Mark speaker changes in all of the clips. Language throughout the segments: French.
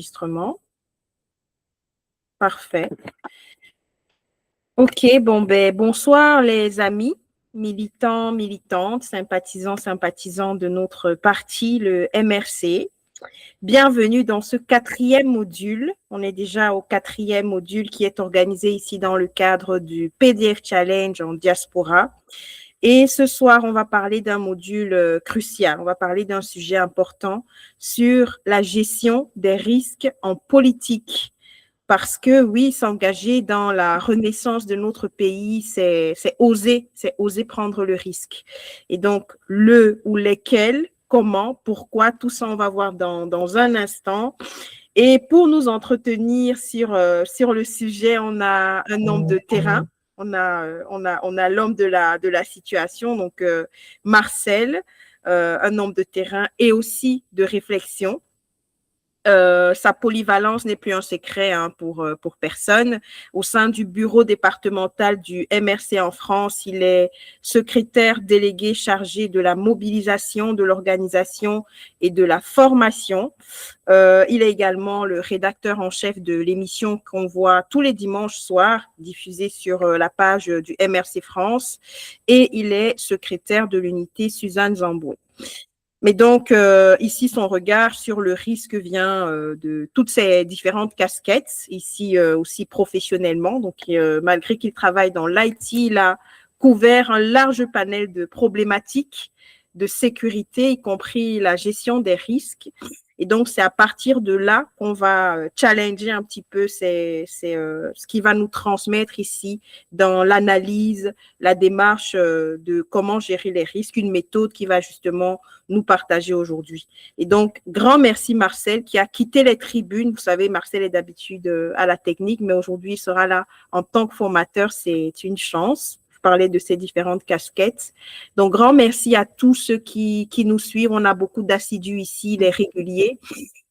Speaker 1: Enregistrement. Parfait. OK, bonsoir les amis, militants, militantes, sympathisants, sympathisants de notre parti, le MRC. Bienvenue dans ce 4e module. On est déjà au 4e module qui est organisé ici dans le cadre du PDF Challenge en diaspora. Et ce soir, on va parler d'un module crucial. On va parler d'un sujet important sur la gestion des risques en politique. Parce que oui, s'engager dans la renaissance de notre pays, c'est oser prendre le risque. Et donc, le ou lesquels, comment, pourquoi, tout ça, on va voir dans un instant. Et pour nous entretenir sur le sujet, on a un homme de terrain. On a l'homme de la situation, donc Marcel, un homme de terrain et aussi de réflexion. Sa polyvalence n'est plus un secret pour personne. Au sein du bureau départemental du MRC en France, il est secrétaire délégué chargé de la mobilisation, de l'organisation et de la formation. Il est également le rédacteur en chef de l'émission qu'on voit tous les dimanches soirs, diffusée sur la page du MRC France. Et il est secrétaire de l'unité Suzanne Zamboué. Mais donc, ici, son regard sur le risque vient de toutes ces différentes casquettes, ici aussi professionnellement. Donc, malgré qu'il travaille dans l'IT, il a couvert un large panel de problématiques de sécurité, y compris la gestion des risques. Et donc, c'est à partir de là qu'on va challenger un petit peu ce qui va nous transmettre ici dans l'analyse, la démarche de comment gérer les risques, une méthode qui va justement nous partager aujourd'hui. Et donc, grand merci Marcel qui a quitté les tribunes. Vous savez, Marcel est d'habitude à la technique, mais aujourd'hui, il sera là en tant que formateur. C'est une chance. Je parlais de ces différentes casquettes. Donc, grand merci à tous ceux qui nous suivent. On a beaucoup d'assidus ici, les réguliers.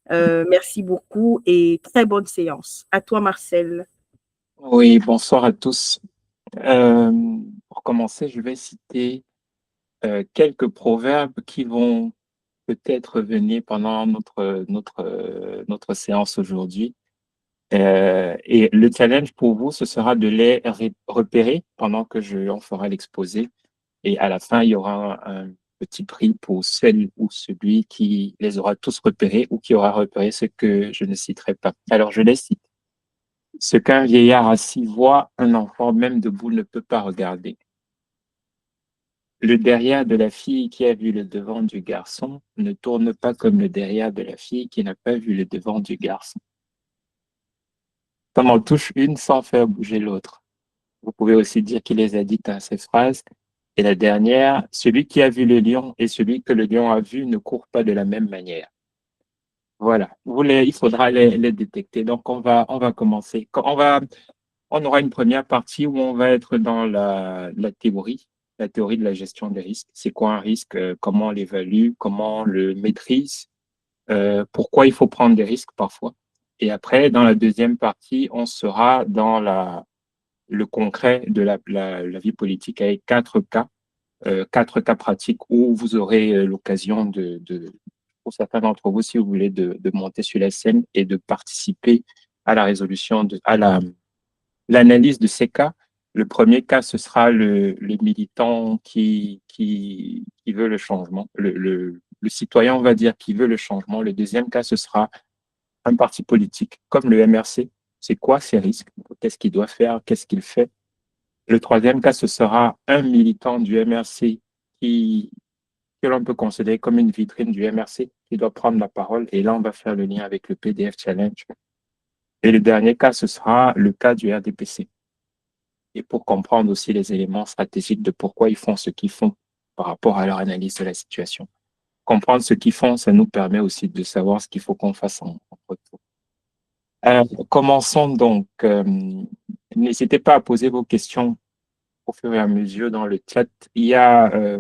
Speaker 1: Merci beaucoup et très bonne séance. À toi, Marcel.
Speaker 2: Oui, bonsoir à tous. Pour commencer, je vais citer quelques proverbes qui vont peut-être venir pendant notre séance aujourd'hui. Et le challenge pour vous, ce sera de les repérer pendant que on fera l'exposé. Et à la fin, il y aura un petit prix pour celle ou celui qui les aura tous repérés ou qui aura repéré ce que je ne citerai pas. Alors, je les cite. Ce qu'un vieillard assis voit, un enfant même debout ne peut pas regarder. Le derrière de la fille qui a vu le devant du garçon ne tourne pas comme le derrière de la fille qui n'a pas vu le devant du garçon. Comme on touche une sans faire bouger l'autre. Vous pouvez aussi dire qu'il les a dites dans ces phrases. Et la dernière, celui qui a vu le lion et celui que le lion a vu ne courent pas de la même manière. Voilà, il faudra les détecter. Donc, on va commencer. On aura une première partie où on va être dans la théorie de la gestion des risques. C'est quoi un risque? Comment on l'évalue? Comment on le maîtrise? Pourquoi il faut prendre des risques parfois? Et après, dans la deuxième partie, on sera dans le concret de la vie politique avec 4 cas pratiques où vous aurez l'occasion pour certains d'entre vous, si vous voulez, de monter sur la scène et de participer à la résolution, l'analyse de ces cas. Le premier cas, ce sera le militant qui veut le changement, le citoyen, on va dire, qui veut le changement. Le deuxième cas, ce sera un parti politique comme le MRC. C'est quoi ces risques? Qu'est-ce qu'il doit faire? Qu'est-ce qu'il fait? Le troisième cas, ce sera un militant du MRC que l'on peut considérer comme une vitrine du MRC qui doit prendre la parole. Et là, on va faire le lien avec le PDF Challenge. Et le dernier cas, ce sera le cas du RDPC. Et pour comprendre aussi les éléments stratégiques de pourquoi ils font ce qu'ils font par rapport à leur analyse de la situation. Comprendre ce qu'ils font, ça nous permet aussi de savoir ce qu'il faut qu'on fasse en retour. Commençons donc. N'hésitez pas à poser vos questions au fur et à mesure dans le chat. Il y a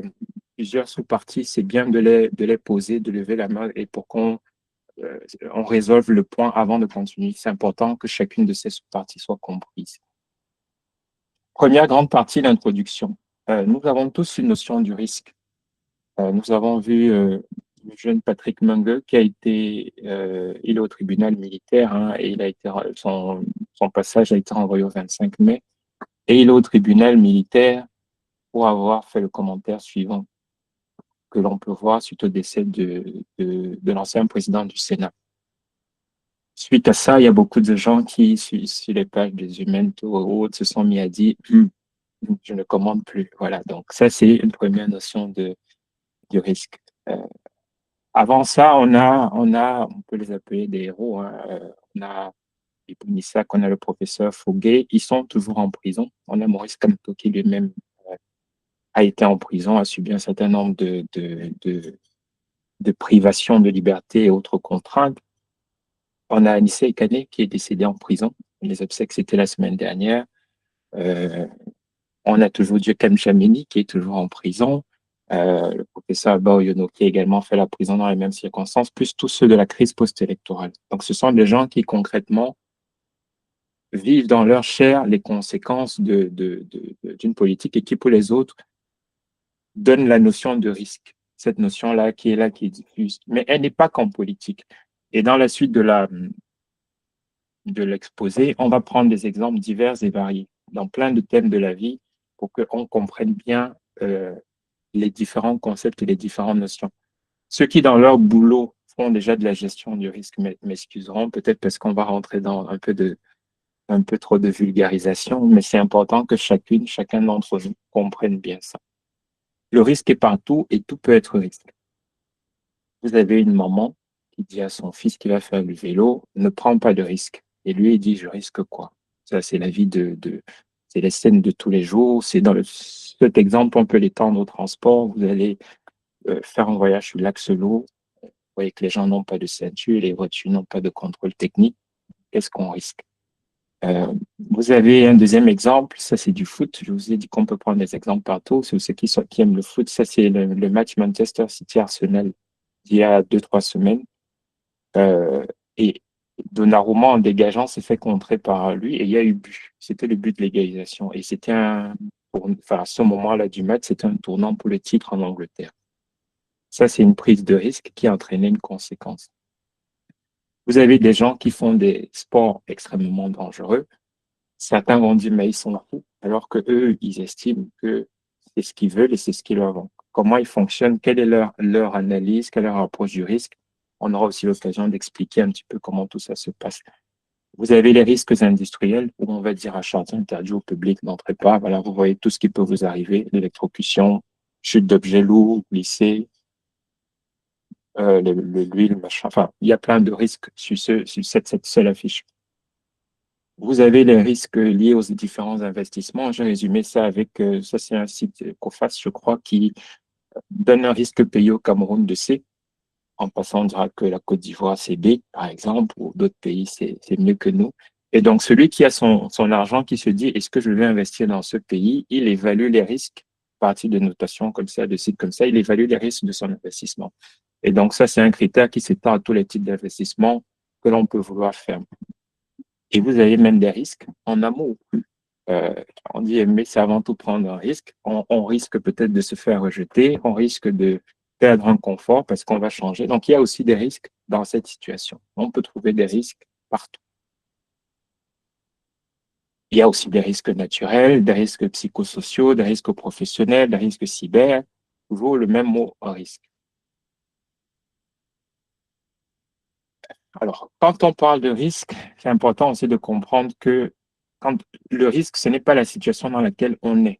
Speaker 2: plusieurs sous-parties. C'est bien de les poser, de lever la main et pour qu'on on résolve le point avant de continuer. C'est important que chacune de ces sous-parties soit comprise. Première grande partie, l'introduction. Nous avons tous une notion du risque. Nous avons vu le jeune Patrick Mungue qui a été, il est au tribunal militaire, hein, et il a été, son passage a été renvoyé au 25 mai, et il est au tribunal militaire pour avoir fait le commentaire suivant que l'on peut voir suite au décès de l'ancien président du Sénat. Suite à ça, il y a beaucoup de gens qui, sur les pages des Humains ou autres, se sont mis à dire je ne commande plus. Voilà, donc ça, c'est une première notion du risque. Avant ça, on peut les appeler des héros, hein. On a Ibunissak, on a le professeur Foguet, ils sont toujours en prison. On a Maurice Kamto qui lui-même a été en prison, a subi un certain nombre de privations de liberté et autres contraintes. On a Anissé Kane qui est décédé en prison. Les obsèques, c'était la semaine dernière. Euh, on a toujours Dieukam Chamini qui est toujours en prison. Le professeur Abba Oyono qui a également fait la prison dans les mêmes circonstances, plus tous ceux de la crise post-électorale. Donc, ce sont des gens qui concrètement vivent dans leur chair les conséquences d'une politique et qui, pour les autres, donnent la notion de risque. Cette notion-là qui est là, qui est diffuse. Mais elle n'est pas qu'en politique. Et dans la suite de l'exposé, on va prendre des exemples divers et variés dans plein de thèmes de la vie pour qu'on comprenne bien les différents concepts et les différentes notions. Ceux qui, dans leur boulot, font déjà de la gestion du risque m'excuseront, peut-être parce qu'on va rentrer dans un peu trop de vulgarisation, mais c'est important que chacun d'entre nous comprenne bien ça. Le risque est partout et tout peut être risque. Vous avez une maman qui dit à son fils qui va faire du vélo, ne prends pas de risque. Et lui, il dit, je risque quoi? Ça, c'est la vie c'est les scènes de tous les jours. C'est cet exemple, on peut l'étendre au transport. Vous allez faire un voyage sur l'Axe-Lô. Vous voyez que les gens n'ont pas de ceinture, les voitures n'ont pas de contrôle technique. Qu'est-ce qu'on risque? Vous avez un deuxième exemple, ça c'est du foot. Je vous ai dit qu'on peut prendre des exemples partout. C'est ceux qui aiment le foot. Ça, c'est le match Manchester City-Arsenal d'il y a 2, 3 semaines. Euh, et Donnarumma, en dégageant, s'est fait contrer par lui et il y a eu but. C'était le but de l'égalisation. Et c'était à ce moment-là du match, c'était un tournant pour le titre en Angleterre. Ça, c'est une prise de risque qui a entraîné une conséquence. Vous avez des gens qui font des sports extrêmement dangereux. Certains vont dire, mais ils sont fous, alors que eux, ils estiment que c'est ce qu'ils veulent et c'est ce qu'ils leur vont. Comment ils fonctionnent, quelle est leur analyse, quelle est leur approche du risque. On aura aussi l'occasion d'expliquer un petit peu comment tout ça se passe. Vous avez les risques industriels où on va dire à chacun interdit au public d'entrer pas. Voilà, vous voyez tout ce qui peut vous arriver, l'électrocution, chute d'objets lourds, glisser, l'huile, machin. Enfin, il y a plein de risques sur cette seule affiche. Vous avez les risques liés aux différents investissements. J'ai résumé ça avec, ça c'est un site COFAS, je crois, qui donne un risque payé au Cameroun de C. En passant, on dira que la Côte d'Ivoire, c'est B, par exemple, ou d'autres pays, c'est mieux que nous. Et donc, celui qui a son argent, qui se dit, est-ce que je vais investir dans ce pays, il évalue les risques à partir de notations comme ça, de sites comme ça, il évalue les risques de son investissement. Et donc, ça, c'est un critère qui s'étend à tous les types d'investissements que l'on peut vouloir faire. Et vous avez même des risques en amour. Euh, on dit aimer, c'est avant tout prendre un risque. On risque peut-être de se faire rejeter, on risque de perdre un confort parce qu'on va changer. Donc, il y a aussi des risques dans cette situation. On peut trouver des risques partout. Il y a aussi des risques naturels, des risques psychosociaux, des risques professionnels, des risques cyber. Toujours le même mot, un risque. Alors, quand on parle de risque, c'est important aussi de comprendre que quand le risque, ce n'est pas la situation dans laquelle on est.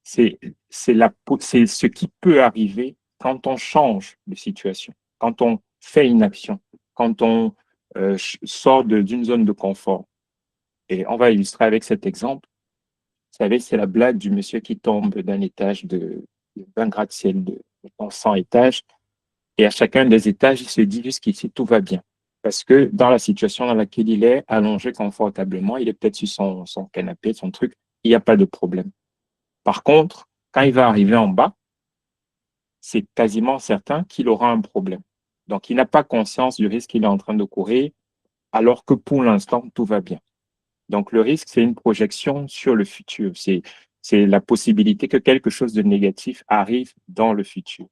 Speaker 2: C'est c'est ce qui peut arriver quand on change de situation, quand on fait une action, quand on sort d'une zone de confort. Et on va illustrer avec cet exemple. Vous savez, c'est la blague du monsieur qui tombe d'un étage d'un gratte-ciel de 100 étages. Et à chacun des étages, il se dit jusqu'ici, tout va bien. Parce que dans la situation dans laquelle il est, allongé confortablement, il est peut-être sur son canapé, son truc, il n'y a pas de problème. Par contre, quand il va arriver en bas, c'est quasiment certain qu'il aura un problème. Donc, il n'a pas conscience du risque qu'il est en train de courir, alors que pour l'instant, tout va bien. Donc, le risque, c'est une projection sur le futur. C'est la possibilité que quelque chose de négatif arrive dans le futur.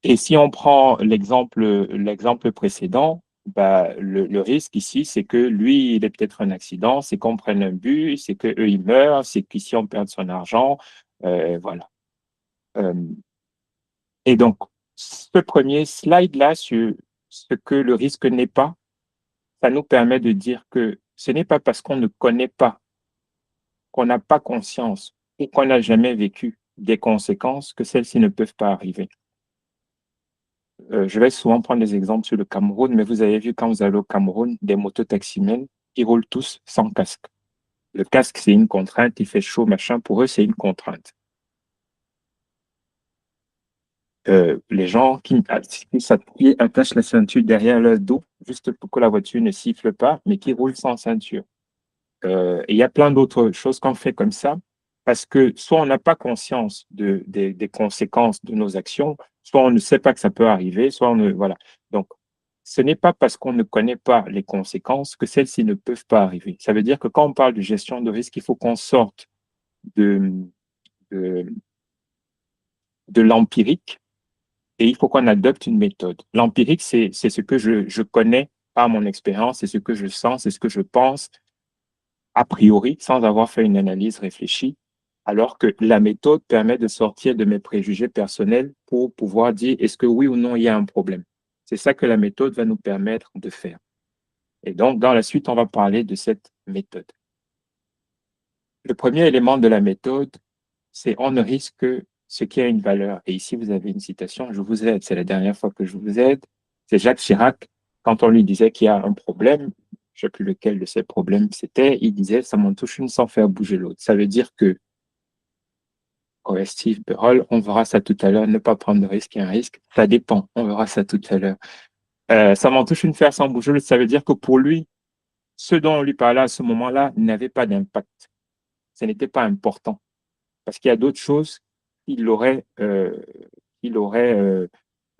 Speaker 2: Et si on prend l'exemple précédent, bah, le risque ici, c'est que lui, il est peut-être un accident, c'est qu'on prenne un but, c'est qu'eux, ils meurent, c'est qu'ici, on perd son argent. Voilà. Euh, et donc, ce premier slide-là sur ce que le risque n'est pas, ça nous permet de dire que ce n'est pas parce qu'on ne connaît pas, qu'on n'a pas conscience ou qu'on n'a jamais vécu des conséquences que celles-ci ne peuvent pas arriver. Je vais souvent prendre des exemples sur le Cameroun, mais vous avez vu quand vous allez au Cameroun, des mototaximens, ils roulent tous sans casque. Le casque, c'est une contrainte, il fait chaud, machin. Pour eux, c'est une contrainte. Les gens qui s'appuient, attachent la ceinture derrière leur dos, juste pour que la voiture ne siffle pas, mais qui roulent sans ceinture. Et il y a plein d'autres choses qu'on fait comme ça, parce que soit on n'a pas conscience des conséquences de nos actions, soit on ne sait pas que ça peut arriver, soit on ne, voilà. Donc, ce n'est pas parce qu'on ne connaît pas les conséquences que celles-ci ne peuvent pas arriver. Ça veut dire que quand on parle de gestion de risque, il faut qu'on sorte de, de, de l'empirique et il faut qu'on adopte une méthode. L'empirique, c'est ce que je connais par mon expérience, c'est ce que je sens, c'est ce que je pense a priori, sans avoir fait une analyse réfléchie, alors que la méthode permet de sortir de mes préjugés personnels pour pouvoir dire est-ce que oui ou non il y a un problème. C'est ça que la méthode va nous permettre de faire. Et donc, dans la suite, on va parler de cette méthode. Le premier élément de la méthode, c'est on ne risque que ce qui a une valeur. Et ici, vous avez une citation, je vous aide, c'est la dernière fois que je vous aide. C'est Jacques Chirac, quand on lui disait qu'il y a un problème, je ne sais plus lequel de ces problèmes c'était, il disait, ça m'en touche une sans faire bouger l'autre. Ça veut dire que, ouais, Steve Perrol, on verra ça tout à l'heure, ne pas prendre de risque et un risque, ça dépend, on verra ça tout à l'heure. Ça m'en touche une faire sans bouger l'autre, ça veut dire que pour lui, ce dont on lui parlait à ce moment-là n'avait pas d'impact. Ce n'était pas important. Parce qu'il y a d'autres choses qu'il aurait, qu'il aurait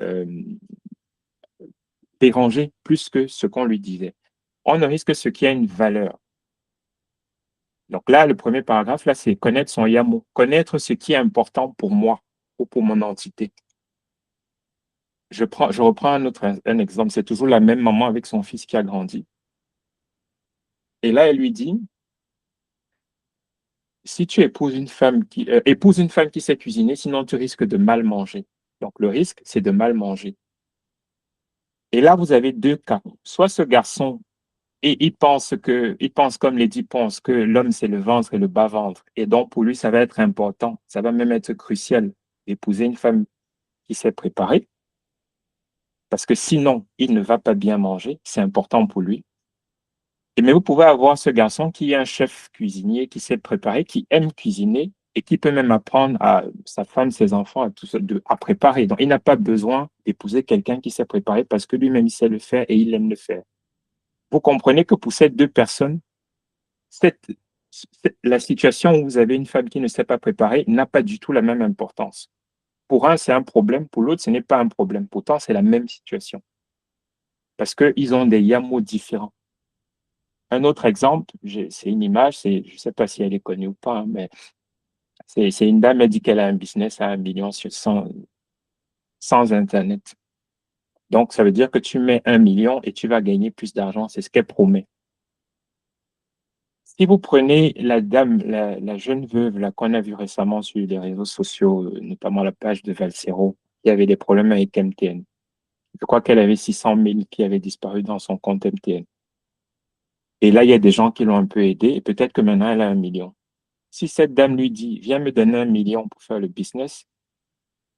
Speaker 2: euh, dérangé plus que ce qu'on lui disait. On ne risque que ce qui a une valeur. Donc là, le premier paragraphe, là, c'est connaître son yamo, connaître ce qui est important pour moi ou pour mon entité. Je reprends un exemple. C'est toujours la même maman avec son fils qui a grandi. Et là, elle lui dit, si tu épouses une femme qui sait cuisiner, sinon tu risques de mal manger. Donc le risque, c'est de mal manger. Et là, vous avez deux cas. Soit ce garçon, il pense comme Lady pense que l'homme, c'est le ventre et le bas-ventre. Et donc, pour lui, ça va être important. Ça va même être crucial d'épouser une femme qui sait préparer. Parce que sinon, il ne va pas bien manger. C'est important pour lui. Mais vous pouvez avoir ce garçon qui est un chef cuisinier, qui sait préparer, qui aime cuisiner et qui peut même apprendre à sa femme, ses enfants, à préparer. Donc, il n'a pas besoin d'épouser quelqu'un qui sait préparer parce que lui-même, il sait le faire et il aime le faire. Vous comprenez que pour ces deux personnes, cette, la situation où vous avez une femme qui ne sait pas préparer n'a pas du tout la même importance. Pour un, c'est un problème, pour l'autre, ce n'est pas un problème. Pourtant, c'est la même situation parce qu'ils ont des yamos différents. Un autre exemple, c'est une image, je ne sais pas si elle est connue ou pas, hein, mais c'est une dame, elle dit qu'elle a un business à 1 million sans Internet. Donc, ça veut dire que tu mets 1 million et tu vas gagner plus d'argent. C'est ce qu'elle promet. Si vous prenez la dame, la jeune veuve là, qu'on a vue récemment sur les réseaux sociaux, notamment la page de Valsero, qui avait des problèmes avec MTN. Je crois qu'elle avait 600 000 qui avaient disparu dans son compte MTN. Et là, il y a des gens qui l'ont un peu aidé et peut-être que maintenant, elle a 1 million. Si cette dame lui dit, viens me donner 1 million pour faire le business,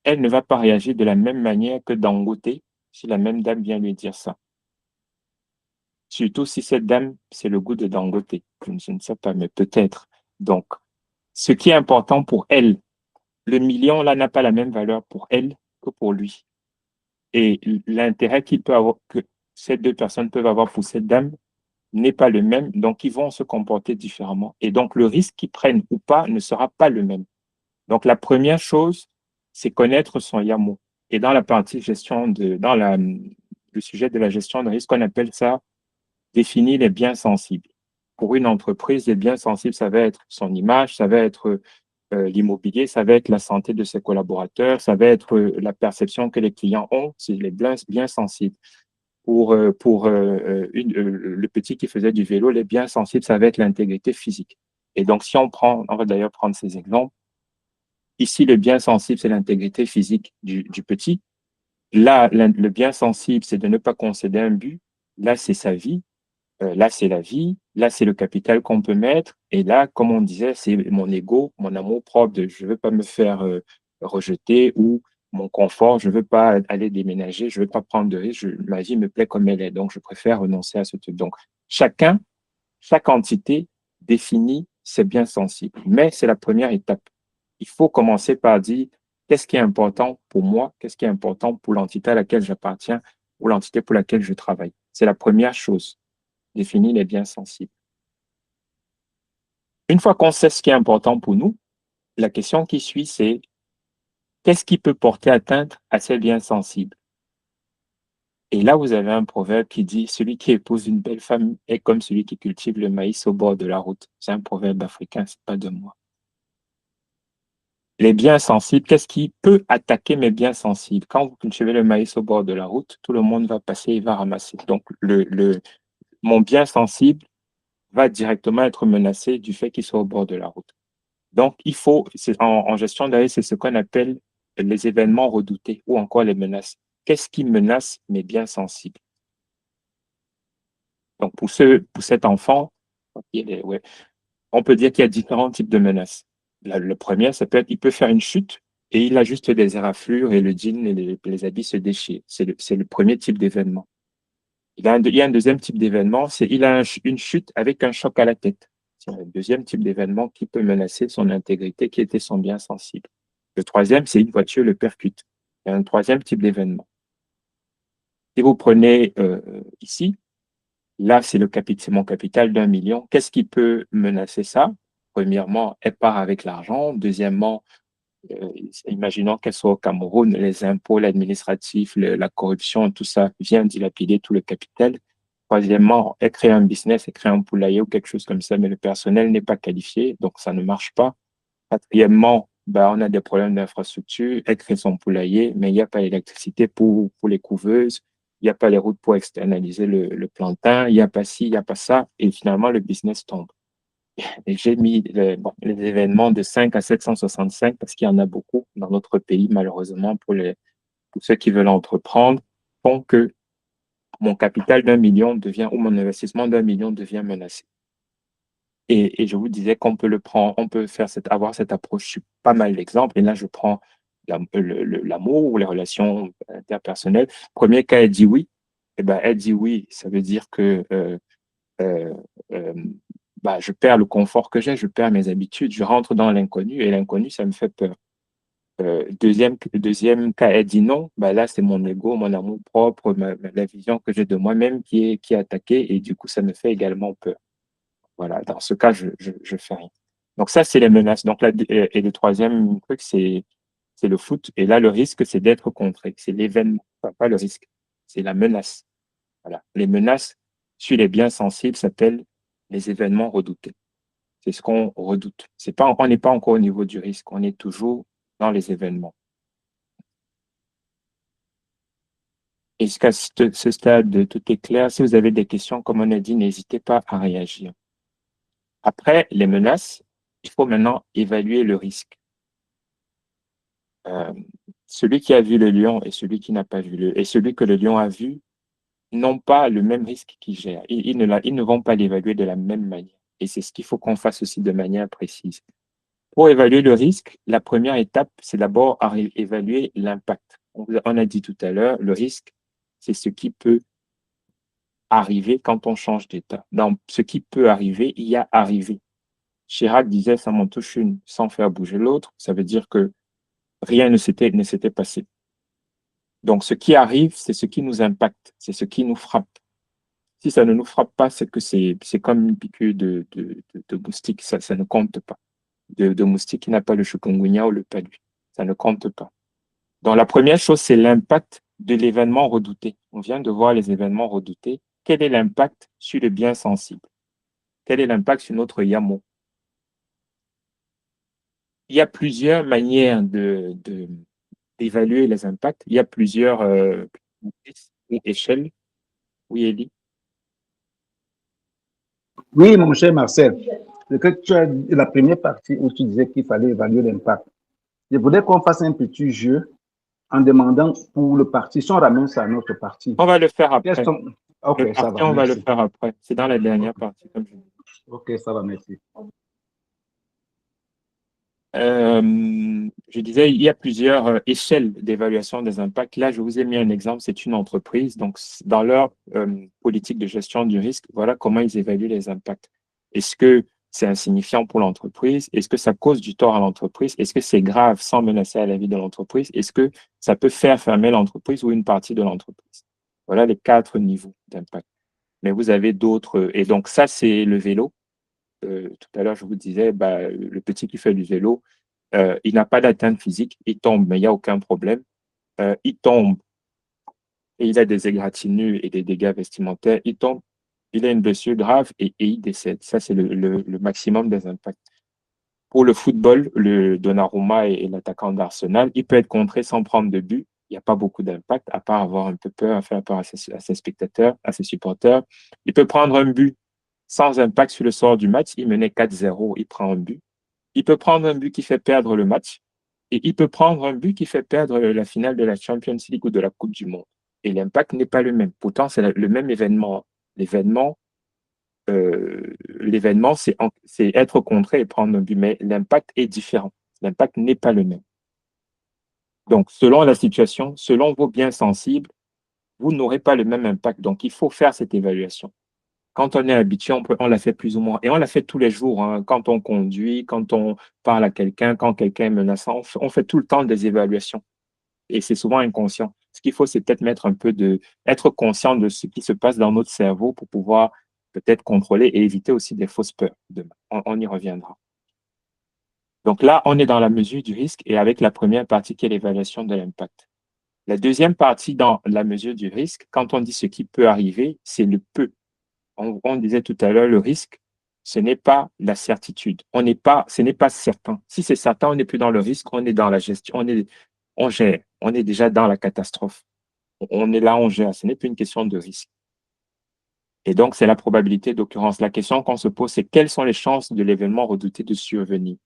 Speaker 2: elle ne va pas réagir de la même manière que Dangote si la même dame vient lui dire ça. Surtout si cette dame, c'est le goût de Dangote. Je ne sais pas, mais peut-être. Donc, ce qui est important pour elle, le million, là, n'a pas la même valeur pour elle que pour lui. Et l'intérêt que ces deux personnes peuvent avoir pour cette dame n'est pas le même, donc ils vont se comporter différemment. Et donc, le risque qu'ils prennent ou pas ne sera pas le même. Donc, la première chose, c'est connaître son YAMO. Et dans la partie le sujet de la gestion de risque, on appelle ça définir les biens sensibles. Pour une entreprise, les biens sensibles, ça va être son image, ça va être l'immobilier, ça va être la santé de ses collaborateurs, ça va être la perception que les clients ont, c'est les biens sensibles. Le petit qui faisait du vélo, les biens sensibles, ça va être l'intégrité physique. Et donc, si on va d'ailleurs prendre ces exemples. Ici, le bien sensible, c'est l'intégrité physique du petit. Là, le bien sensible, c'est de ne pas concéder un but. Là, c'est sa vie. Là, c'est la vie. Là, c'est le capital qu'on peut mettre. Et là, comme on disait, c'est mon ego, mon amour propre de je ne veux pas me faire rejeter ou mon confort, je ne veux pas aller déménager, je ne veux pas prendre de risques, ma vie me plaît comme elle est. Donc, je préfère renoncer à ce truc. Donc, chaque entité définit ses biens sensibles. Mais c'est la première étape. Il faut commencer par dire qu'est-ce qui est important pour moi, qu'est-ce qui est important pour l'entité à laquelle j'appartiens ou l'entité pour laquelle je travaille. C'est la première chose, définir les biens sensibles. Une fois qu'on sait ce qui est important pour nous, la question qui suit, c'est qu'est-ce qui peut porter atteinte à ces biens sensibles? Et là, vous avez un proverbe qui dit, celui qui épouse une belle femme est comme celui qui cultive le maïs au bord de la route. C'est un proverbe africain, c'est pas de moi. Les biens sensibles, qu'est-ce qui peut attaquer mes biens sensibles? Quand vous cultivez le maïs au bord de la route, tout le monde va passer et va ramasser. Donc, mon bien sensible va directement être menacé du fait qu'il soit au bord de la route. Donc, en gestion de risque, c'est ce qu'on appelle les événements redoutés ou encore les menaces. Qu'est-ce qui menace mes biens sensibles? Donc, pour cet enfant, on peut dire qu'il y a différents types de menaces. Le premier, ça peut être, il peut faire une chute et il a juste des éraflures et le jean et les habits se déchirent. C'est le premier type d'événement. Il y a un deuxième type d'événement, c'est il a une chute avec un choc à la tête. C'est un deuxième type d'événement qui peut menacer son intégrité, qui était son bien sensible. Le troisième, c'est une voiture le percute. Il y a un troisième type d'événement. Si vous prenez ici, là, c'est mon capital d'1 million. Qu'est-ce qui peut menacer ça? Premièrement, elle part avec l'argent. Deuxièmement, imaginons qu'elle soit au Cameroun, les impôts, l'administratif, la corruption, tout ça vient dilapider tout le capital. Troisièmement, elle crée un business, elle crée un poulailler ou quelque chose comme ça, mais le personnel n'est pas qualifié, donc ça ne marche pas. Quatrièmement, on a des problèmes d'infrastructure, elle crée son poulailler, mais il n'y a pas l'électricité pour les couveuses, il n'y a pas les routes pour externaliser le plantain, il n'y a pas ci, il n'y a pas ça, et finalement, le business tombe. Et j'ai mis les événements de 5 à 765 parce qu'il y en a beaucoup dans notre pays, malheureusement, pour ceux qui veulent entreprendre, font que mon capital d'1 million ou mon investissement d'1 million devient menacé. Et je vous disais qu'on peut avoir cette approche sur pas mal d'exemples. Et là, je prends l'amour ou les relations interpersonnelles. Premier cas, elle dit oui. Eh ben, elle dit oui, ça veut dire que euh, euh, je perds le confort que j'ai, je perds mes habitudes, je rentre dans l'inconnu et l'inconnu, ça me fait peur. Deuxième cas, elle dit non, là, c'est mon ego, mon amour propre, la vision que j'ai de moi-même qui est attaquée et du coup, ça me fait également peur. Voilà, dans ce cas, je fais rien. Donc ça, c'est les menaces. Donc là, et le troisième truc, c'est le foot. Et là, le risque, c'est d'être contré. C'est l'événement, pas le risque. C'est la menace. Voilà. Les menaces sur les biens sensibles s'appellent les événements redoutés. C'est ce qu'on redoute. On n'est pas encore au niveau du risque. On est toujours dans les événements. Et jusqu'à ce stade, tout est clair. Si vous avez des questions, comme on a dit, n'hésitez pas à réagir. Après les menaces, il faut maintenant évaluer le risque. Celui qui a vu le lion et celui qui n'a pas vu et celui que le lion a vu n'ont pas le même risque qu'il gère. Ils ne vont pas l'évaluer de la même manière. Et c'est ce qu'il faut qu'on fasse aussi de manière précise. Pour évaluer le risque, la première étape, c'est d'abord évaluer l'impact. On a dit tout à l'heure, le risque, c'est ce qui peut arriver quand on change d'état. Dans ce qui peut arriver, il y a arrivé. Chirac disait, ça m'en touche une sans faire bouger l'autre. Ça veut dire que rien ne s'était passé. Donc, ce qui arrive, c'est ce qui nous impacte, c'est ce qui nous frappe. Si ça ne nous frappe pas, c'est que c'est comme une piqûre de moustique, ça ne compte pas. De moustique qui n'a pas le chikungunya ou le palu, ça ne compte pas. Donc, la première chose, c'est l'impact de l'événement redouté. On vient de voir les événements redoutés. Quel est l'impact sur le bien sensible? Quel est l'impact sur notre yamo? il y a plusieurs manières d'évaluer les impacts. Il y a plusieurs échelles. Oui, Elie.
Speaker 3: Oui, mon cher Marcel, c'est que tu as la première partie où tu disais qu'il fallait évaluer l'impact. Je voudrais qu'on fasse un petit jeu en demandant pour le parti, si on ramène ça à notre parti.
Speaker 2: On va le faire après.
Speaker 3: Ok, ça va.
Speaker 2: On va le faire après. C'est dans la dernière partie, comme je dis.
Speaker 3: Ok, ça va, merci.
Speaker 2: Je disais, il y a plusieurs échelles d'évaluation des impacts. Là, je vous ai mis un exemple, c'est une entreprise. Donc, dans leur politique de gestion du risque, voilà comment ils évaluent les impacts. Est-ce que c'est insignifiant pour l'entreprise? Est-ce que ça cause du tort à l'entreprise? Est-ce que c'est grave sans menacer à la vie de l'entreprise? Est-ce que ça peut faire fermer l'entreprise ou une partie de l'entreprise? Voilà les 4 niveaux d'impact. Mais vous avez d'autres. Et donc, ça, c'est le vélo. Tout à l'heure, je vous disais, le petit qui fait du vélo, il n'a pas d'atteinte physique, il tombe, mais il n'y a aucun problème. Il tombe et il a des égratignures et des dégâts vestimentaires. Il tombe, il a une blessure grave et il décède. Ça, c'est le maximum des impacts. Pour le football, le Donnarumma et l'attaquant d'Arsenal, il peut être contré sans prendre de but. Il n'y a pas beaucoup d'impact, à part avoir un peu peur, à faire peur à ses spectateurs, à ses supporters. Il peut prendre un but sans impact sur le sort du match. Il menait 4-0, il prend un but. Il peut prendre un but qui fait perdre le match et il peut prendre un but qui fait perdre la finale de la Champions League ou de la Coupe du Monde. Et l'impact n'est pas le même. Pourtant, c'est le même événement. L'événement, c'est être contré et prendre un but, mais l'impact est différent. L'impact n'est pas le même. Donc, selon la situation, selon vos biens sensibles, vous n'aurez pas le même impact. Donc, il faut faire cette évaluation. Quand on est habitué, on la fait plus ou moins. Et on la fait tous les jours, hein. Quand on conduit, quand on parle à quelqu'un, quand quelqu'un est menaçant, on fait tout le temps des évaluations. Et c'est souvent inconscient. Ce qu'il faut, c'est peut-être être conscient de ce qui se passe dans notre cerveau pour pouvoir peut-être contrôler et éviter aussi des fausses peurs demain. On y reviendra. Donc là, on est dans la mesure du risque et avec la première partie qui est l'évaluation de l'impact. La deuxième partie dans la mesure du risque, quand on dit ce qui peut arriver, c'est le peut. On disait tout à l'heure, le risque, ce n'est pas la certitude. Ce n'est pas certain. Si c'est certain, on n'est plus dans le risque, on est dans la gestion, on gère, on est déjà dans la catastrophe. On est là, on gère. Ce n'est plus une question de risque. Et donc, c'est la probabilité d'occurrence. La question qu'on se pose, c'est quelles sont les chances de l'événement redouté de survenir?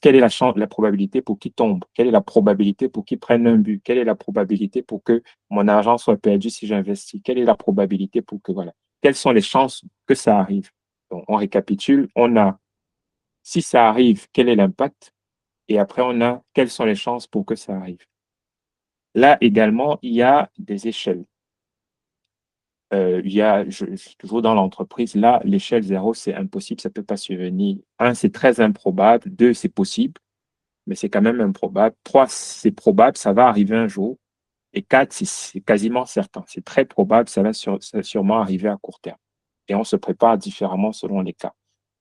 Speaker 2: Quelle est la probabilité pour qu'il tombe? Quelle est la probabilité pour qu'il prenne un but? Quelle est la probabilité pour que mon argent soit perdu si j'investis? Quelle est la probabilité pour que, voilà. Quelles sont les chances que ça arrive? Donc, on récapitule. On a, si ça arrive, quel est l'impact? Et après, on a, quelles sont les chances pour que ça arrive? Là également, il y a des échelles. Je suis toujours dans l'entreprise. Là, l'échelle 0, c'est impossible, ça ne peut pas survenir. 1, c'est très improbable. 2, c'est possible, mais c'est quand même improbable. 3, c'est probable, ça va arriver un jour. Et 4, c'est quasiment certain. C'est très probable, ça va sûrement arriver à court terme. Et on se prépare différemment selon les cas.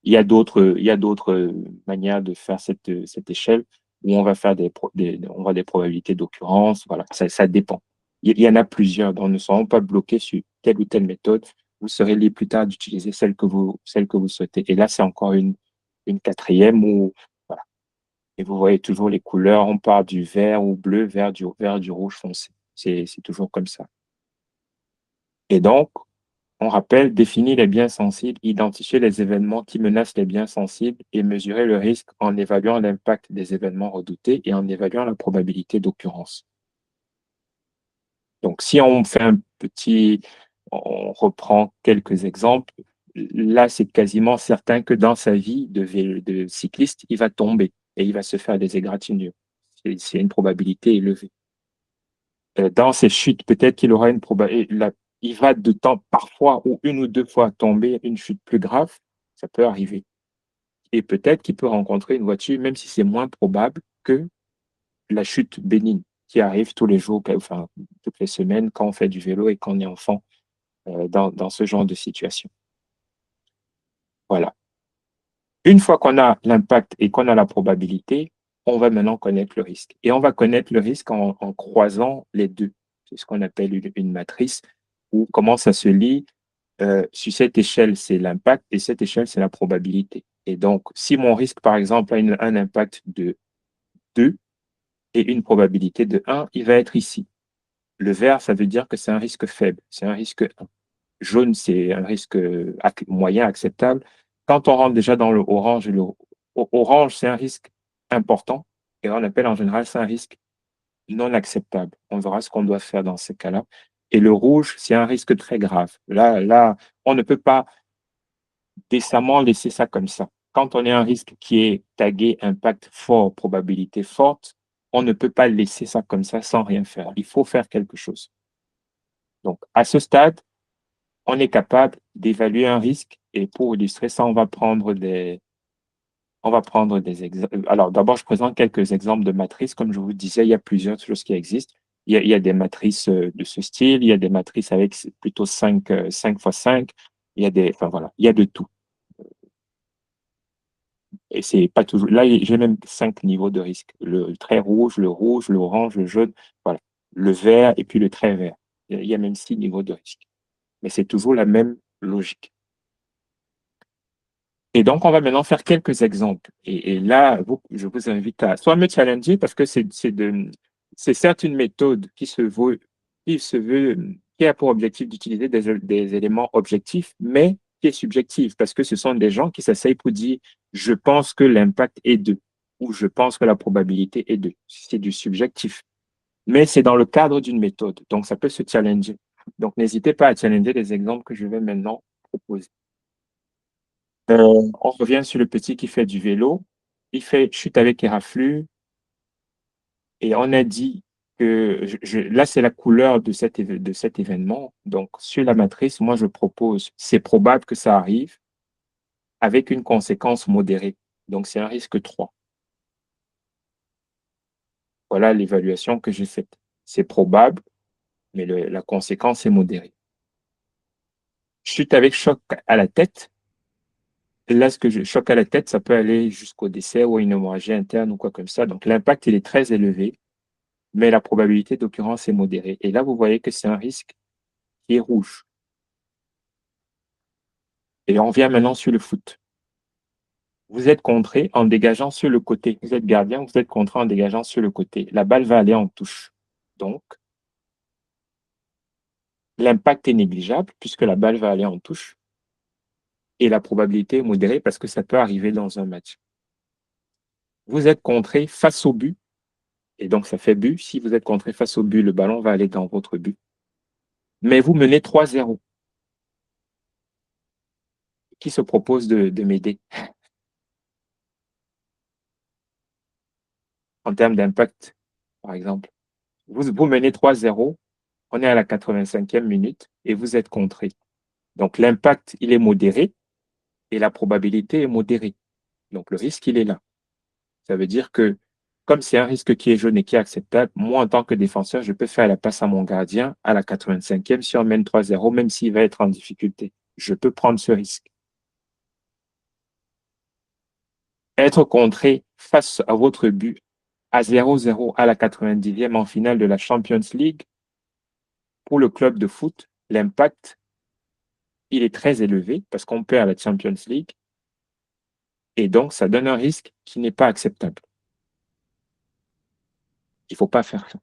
Speaker 2: Il y a d'autres manières de faire cette échelle où on va faire des probabilités d'occurrence. Voilà, ça dépend. Il y en a plusieurs, donc ne seront pas bloqués sur telle ou telle méthode. Vous serez libre plus tard d'utiliser celle que vous souhaitez. Et là, c'est encore une quatrième où, voilà. Et vous voyez toujours les couleurs. On part du vert ou bleu vers du rouge foncé. C'est toujours comme ça. Et donc, on rappelle, définir les biens sensibles, identifier les événements qui menacent les biens sensibles et mesurer le risque en évaluant l'impact des événements redoutés et en évaluant la probabilité d'occurrence. Donc, si on reprend quelques exemples, là, c'est quasiment certain que dans sa vie de cycliste, il va tomber et il va se faire des égratignures. C'est une probabilité élevée. Dans ses chutes, peut-être qu'il aura il va de temps parfois ou une ou deux fois tomber une chute plus grave, ça peut arriver. Et peut-être qu'il peut rencontrer une voiture, même si c'est moins probable que la chute bénigne qui arrive tous les jours, enfin toutes les semaines quand on fait du vélo et qu'on est enfant dans ce genre de situation. Voilà. Une fois qu'on a l'impact et qu'on a la probabilité, on va maintenant connaître le risque. Et on va connaître le risque en croisant les deux. C'est ce qu'on appelle une matrice où comment ça se lie. Sur cette échelle, c'est l'impact et cette échelle, c'est la probabilité. Et donc, si mon risque, par exemple, a un impact de 2 et une probabilité de 1, il va être ici. Le vert, ça veut dire que c'est un risque faible, c'est un risque 1. Jaune, c'est un risque moyen acceptable. Quand on rentre déjà dans le orange, orange, c'est un risque important et on appelle en général ça un risque non acceptable. On verra ce qu'on doit faire dans ces cas-là. Et le rouge, c'est un risque très grave. Là, on ne peut pas décemment laisser ça comme ça. Quand on a un risque qui est tagué impact fort, probabilité forte, on ne peut pas laisser ça comme ça sans rien faire. Il faut faire quelque chose. Donc, à ce stade, on est capable d'évaluer un risque et pour illustrer ça, on va prendre des exemples. Alors, d'abord, je présente quelques exemples de matrices. Comme je vous disais, il y a plusieurs choses qui existent. Il y a des matrices de ce style, il y a des matrices avec plutôt 5 fois 5. Enfin voilà, il y a de tout. Et c'est pas toujours. Là, j'ai même 5 niveaux de risque. Le très rouge, le orange, le jaune, voilà. Le vert et puis le très vert. Il y a même 6 niveaux de risque. Mais c'est toujours la même logique. Et donc, on va maintenant faire quelques exemples. Et là, je vous invite à soit me challenger parce que c'est certes une méthode qui a pour objectif d'utiliser des éléments objectifs, mais qui est subjective parce que ce sont des gens qui s'asseyent pour dire je pense que l'impact est 2 ou je pense que la probabilité est 2. C'est du subjectif. Mais c'est dans le cadre d'une méthode. Donc, ça peut se challenger. Donc, n'hésitez pas à challenger les exemples que je vais maintenant proposer. On revient sur le petit qui fait du vélo. Il fait chute avec éraflure. Et on a dit que là, c'est la couleur de cet événement. Donc, sur la matrice, moi, je propose, c'est probable que ça arrive avec une conséquence modérée. Donc, c'est un risque 3. Voilà l'évaluation que j'ai faite. C'est probable, mais la conséquence est modérée. Chute avec choc à la tête. Là, choc à la tête, ça peut aller jusqu'au décès ou à une hémorragie interne ou quoi comme ça. Donc, l'impact, il est très élevé, mais la probabilité d'occurrence est modérée. Et là, vous voyez que c'est un risque qui est rouge. Et on vient maintenant sur le foot. Vous êtes contré en dégageant sur le côté. Vous êtes gardien, vous êtes contré en dégageant sur le côté. La balle va aller en touche. Donc, l'impact est négligeable puisque la balle va aller en touche. Et la probabilité est modérée parce que ça peut arriver dans un match. Vous êtes contré face au but. Et donc, ça fait but. Si vous êtes contré face au but, le ballon va aller dans votre but. Mais vous menez 3-0. Qui se propose de m'aider en termes d'impact, par exemple? Vous menez 3-0, on est à la 85e minute et vous êtes contré. Donc, l'impact, il est modéré et la probabilité est modérée. Donc, le risque, il est là. Ça veut dire que, comme c'est un risque qui est jaune et qui est acceptable, moi, en tant que défenseur, je peux faire la passe à mon gardien à la 85e si on mène 3-0, même s'il va être en difficulté. Je peux prendre ce risque. Être contré face à votre but à 0-0 à la 90e en finale de la Champions League, pour le club de foot, l'impact, il est très élevé parce qu'on perd la Champions League et donc ça donne un risque qui n'est pas acceptable. Il ne faut pas faire ça.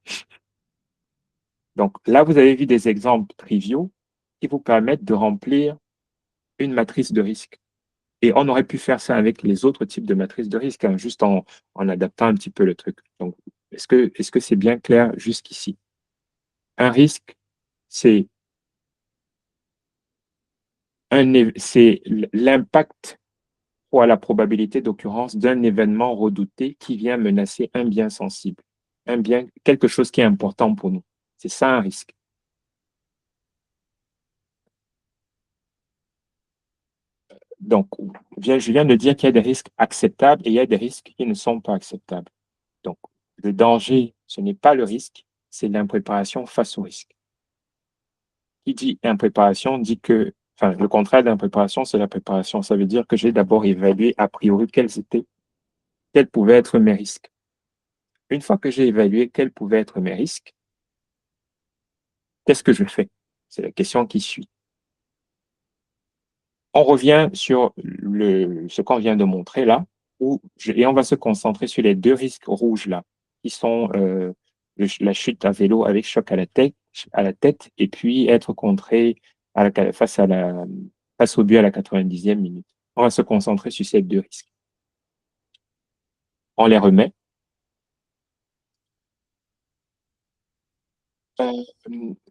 Speaker 2: Donc là, vous avez vu des exemples triviaux qui vous permettent de remplir une matrice de risque. Et on aurait pu faire ça avec les autres types de matrices de risque, hein, juste en adaptant un petit peu le truc. Donc, est-ce que c'est bien clair jusqu'ici? Un risque, c'est l'impact ou à la probabilité d'occurrence d'un événement redouté qui vient menacer un bien sensible, quelque chose qui est important pour nous. C'est ça un risque. Donc, je viens de dire qu'il y a des risques acceptables et il y a des risques qui ne sont pas acceptables. Donc, le danger, ce n'est pas le risque, c'est l'impréparation face au risque. Qui dit impréparation dit que, enfin, le contraire d'impréparation, c'est la préparation. Ça veut dire que j'ai d'abord évalué a priori quels pouvaient être mes risques. Une fois que j'ai évalué quels pouvaient être mes risques, qu'est-ce que je fais? C'est la question qui suit. On revient sur ce qu'on vient de montrer là, et on va se concentrer sur les deux risques rouges là, qui sont la chute à vélo avec choc à la tête et puis être contré face au but à la 90e minute. On va se concentrer sur ces deux risques. On les remet.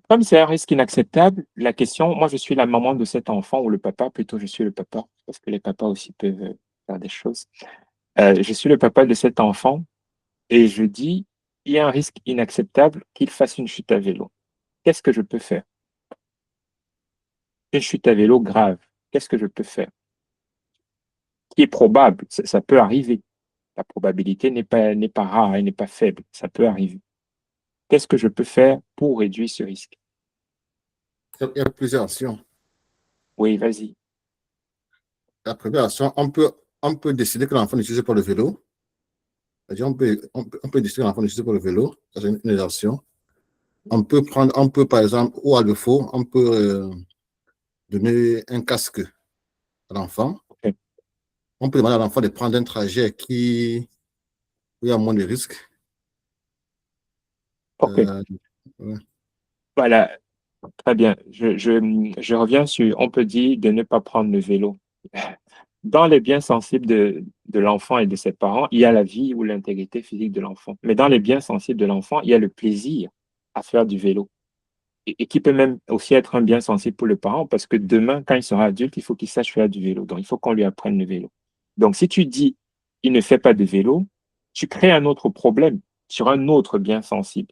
Speaker 2: Comme c'est un risque inacceptable, la question, moi je suis la maman de cet enfant, ou le papa, plutôt je suis le papa, parce que les papas aussi peuvent faire des choses. Je suis le papa de cet enfant et je dis, il y a un risque inacceptable qu'il fasse une chute à vélo. Qu'est-ce que je peux faire? Une chute à vélo grave, qu'est-ce que je peux faire? Qui est probable, ça peut arriver. La probabilité n'est pas rare, elle n'est pas faible, ça peut arriver. Qu'est-ce que je peux faire pour réduire ce risque?
Speaker 4: Il y a plusieurs actions.
Speaker 2: Oui, vas-y.
Speaker 4: La première action, on peut décider que l'enfant n'utilise pas le vélo. C'est-à-dire, on peut décider que l'enfant n'utilise pas le vélo. C'est une action. On peut, par exemple, ou à défaut, on peut donner un casque à l'enfant.
Speaker 2: Okay.
Speaker 4: On peut demander à l'enfant de prendre un trajet où il y a moins de risques.
Speaker 2: OK.
Speaker 4: Ouais.
Speaker 2: Voilà, très bien. Je reviens sur, on peut dire de ne pas prendre le vélo. Dans les biens sensibles de l'enfant et de ses parents, il y a la vie ou l'intégrité physique de l'enfant. Mais dans les biens sensibles de l'enfant, il y a le plaisir à faire du vélo. Et qui peut même aussi être un bien sensible pour le parent, parce que demain, quand il sera adulte, il faut qu'il sache faire du vélo. Donc, il faut qu'on lui apprenne le vélo. Donc, si tu dis, il ne fait pas de vélo, tu crées un autre problème sur un autre bien sensible.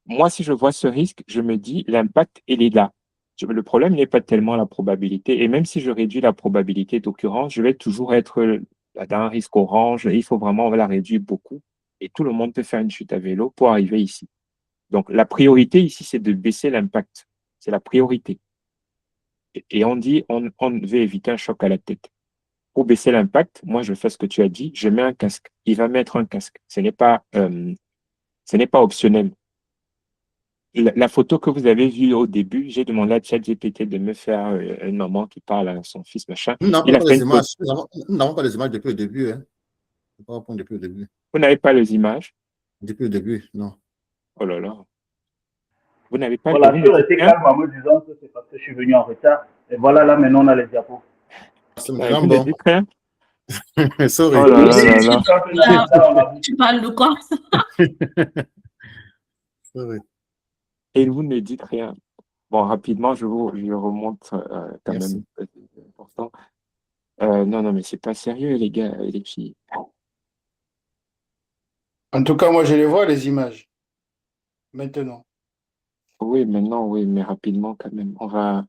Speaker 2: Moi, si je vois ce risque, je me dis, l'impact, il est là. Le problème n'est pas tellement la probabilité. Et même si je réduis la probabilité d'occurrence, je vais toujours être dans un risque orange. Il faut vraiment la réduire beaucoup. Et tout le monde peut faire une chute à vélo pour arriver ici. Donc, la priorité ici, c'est de baisser l'impact. C'est la priorité. Et on dit, on veut éviter un choc à la tête. Pour baisser l'impact, moi, je fais ce que tu as dit, je mets un casque. Il va mettre un casque. Ce n'est pas optionnel. La photo que vous avez vue au début, j'ai demandé à ChatGPT de me faire une maman qui parle à son fils, machin.
Speaker 4: Nous
Speaker 2: Il a
Speaker 4: n'avons pas
Speaker 2: fait
Speaker 4: les
Speaker 2: une
Speaker 4: images.
Speaker 2: photo.
Speaker 4: Nous n'avons pas les images depuis le début. Hein. Pas depuis le début.
Speaker 2: Vous n'avez pas les images?
Speaker 4: Depuis le début, non.
Speaker 2: Oh là là. Vous n'avez pas.
Speaker 3: Voilà,
Speaker 2: Vous
Speaker 3: je
Speaker 2: me
Speaker 3: suis
Speaker 2: dites
Speaker 3: resté
Speaker 2: rien?
Speaker 3: calme en me disant que c'est parce que je suis venu en retard. Et voilà, là, maintenant, on a les diapos.
Speaker 4: C'est
Speaker 2: Vous
Speaker 4: vraiment
Speaker 2: ne
Speaker 4: bon.
Speaker 2: dites rien?
Speaker 4: Sorry.
Speaker 2: Oh là
Speaker 3: Oui,
Speaker 2: là là
Speaker 3: si,
Speaker 2: là.
Speaker 3: si, quand on a ça, on a vu.
Speaker 5: Tu parles de quoi?
Speaker 4: Sorry.
Speaker 2: Et vous ne dites rien. Bon, rapidement, je remonte quand
Speaker 4: Merci.
Speaker 2: même. C'est important. Non, non, mais c'est pas sérieux, les gars et les filles.
Speaker 6: En tout cas, moi, je les vois, les images. Maintenant.
Speaker 2: Oui, maintenant, oui, mais rapidement quand même. On va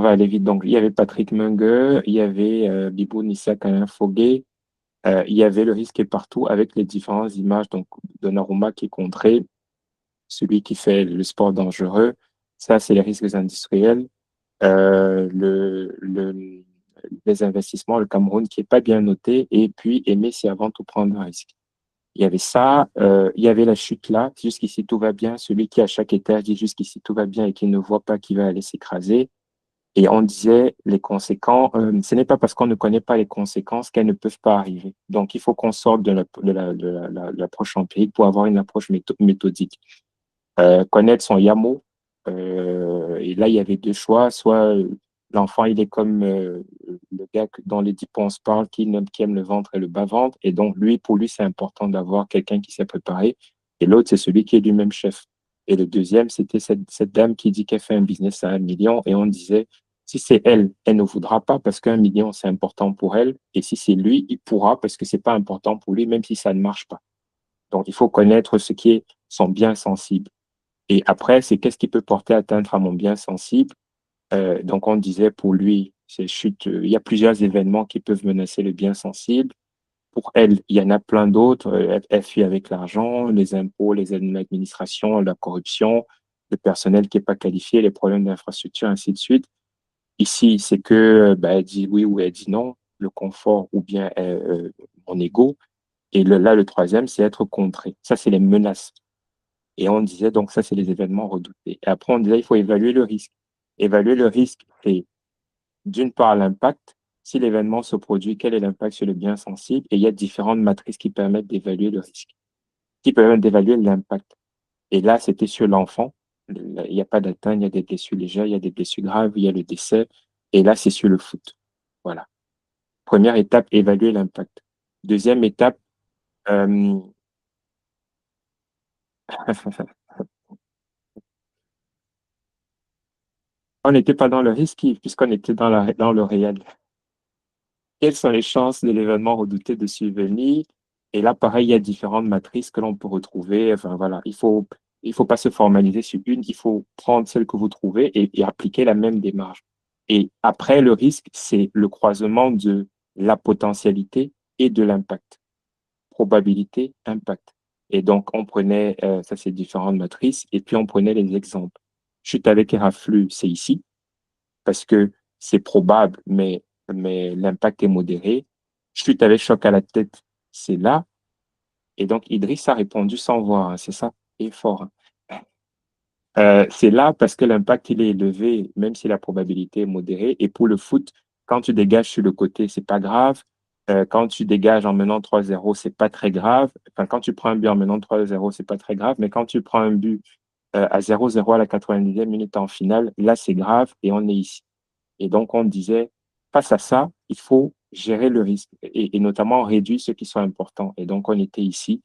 Speaker 2: aller vite. Donc, il y avait Patrick Mungue, il y avait Bibou Nissa Alain Foguet, il y avait le risque est partout avec les différentes images. Donc, Donnarumma qui est contré, celui qui fait le sport dangereux. Ça, c'est les risques industriels. Les investissements, le Cameroun qui est pas bien noté. Et puis, aimer, c'est avant tout prendre un risque. Il y avait ça, il y avait la chute là, jusqu'ici tout va bien, celui qui à chaque étage dit jusqu'ici tout va bien et qui ne voit pas qui va aller s'écraser. Et on disait les conséquences, ce n'est pas parce qu'on ne connaît pas les conséquences qu'elles ne peuvent pas arriver. Donc il faut qu'on sorte de l'approche empirique pour avoir une approche méthodique. Connaître son YAMO, et là il y avait deux choix, soit l'enfant il est comme le gars dont les dipos on se parle, qui aime le ventre et le bas-ventre, et donc lui, pour lui, c'est important d'avoir quelqu'un qui s'est préparé, et l'autre, c'est celui qui est lui-même chef. Et le deuxième, c'était cette dame qui dit qu'elle fait un business à 1 million, et on disait, si c'est elle, elle ne voudra pas parce qu'1 million, c'est important pour elle, et si c'est lui, il pourra parce que c'est pas important pour lui, même si ça ne marche pas. Donc, il faut connaître ce qui est son bien sensible. Et après, c'est qu'est-ce qui peut porter atteinte à mon bien sensible. Donc, on disait pour lui, ces chutes, il y a plusieurs événements qui peuvent menacer le bien sensible. Pour elle, il y en a plein d'autres. Elle fuit avec l'argent, les impôts, les administrations, la corruption, le personnel qui n'est pas qualifié, les problèmes d'infrastructure, ainsi de suite. Ici, c'est que elle dit oui ou elle dit non, le confort ou bien mon ego. Et là, le troisième, c'est être contré. Ça, c'est les menaces. Et on disait, donc ça, c'est les événements redoutés. Et après, on disait, il faut évaluer le risque. Évaluer le risque, c'est d'une part, l'impact. Si l'événement se produit, quel est l'impact sur le bien sensible? Et il y a différentes matrices qui permettent d'évaluer le risque, qui permettent d'évaluer l'impact. Et là, c'était sur l'enfant. Il n'y a pas d'atteinte, il y a des blessures légères, il y a des blessures graves, il y a le décès. Et là, c'est sur le foot. Voilà. Première étape, évaluer l'impact. Deuxième étape, euh, on n'était pas dans le risque puisqu'on était dans le réel. Quelles sont les chances de l'événement redouté de survenir? Et là, pareil, il y a différentes matrices que l'on peut retrouver. Enfin, voilà, il faut pas se formaliser sur une, il faut prendre celle que vous trouvez et appliquer la même démarche. Et après, le risque, c'est le croisement de la potentialité et de l'impact. Probabilité, impact. Et donc, on prenait, ça c'est différentes matrices, et puis on prenait les exemples. Chute avec éraflux, c'est ici, parce que c'est probable, mais l'impact est modéré. Chute avec choc à la tête, c'est là. Et donc, Idriss a répondu sans voir, hein, c'est ça, et fort. Hein. C'est là parce que l'impact, il est élevé, même si la probabilité est modérée. Et pour le foot, quand tu dégages sur le côté, c'est pas grave. Quand tu dégages en menant 3-0, c'est pas très grave. Enfin, quand tu prends un but en menant 3-0, c'est pas très grave. Mais quand tu prends un but à 0-0 à la 90e minute en finale, là, c'est grave et on est ici. Et donc, on disait, face à ça, il faut gérer le risque et notamment réduire ceux qui sont importants. Et donc, on était ici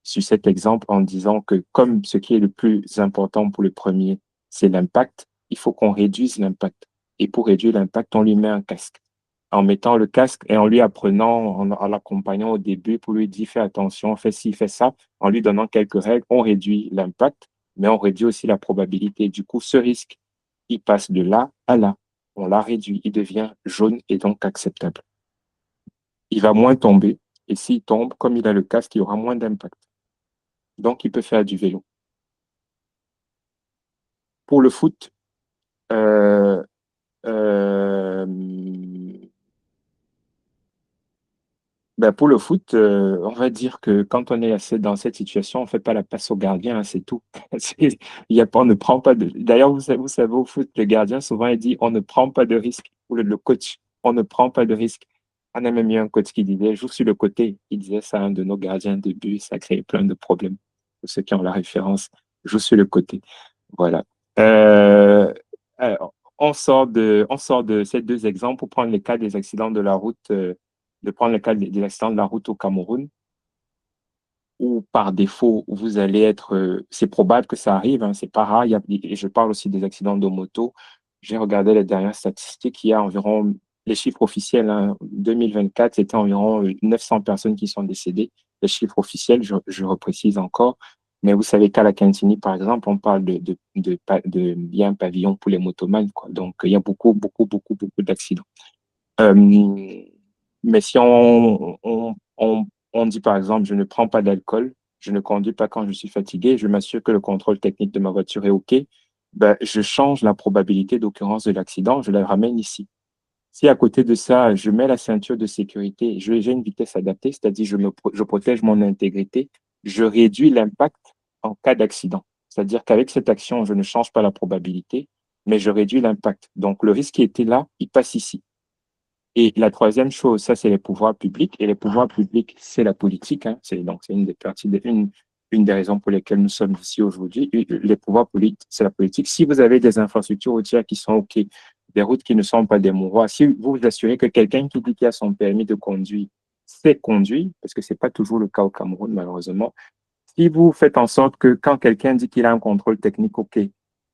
Speaker 2: sur cet exemple en disant que comme ce qui est le plus important pour le premier, c'est l'impact, il faut qu'on réduise l'impact. Et pour réduire l'impact, on lui met un casque. En mettant le casque et en lui apprenant, en l'accompagnant au début pour lui dire fais attention, fais ci, fais ça, en lui donnant quelques règles, on réduit l'impact, mais on réduit aussi la probabilité. Du coup, ce risque, il passe de là à là. On l'a réduit, il devient jaune et donc acceptable. Il va moins tomber. Et s'il tombe, comme il a le casque, il y aura moins d'impact. Donc, il peut faire du vélo. Pour le foot, euh, euh, pour le foot, on va dire que quand on est assez dans cette situation, on ne fait pas la passe au gardien, hein, c'est tout. Il y a pas, on ne prend pas de. D'ailleurs, vous savez, au foot, le gardien, souvent, il dit on ne prend pas de risque. Ou le coach, on ne prend pas de risque. On a même eu un coach qui disait joue sur le côté. Il disait ça à un de nos gardiens de but, ça crée plein de problèmes. Pour ceux qui ont la référence, joue sur le côté. Voilà. Alors, on sort de ces deux exemples pour prendre les cas des accidents de la route. De prendre le cas des accidents de la route au Cameroun, où par défaut, vous allez être, c'est probable que ça arrive, hein, c'est pas rare, et je parle aussi des accidents de moto. J'ai regardé les dernières statistiques, il y a environ, les chiffres officiels, hein, 2024, c'était environ 900 personnes qui sont décédées. Les chiffres officiels, je reprécise encore, mais vous savez qu'à la Cantini, par exemple, on parle de il y a un pavillon pour les motomanes, quoi. Donc, il y a beaucoup d'accidents. Euh, mais si on dit par exemple, je ne prends pas d'alcool, je ne conduis pas quand je suis fatigué, je m'assure que le contrôle technique de ma voiture est OK, ben, je change la probabilité d'occurrence de l'accident, je la ramène ici. Si à côté de ça, je mets la ceinture de sécurité, j'ai une vitesse adaptée, c'est-à-dire je protège mon intégrité, je réduis l'impact en cas d'accident. C'est-à-dire qu'avec cette action, je ne change pas la probabilité, mais je réduis l'impact. Donc le risque qui était là, il passe ici. Et la troisième chose, ça, c'est les pouvoirs publics. Et les pouvoirs publics, c'est la politique. Hein. C'est une des parties, une des raisons pour lesquelles nous sommes ici aujourd'hui. Les pouvoirs publics, c'est la politique. Si vous avez des infrastructures routières qui sont OK, des routes qui ne sont pas des mouroirs, si vous vous assurez que quelqu'un qui dit qu'il a son permis de conduire sait conduire, parce que c'est pas toujours le cas au Cameroun, malheureusement, si vous faites en sorte que quand quelqu'un dit qu'il a un contrôle technique, OK,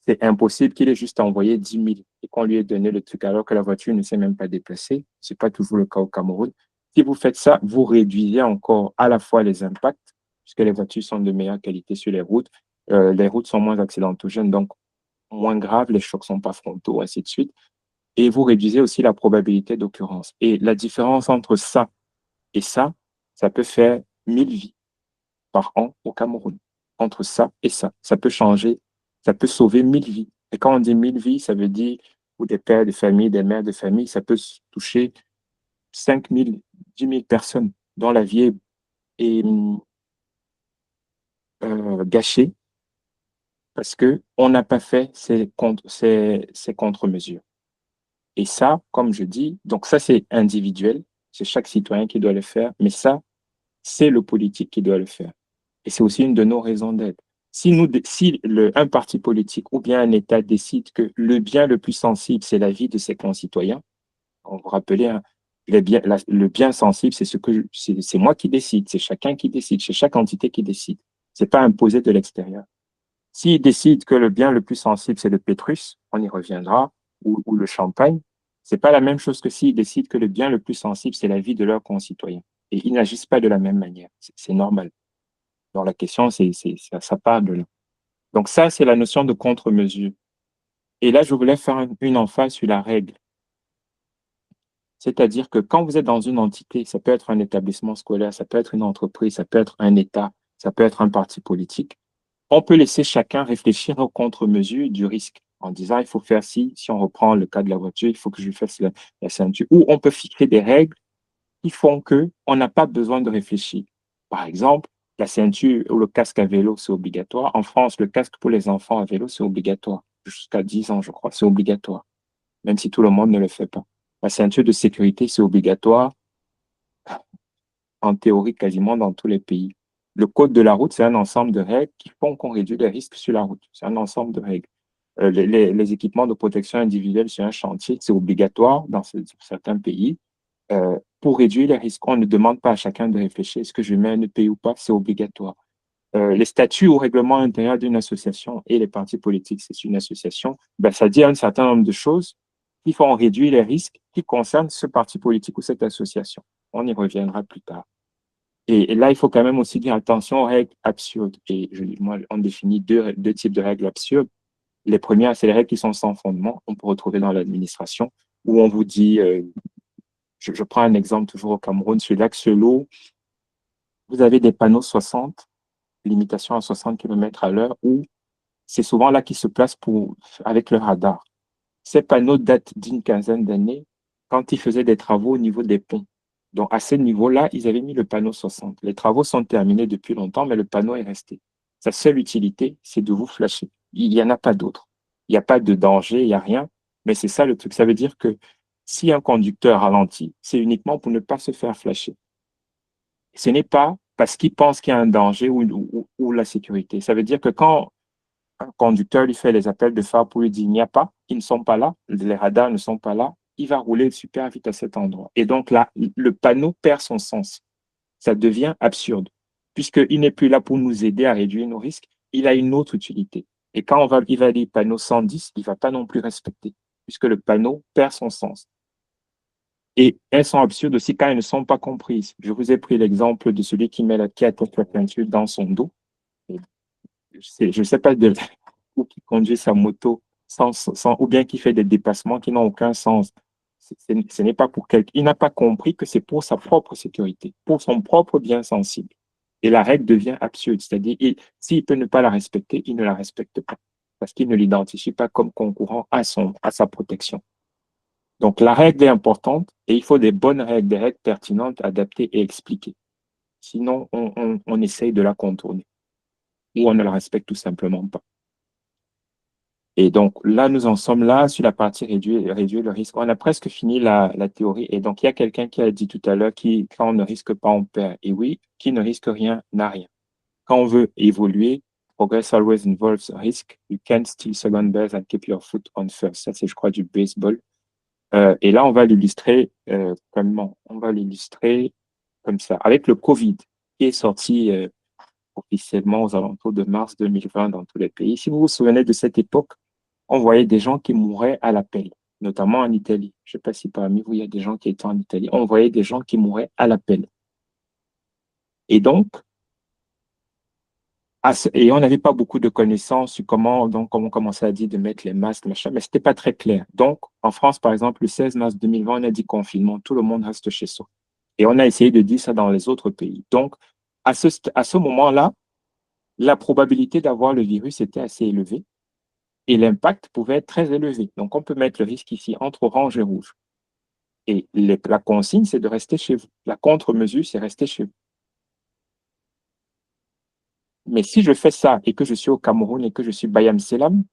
Speaker 2: c'est impossible qu'il ait juste envoyé 10 000 et qu'on lui ait donné le truc alors que la voiture ne s'est même pas déplacée. Ce n'est pas toujours le cas au Cameroun. Si vous faites ça, vous réduisez encore à la fois les impacts, puisque les voitures sont de meilleure qualité sur les routes sont moins accidentogènes, donc moins graves, les chocs ne sont pas frontaux, ainsi de suite. Et vous réduisez aussi la probabilité d'occurrence. Et la différence entre ça et ça peut faire 1000 vies par an au Cameroun. Entre ça et ça peut changer, ça peut sauver 1000 vies. Et quand on dit 1000 vies, ça veut dire ou des pères de famille, des mères de famille, ça peut toucher 5000, 10 000 personnes dont la vie est gâchée parce qu'on n'a pas fait ces contre-mesures. Et ça, comme je dis, donc ça, c'est individuel, c'est chaque citoyen qui doit le faire, mais ça, c'est le politique qui doit le faire. Et c'est aussi une de nos raisons d'être. Si un parti politique ou bien un État décide que le bien le plus sensible, c'est la vie de ses concitoyens, on vous rappelez, hein, le bien sensible, c'est moi qui décide, c'est chacun qui décide, c'est chaque entité qui décide. C'est pas imposé de l'extérieur. S'ils décident que le bien le plus sensible, c'est le pétrus, on y reviendra, ou le champagne, c'est pas la même chose que s'ils décident que le bien le plus sensible, c'est la vie de leurs concitoyens. Et ils n'agissent pas de la même manière. C'est normal. Donc la question, ça part de là. Donc ça, c'est la notion de contre-mesure. Et là, je voulais faire une emphase sur la règle. C'est-à-dire que quand vous êtes dans une entité, ça peut être un établissement scolaire, ça peut être une entreprise, ça peut être un État, ça peut être un parti politique, on peut laisser chacun réfléchir aux contre-mesures du risque en disant, il faut faire ci, si on reprend le cas de la voiture, il faut que je fasse la ceinture. Ou on peut fixer des règles qui font qu'on n'a pas besoin de réfléchir. Par exemple, la ceinture ou le casque à vélo, c'est obligatoire. En France, le casque pour les enfants à vélo, c'est obligatoire. Jusqu'à 10 ans, je crois, c'est obligatoire, même si tout le monde ne le fait pas. La ceinture de sécurité, c'est obligatoire en théorie quasiment dans tous les pays. Le code de la route, c'est un ensemble de règles qui font qu'on réduit les risques sur la route. C'est un ensemble de règles. Les équipements de protection individuelle sur un chantier, c'est obligatoire dans certains pays. Pour réduire les risques, on ne demande pas à chacun de réfléchir, est-ce que je mets un EPI ou pas, c'est obligatoire. Les statuts ou règlements intérieurs d'une association et les partis politiques, c'est une association, ben, ça dit un certain nombre de choses qui font réduire les risques qui concernent ce parti politique ou cette association. On y reviendra plus tard. Et là, il faut quand même aussi dire attention aux règles absurdes. Et moi, on définit deux types de règles absurdes. Les premières, c'est les règles qui sont sans fondement. On peut retrouver dans l'administration où on vous dit, je prends un exemple toujours au Cameroun, sur l'axe l'eau, vous avez des panneaux 60, limitation à 60 km à l'heure, où c'est souvent là qu'ils se placent avec le radar. Ces panneaux datent d'une quinzaine d'années quand ils faisaient des travaux au niveau des ponts. Donc, à ce niveau-là, ils avaient mis le panneau 60. Les travaux sont terminés depuis longtemps, mais le panneau est resté. Sa seule utilité, c'est de vous flasher. Il n'y en a pas d'autre. Il n'y a pas de danger, il n'y a rien. Mais c'est ça le truc. Ça veut dire que si un conducteur ralentit, c'est uniquement pour ne pas se faire flasher. Ce n'est pas parce qu'il pense qu'il y a un danger ou la sécurité. Ça veut dire que quand un conducteur lui fait les appels de phare pour lui dire il n'y a pas, ils ne sont pas là, les radars ne sont pas là, il va rouler super vite à cet endroit. Et donc là, le panneau perd son sens. Ça devient absurde, puisqu'il n'est plus là pour nous aider à réduire nos risques, il a une autre utilité. Et quand il va dire panneau 110, il ne va pas non plus respecter, puisque le panneau perd son sens. Et elles sont absurdes aussi quand elles ne sont pas comprises. Je vous ai pris l'exemple de celui qui attache la peinture dans son dos. Je ne sais pas ou qui conduit sa moto ou bien qui fait des dépassements qui n'ont aucun sens. Ce n'est pas pour quelqu'un. Il n'a pas compris que c'est pour sa propre sécurité, pour son propre bien sensible. Et la règle devient absurde. C'est-à-dire, s'il peut ne pas la respecter, il ne la respecte pas parce qu'il ne l'identifie pas comme concourant à sa protection. Donc, la règle est importante et il faut des bonnes règles, des règles pertinentes, adaptées et expliquées. Sinon, on essaye de la contourner ou on ne la respecte tout simplement pas. Et donc, là, nous en sommes là sur la partie réduire le risque. On a presque fini la théorie. Et donc, il y a quelqu'un qui a dit tout à l'heure quand on ne risque pas, on perd. Et oui, qui ne risque rien n'a rien. Quand on veut évoluer, progress always involves risk. You can't steal second base and keep your foot on first. Ça, c'est, je crois, du baseball. Et là, on va l'illustrer comment? On va l'illustrer comme ça. Avec le Covid, qui est sorti officiellement aux alentours de mars 2020 dans tous les pays. Si vous vous souvenez de cette époque, on voyait des gens qui mouraient à l'appel, notamment en Italie. Je ne sais pas si parmi vous, il y a des gens qui étaient en Italie. On voyait des gens qui mouraient à l'appel. Et donc, et on n'avait pas beaucoup de connaissances sur comment on commençait à dire de mettre les masques, machin, mais ce n'était pas très clair. Donc, en France, par exemple, le 16 mars 2020, on a dit confinement, tout le monde reste chez soi. Et on a essayé de dire ça dans les autres pays. Donc, à ce moment-là, la probabilité d'avoir le virus était assez élevée et l'impact pouvait être très élevé. Donc, on peut mettre le risque ici entre orange et rouge. Et la consigne, c'est de rester chez vous. La contre-mesure, c'est rester chez vous. Mais si je fais ça et que je suis au Cameroun et que je suis Bayam Selam,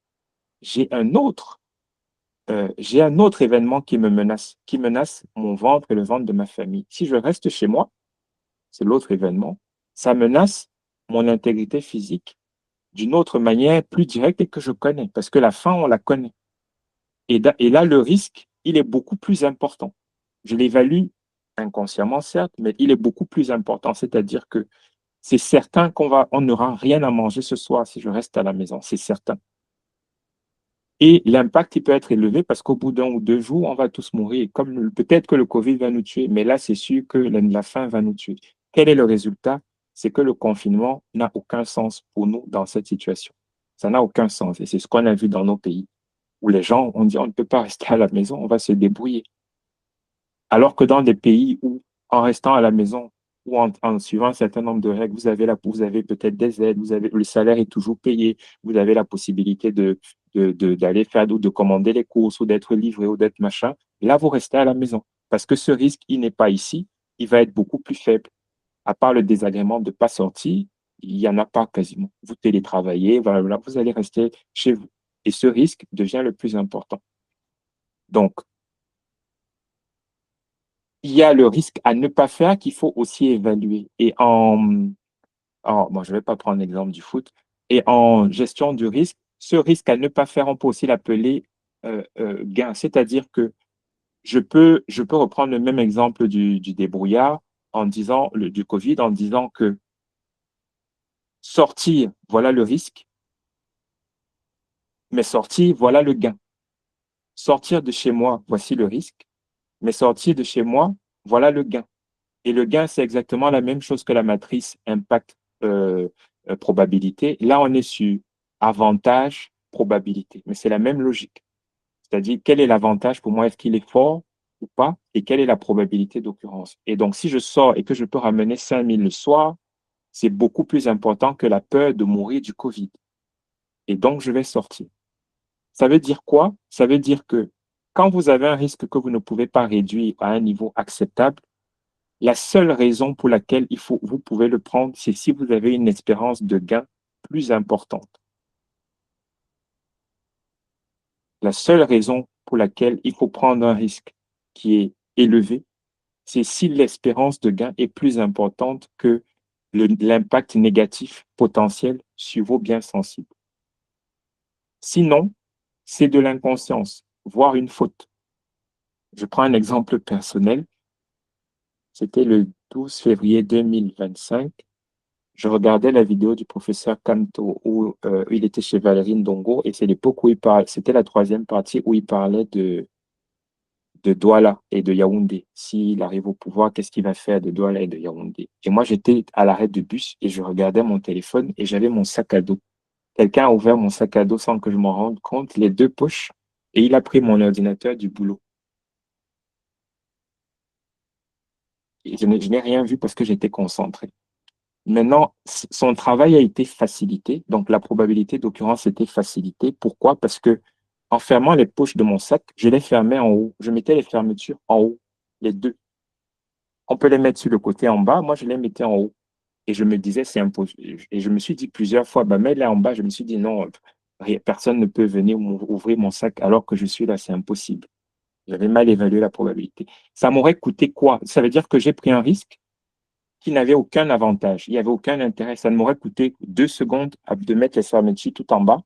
Speaker 2: j'ai un autre j'ai un autre événement qui menace mon ventre et le ventre de ma famille. Si je reste chez moi, c'est l'autre événement, ça menace mon intégrité physique d'une autre manière plus directe et que je connais, parce que la fin, on la connaît. Et là, le risque, il est beaucoup plus important. Je l'évalue inconsciemment, certes, mais il est beaucoup plus important. C'est-à-dire que c'est certain on n'aura rien à manger ce soir si je reste à la maison, c'est certain. Et l'impact, il peut être élevé parce qu'au bout d'1 ou 2 jours, on va tous mourir. Peut-être que le Covid va nous tuer, mais là, c'est sûr que la faim va nous tuer. Quel est le résultat? C'est que le confinement n'a aucun sens pour nous dans cette situation. Ça n'a aucun sens. Et c'est ce qu'on a vu dans nos pays, où les gens ont dit on ne peut pas rester à la maison, on va se débrouiller. Alors que dans des pays où, en restant à la maison ou en suivant un certain nombre de règles, vous avez peut-être des aides, le salaire est toujours payé, vous avez la possibilité d'aller faire ou de commander les courses ou d'être livré ou d'être machin. Là, vous restez à la maison parce que ce risque, il n'est pas ici, il va être beaucoup plus faible. À part le désagrément de ne pas sortir, il n'y en a pas quasiment. Vous télétravaillez, voilà, vous allez rester chez vous. Et ce risque devient le plus important. Donc, il y a le risque à ne pas faire qu'il faut aussi évaluer. Bon, je ne vais pas prendre l'exemple du foot. Et en gestion du risque, ce risque à ne pas faire, on peut aussi l'appeler gain. C'est-à-dire que je peux reprendre le même exemple du débrouillard du Covid, en disant que sortir, voilà le risque, mais sortir, voilà le gain. Sortir de chez moi, voici le risque, mais sortir de chez moi, voilà le gain. Et le gain, c'est exactement la même chose que la matrice impact probabilité. Là, on est sur avantage, probabilité. Mais c'est la même logique. C'est-à-dire, quel est l'avantage pour moi? Est-ce qu'il est fort ou pas? Et quelle est la probabilité d'occurrence? Et donc, si je sors et que je peux ramener 5000 le soir, c'est beaucoup plus important que la peur de mourir du Covid. Et donc, je vais sortir. Ça veut dire quoi? Ça veut dire que quand vous avez un risque que vous ne pouvez pas réduire à un niveau acceptable, la seule raison pour laquelle vous pouvez le prendre, c'est si vous avez une espérance de gain plus importante. La seule raison pour laquelle il faut prendre un risque qui est élevé, c'est si l'espérance de gain est plus importante que l'impact négatif potentiel sur vos biens sensibles. Sinon, c'est de l'inconscience, voire une faute. Je prends un exemple personnel. C'était le 12 février 2025. Je regardais la vidéo du professeur Kanto où il était chez Valérie Ndongo et c'est l'époque où c'était la 3e partie où il parlait de Douala et de Yaoundé. S'il arrive au pouvoir, qu'est-ce qu'il va faire de Douala et de Yaoundé? Et moi, j'étais à l'arrêt de bus et je regardais mon téléphone et j'avais mon sac à dos. Quelqu'un a ouvert mon sac à dos sans que je m'en rende compte, les 2 poches, et il a pris mon ordinateur du boulot. Et je n'ai rien vu parce que j'étais concentré. Maintenant, son travail a été facilité, donc la probabilité d'occurrence était facilitée. Pourquoi? Parce que en fermant les poches de mon sac, je les fermais en haut. Je mettais les fermetures en haut, les 2. On peut les mettre sur le côté en bas, moi je les mettais en haut. Et je me disais, c'est impossible. Et je me suis dit plusieurs fois, bah, mets-les en bas. Je me suis dit, non, personne ne peut venir ouvrir mon sac alors que je suis là, c'est impossible. J'avais mal évalué la probabilité. Ça m'aurait coûté quoi? Ça veut dire que j'ai pris un risque qui n'avait aucun avantage. Il n'y avait aucun intérêt. Ça ne m'aurait coûté 2 secondes de mettre les fermetures tout en bas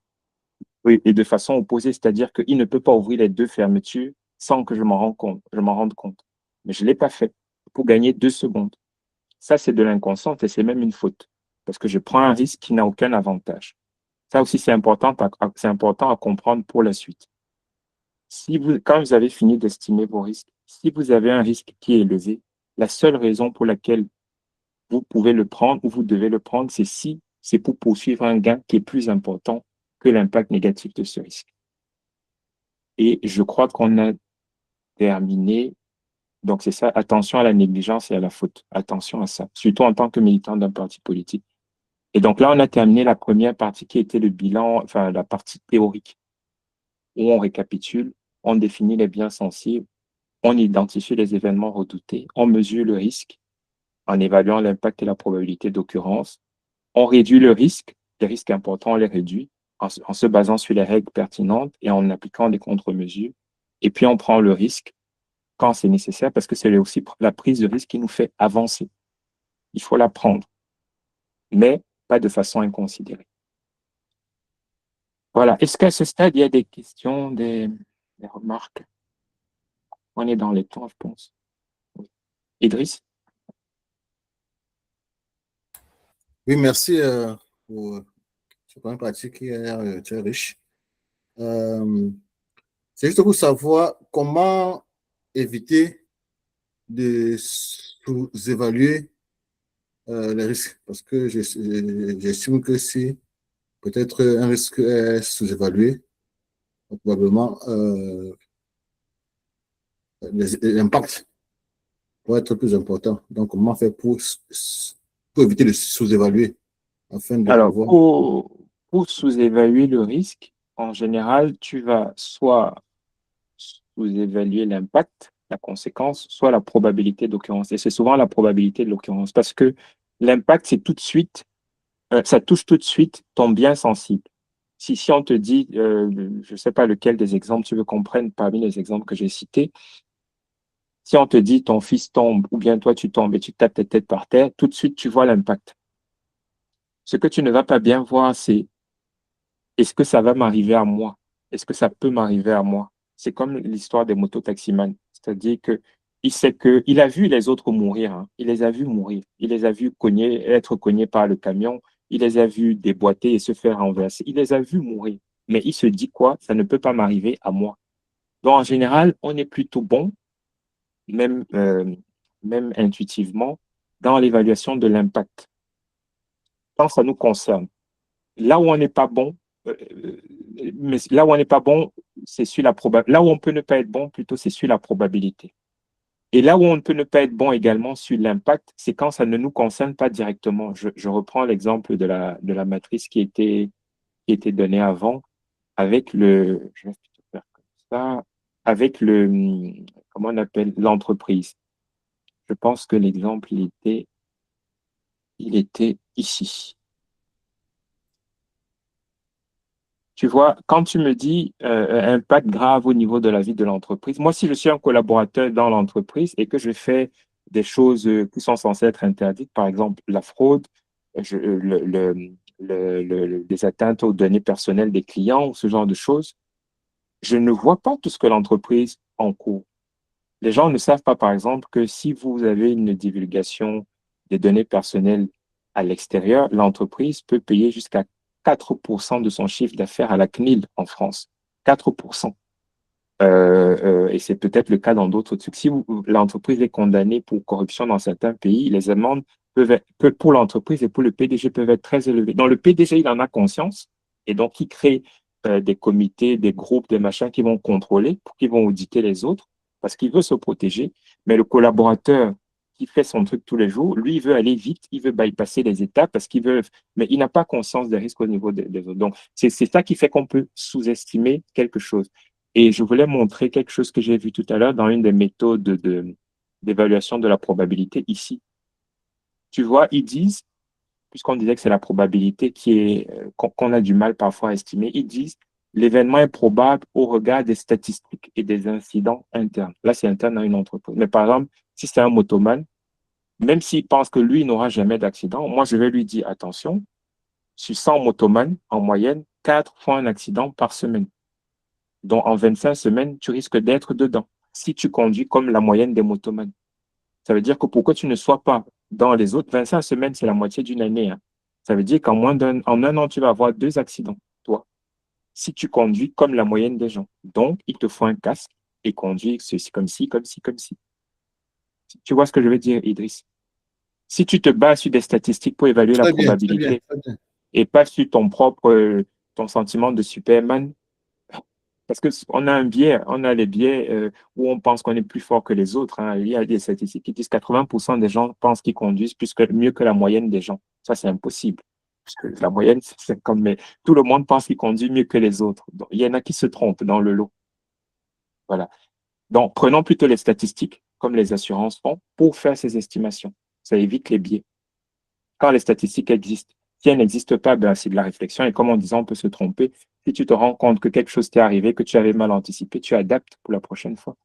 Speaker 2: et de façon opposée, c'est-à-dire qu'il ne peut pas ouvrir les 2 fermetures sans que je m'en rende compte. Mais je ne l'ai pas fait pour gagner 2 secondes. Ça, c'est de l'inconscient et c'est même une faute parce que je prends un risque qui n'a aucun avantage. Ça aussi, c'est important à comprendre pour la suite. Quand vous avez fini d'estimer vos risques, si vous avez un risque qui est élevé, la seule raison pour laquelle vous pouvez le prendre ou vous devez le prendre, c'est pour poursuivre un gain qui est plus important que l'impact négatif de ce risque. Et je crois qu'on a terminé. Donc, c'est ça, attention à la négligence et à la faute. Attention à ça, surtout en tant que militant d'un parti politique. Et donc là, on a terminé la première partie qui était le bilan, enfin la partie théorique, où on récapitule, on définit les biens sensibles, on identifie les événements redoutés, on mesure le risque en évaluant l'impact et la probabilité d'occurrence. On réduit le risque, les risques importants, on les réduit en se basant sur les règles pertinentes et en appliquant des contre-mesures. Et puis, on prend le risque quand c'est nécessaire parce que c'est aussi la prise de risque qui nous fait avancer. Il faut la prendre, mais pas de façon inconsidérée. Voilà. Est-ce qu'à ce stade, il y a des questions, des remarques? On est dans les temps, je pense. Oui. Idriss?
Speaker 4: Oui, merci pour ce point pratique qui est très riche. C'est juste pour savoir comment éviter de sous-évaluer les risques. Parce que j'estime que si peut-être un risque est sous-évalué, probablement l'impact va être plus important. Donc, comment faire pour éviter de sous-évaluer afin de
Speaker 2: Alors,
Speaker 4: pouvoir.
Speaker 2: pour sous-évaluer le risque, en général, tu vas soit sous-évaluer l'impact, la conséquence, soit la probabilité d'occurrence. Et c'est souvent la probabilité de l'occurrence parce que l'impact, c'est tout de suite, ça touche tout de suite ton bien sensible. Si on te dit, je ne sais pas lequel des exemples tu veux qu'on prenne parmi les exemples que j'ai cités, si on te dit ton fils tombe ou bien toi tu tombes et tu tapes ta tête par terre, tout de suite tu vois l'impact. Ce que tu ne vas pas bien voir, c'est est-ce que ça va m'arriver à moi? Est-ce que ça peut m'arriver à moi? C'est comme l'histoire des mototaximans. C'est-à-dire que il sait que, il a vu les autres mourir, hein. Il les a vus mourir. Il les a vus être cognés par le camion. Il les a vus déboîter et se faire renverser. Il les a vus mourir. Mais il se dit quoi? Ça ne peut pas m'arriver à moi. Donc, en général, on est plutôt bon, même, même intuitivement, dans l'évaluation de l'impact. Quand ça nous concerne. Là où on n'est pas bon, mais là où on n'est pas bon, c'est sur la probabilité. Là où on peut ne pas être bon, plutôt, c'est sur la probabilité. Et là où on peut ne pas être bon également sur l'impact, c'est quand ça ne nous concerne pas directement. Je reprends l'exemple de la matrice qui était donnée avant avec je vais faire comme ça, avec comment on appelle, l'entreprise. Je pense que l'exemple, il était ici. Tu vois, quand tu me dis impact grave au niveau de la vie de l'entreprise, moi, si je suis un collaborateur dans l'entreprise et que je fais des choses qui sont censées être interdites, par exemple la fraude, des atteintes aux données personnelles des clients, ce genre de choses, je ne vois pas tout ce que l'entreprise encourt. Les gens ne savent pas, par exemple, que si vous avez une divulgation des données personnelles à l'extérieur, l'entreprise peut payer jusqu'à 4% de son chiffre d'affaires à la CNIL en France. 4%. Et c'est peut-être le cas dans d'autres trucs. Si l'entreprise est condamnée pour corruption dans certains pays, les amendes pour l'entreprise et pour le PDG peuvent être très élevées. Donc, le PDG, il en a conscience et donc il crée des comités, des groupes, des machins qui vont contrôler, qui vont auditer les autres parce qu'il veut se protéger. Mais le collaborateur qui fait son truc tous les jours, lui, il veut aller vite, il veut bypasser les étapes parce qu'il veut, mais il n'a pas conscience des risques au niveau des autres. Donc, c'est ça qui fait qu'on peut sous-estimer quelque chose. Et je voulais montrer quelque chose que j'ai vu tout à l'heure dans une des méthodes d'évaluation de la probabilité ici. Tu vois, ils disent, puisqu'on disait que c'est la probabilité qu'on a du mal parfois à estimer, ils disent l'événement est probable au regard des statistiques et des incidents internes. Là, c'est interne à une entreprise. Mais par exemple, si c'est un motoman, même s'il pense que lui n'aura jamais d'accident, moi, je vais lui dire, attention, sur 100 motoman, en moyenne, 4 font un accident par semaine. Donc, en 25 semaines, tu risques d'être dedans si tu conduis comme la moyenne des motomans. Ça veut dire que pour que tu ne sois pas dans les autres, 25 semaines, c'est la moitié d'une année, hein. Ça veut dire en un an, tu vas avoir 2 accidents, toi, si tu conduis comme la moyenne des gens. Donc, il te faut un casque et conduire ceci comme ci, comme ci, comme ci. Tu vois ce que je veux dire, Idriss? Si tu te bases sur des statistiques pour évaluer la
Speaker 4: Très bien, très bien,
Speaker 2: probabilité
Speaker 4: très bien.
Speaker 2: et pas sur ton sentiment de Superman, parce qu'on a un biais, on a les biais où on pense qu'on est plus fort que les autres, hein. Il y a des statistiques qui disent que 80% des gens pensent qu'ils conduisent mieux que la moyenne des gens. Ça, c'est impossible. Parce que la moyenne, c'est comme, mais tout le monde pense qu'il conduit mieux que les autres. Donc, il y en a qui se trompent dans le lot. Voilà. Donc, prenons plutôt les statistiques, comme les assurances font, pour faire ces estimations. Ça évite les biais. Quand les statistiques existent. Si elle n'existe pas, ben, c'est de la réflexion. Et comme on disait, on peut se tromper. Si tu te rends compte que quelque chose t'est arrivé, que tu avais mal anticipé, tu adaptes pour la prochaine fois.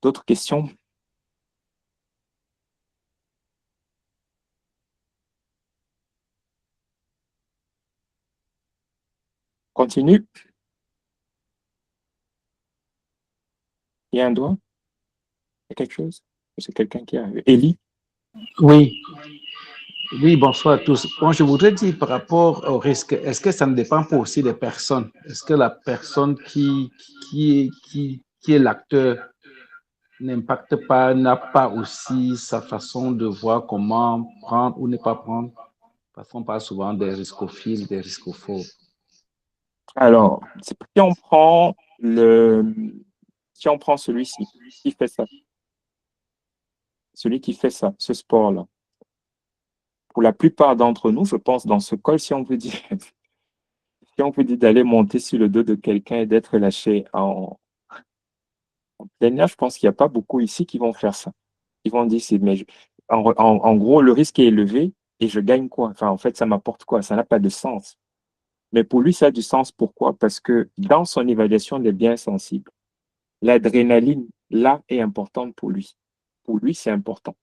Speaker 2: D'autres questions? Continue. Il y a un doigt? Il y a quelque chose? C'est quelqu'un qui est arrivé. Élie?
Speaker 3: Oui, oui, bonsoir à tous. Bon, je voudrais dire par rapport au risque, est-ce que ça ne dépend pas aussi des personnes? Est-ce que la personne qui est l'acteur n'impacte pas, n'a pas aussi sa façon de voir comment prendre ou ne pas prendre? Parce qu'on parle souvent des riscophiles, des riscophobes.
Speaker 2: Alors, si on prend celui-ci, qui fait ça, celui qui fait ça, ce sport-là, pour la plupart d'entre nous, je pense, dans ce col, si on veut dire, si on vous dit d'aller monter sur le dos de quelqu'un et d'être lâché en plein air, je pense qu'il n'y a pas beaucoup ici qui vont faire ça. Ils vont dire, en gros, le risque est élevé et je gagne quoi? Enfin, en fait, ça m'apporte quoi? Ça n'a pas de sens. Mais pour lui, ça a du sens. Pourquoi? Parce que dans son évaluation des biens sensibles, l'adrénaline, là, est importante pour lui. Pour lui, c'est important.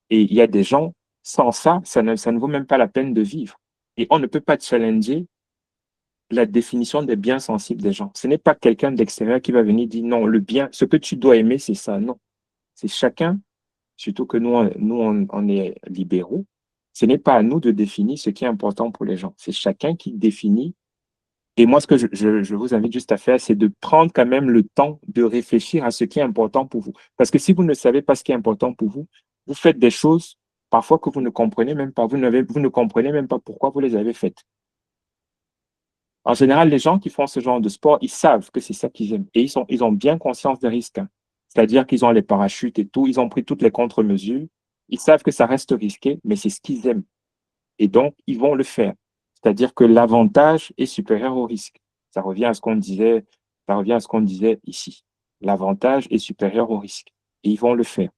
Speaker 2: Et il y a des gens, sans ça, ça ne vaut même pas la peine de vivre. Et on ne peut pas challenger la définition des biens sensibles des gens. Ce n'est pas quelqu'un d'extérieur qui va venir dire non, le bien, ce que tu dois aimer, c'est ça. Non. C'est chacun, surtout que on est libéraux. Ce n'est pas à nous de définir ce qui est important pour les gens. C'est chacun qui définit. Et moi, ce que je vous invite juste à faire, c'est de prendre quand même le temps de réfléchir à ce qui est important pour vous. Parce que si vous ne savez pas ce qui est important pour vous, vous faites des choses parfois que vous ne comprenez même pas. Vous ne comprenez même pas pourquoi vous les avez faites. En général, les gens qui font ce genre de sport, ils savent que c'est ça qu'ils aiment. Et ils ont bien conscience des risques, hein. C'est-à-dire qu'ils ont les parachutes et tout, ils ont pris toutes les contre-mesures. Ils savent que ça reste risqué, mais c'est ce qu'ils aiment. Et donc, ils vont le faire. C'est-à-dire que l'avantage est supérieur au risque. Ça revient à ce qu'on disait, ça revient à ce qu'on disait ici. L'avantage est supérieur au risque. Et ils vont le faire.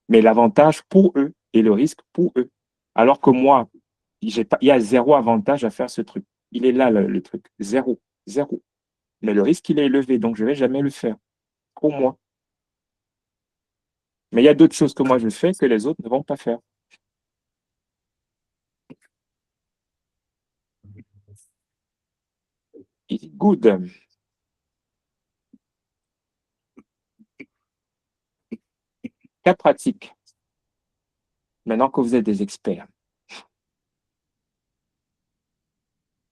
Speaker 2: Mais l'avantage pour eux et le risque pour eux. Alors que moi, il y a zéro avantage à faire ce truc. Il est là, le truc. Zéro. Zéro. Mais le risque, il est élevé, donc je ne vais jamais le faire. Pour moi. Mais il y a d'autres choses que moi je fais que les autres ne vont pas faire. Good. Cas pratique. Maintenant que vous êtes des experts.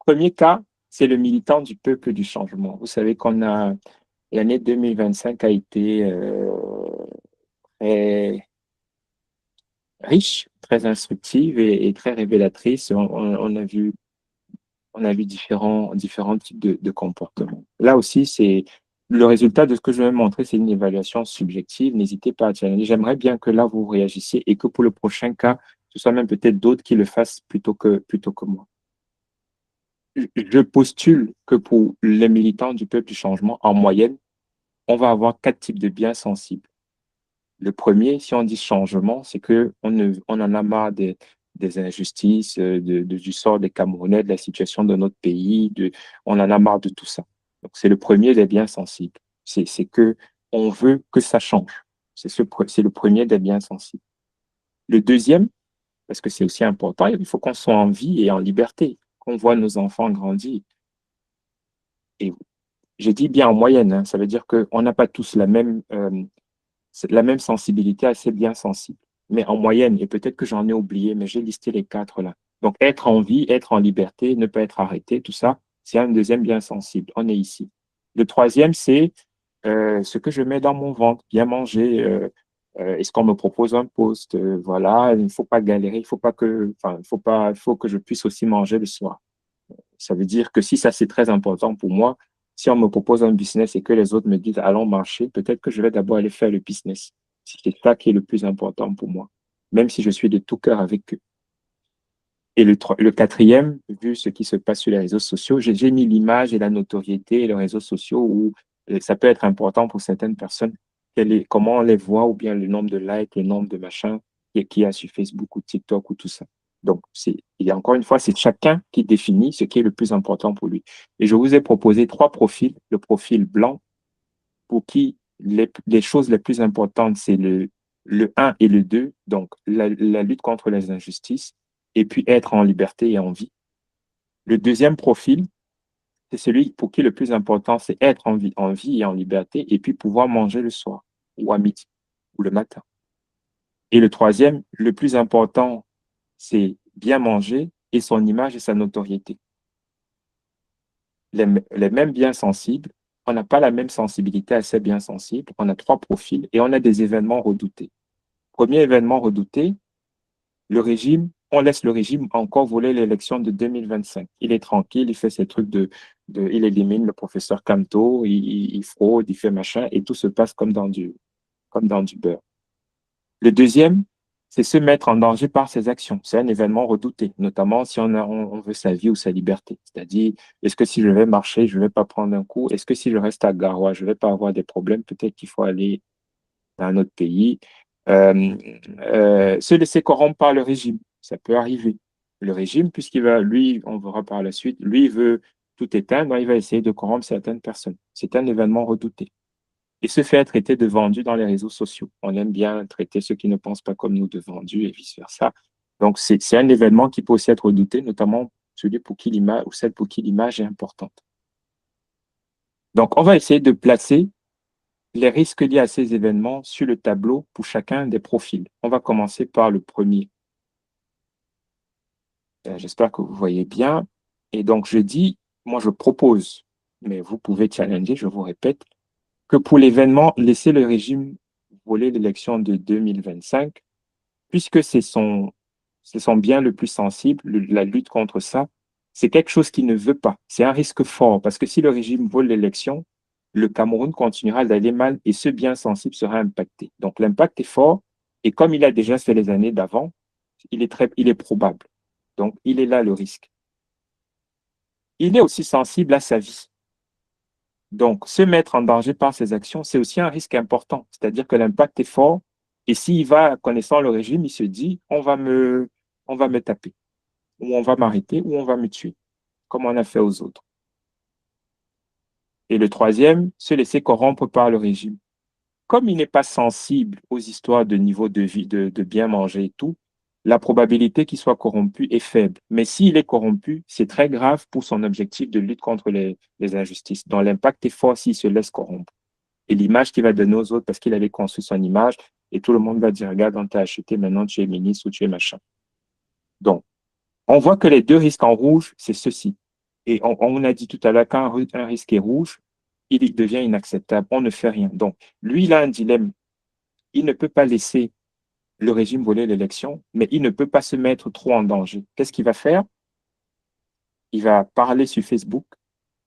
Speaker 2: Premier cas, c'est le militant du peuple du changement. Vous savez qu'on a l'année 2025 a été très riche, très instructive et très révélatrice. On a vu différents types de comportements. Là aussi, c'est le résultat de ce que je vais montrer, c'est une évaluation subjective. N'hésitez pas à challenger. J'aimerais bien que là, vous réagissiez et que pour le prochain cas, ce soit même peut-être d'autres qui le fassent plutôt que moi. Je postule que pour les militants du peuple du changement, en moyenne, on va avoir 4 types de biens sensibles. Le premier, si on dit changement, c'est qu'on on en a marre des injustices, du sort des Camerounais, de la situation de notre pays, on en a marre de tout ça. Donc, c'est le premier des biens sensibles. C'est que on veut que ça change. C'est le premier des biens sensibles. Le deuxième, parce que c'est aussi important, il faut qu'on soit en vie et en liberté, qu'on voit nos enfants grandir. Et je dis bien en moyenne, hein, ça veut dire qu'on n'a pas tous la même sensibilité à ces biens sensibles. Mais en moyenne, et peut-être que j'en ai oublié, mais j'ai listé les 4 là. Donc, être en vie, être en liberté, ne pas être arrêté, tout ça, c'est un deuxième bien sensible. On est ici. Le troisième, c'est ce que je mets dans mon ventre, bien manger. Est-ce qu'on me propose un poste? Voilà, il ne faut pas galérer, il faut que je puisse aussi manger le soir. Ça veut dire que si ça, c'est très important pour moi, si on me propose un business et que les autres me disent allons marcher, peut-être que je vais d'abord aller faire le business. C'est ça qui est le plus important pour moi, même si je suis de tout cœur avec eux. Et le quatrième, vu ce qui se passe sur les réseaux sociaux, j'ai mis l'image et la notoriété et les réseaux sociaux où ça peut être important pour certaines personnes, comment on les voit ou bien le nombre de likes, le nombre de machins. qui a sur Facebook ou TikTok ou tout ça. Donc, encore une fois, c'est chacun qui définit ce qui est le plus important pour lui. Et je vous ai proposé 3 profils. Le profil blanc, pour qui les choses les plus importantes, c'est le 1 et le 2, donc la lutte contre les injustices, et puis être en liberté et en vie. Le deuxième profil, c'est celui pour qui le plus important, c'est être en vie et en liberté, et puis pouvoir manger le soir, ou à midi, ou le matin. Et le troisième, le plus important, c'est bien manger et son image et sa notoriété. Les mêmes biens sensibles, on n'a pas la même sensibilité à ces biens sensibles. On a 3 profils et on a des événements redoutés. Premier événement redouté, on laisse le régime encore voler l'élection de 2025. Il est tranquille, il fait ses trucs il élimine le professeur Camto, il fraude, il fait machin, et tout se passe comme dans du beurre. Le deuxième, c'est se mettre en danger par ses actions. C'est un événement redouté, notamment si on veut sa vie ou sa liberté. C'est-à-dire, est-ce que si je vais marcher, je ne vais pas prendre un coup? Est-ce que si je reste à Garoua, je ne vais pas avoir des problèmes? Peut-être qu'il faut aller dans un autre pays. Se laisser corrompre par le régime, ça peut arriver. Le régime, lui, on verra par la suite, lui, il veut tout éteindre, il va essayer de corrompre certaines personnes. C'est un événement redouté. Et se faire traiter de vendu dans les réseaux sociaux. On aime bien traiter ceux qui ne pensent pas comme nous de vendus et vice-versa. Donc, c'est un événement qui peut aussi être redouté, notamment celui pour qui l'image ou celle pour qui l'image est importante. Donc, on va essayer de placer les risques liés à ces événements sur le tableau pour chacun des profils. On va commencer par le premier. J'espère que vous voyez bien. Et donc, moi, je propose, mais vous pouvez challenger, je vous répète, que pour l'événement, laisser le régime voler l'élection de 2025, puisque c'est son bien le plus sensible, la lutte contre ça, c'est quelque chose qu'il ne veut pas. C'est un risque fort, parce que si le régime vole l'élection, le Cameroun continuera d'aller mal et ce bien sensible sera impacté. Donc l'impact est fort, et comme il a déjà fait les années d'avant, il est probable. Donc il est là le risque. Il est aussi sensible à sa vie. Donc, se mettre en danger par ses actions, c'est aussi un risque important. C'est-à-dire que l'impact est fort. Et s'il va, connaissant le régime, il se dit, on va me taper, ou on va m'arrêter, ou on va me tuer, comme on a fait aux autres. Et le troisième, se laisser corrompre par le régime. Comme il n'est pas sensible aux histoires de niveau de vie, de bien manger et tout, la probabilité qu'il soit corrompu est faible. Mais s'il est corrompu, c'est très grave pour son objectif de lutte contre les injustices. Donc l'impact est fort s'il se laisse corrompre. Et l'image qu'il va donner aux autres, parce qu'il avait construit son image, et tout le monde va dire, regarde, on t'a acheté, maintenant tu es ministre ou tu es machin. Donc, on voit que les 2 risques en rouge, c'est ceci. Et on a dit tout à l'heure, quand un risque est rouge, il devient inacceptable, on ne fait rien. Donc, lui, il a un dilemme. Il ne peut pas laisser le régime voler l'élection, mais il ne peut pas se mettre trop en danger. Qu'est-ce qu'il va faire? Il va parler sur Facebook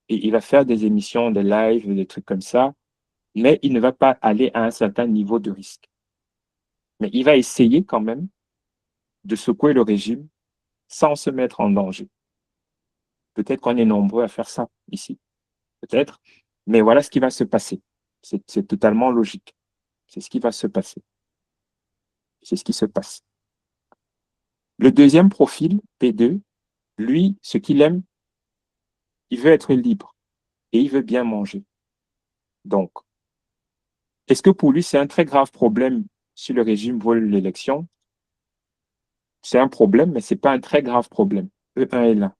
Speaker 2: et il va faire des émissions, des lives, des trucs comme ça, mais il ne va pas aller à un certain niveau de risque. Mais il va essayer quand même de secouer le régime sans se mettre en danger. Peut-être qu'on est nombreux à faire ça ici, peut-être, mais voilà ce qui va se passer. C'est totalement logique. C'est ce qui va se passer. C'est ce qui se passe. Le deuxième profil, P2, lui, ce qu'il aime, il veut être libre et il veut bien manger. Donc, est-ce que pour lui, c'est un très grave problème si le régime vole l'élection? C'est un problème, mais ce n'est pas un très grave problème. E1 est là.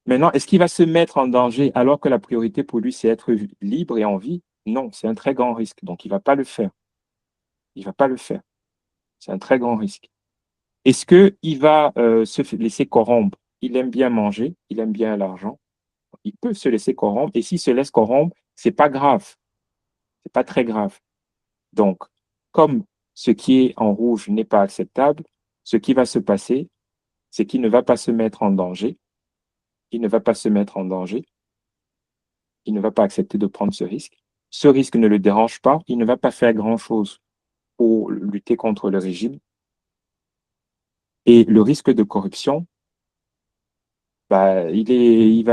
Speaker 2: Maintenant, est-ce qu'il va se mettre en danger alors que la priorité pour lui, c'est être libre et en vie? Non, c'est un très grand risque. Donc, il ne va pas le faire. Il ne va pas le faire. C'est un très grand risque. Est-ce qu'il va se laisser corrompre? Il aime bien manger, il aime bien l'argent. Il peut se laisser corrompre. Et s'il se laisse corrompre, ce n'est pas grave. Ce n'est pas très grave. Donc, comme ce qui est en rouge n'est pas acceptable, ce qui va se passer, c'est qu'il ne va pas se mettre en danger. Il ne va pas se mettre en danger. Il ne va pas accepter de prendre ce risque. Ce risque ne le dérange pas. Il ne va pas faire grand-chose pour lutter contre le régime. Et le risque de corruption, bah, il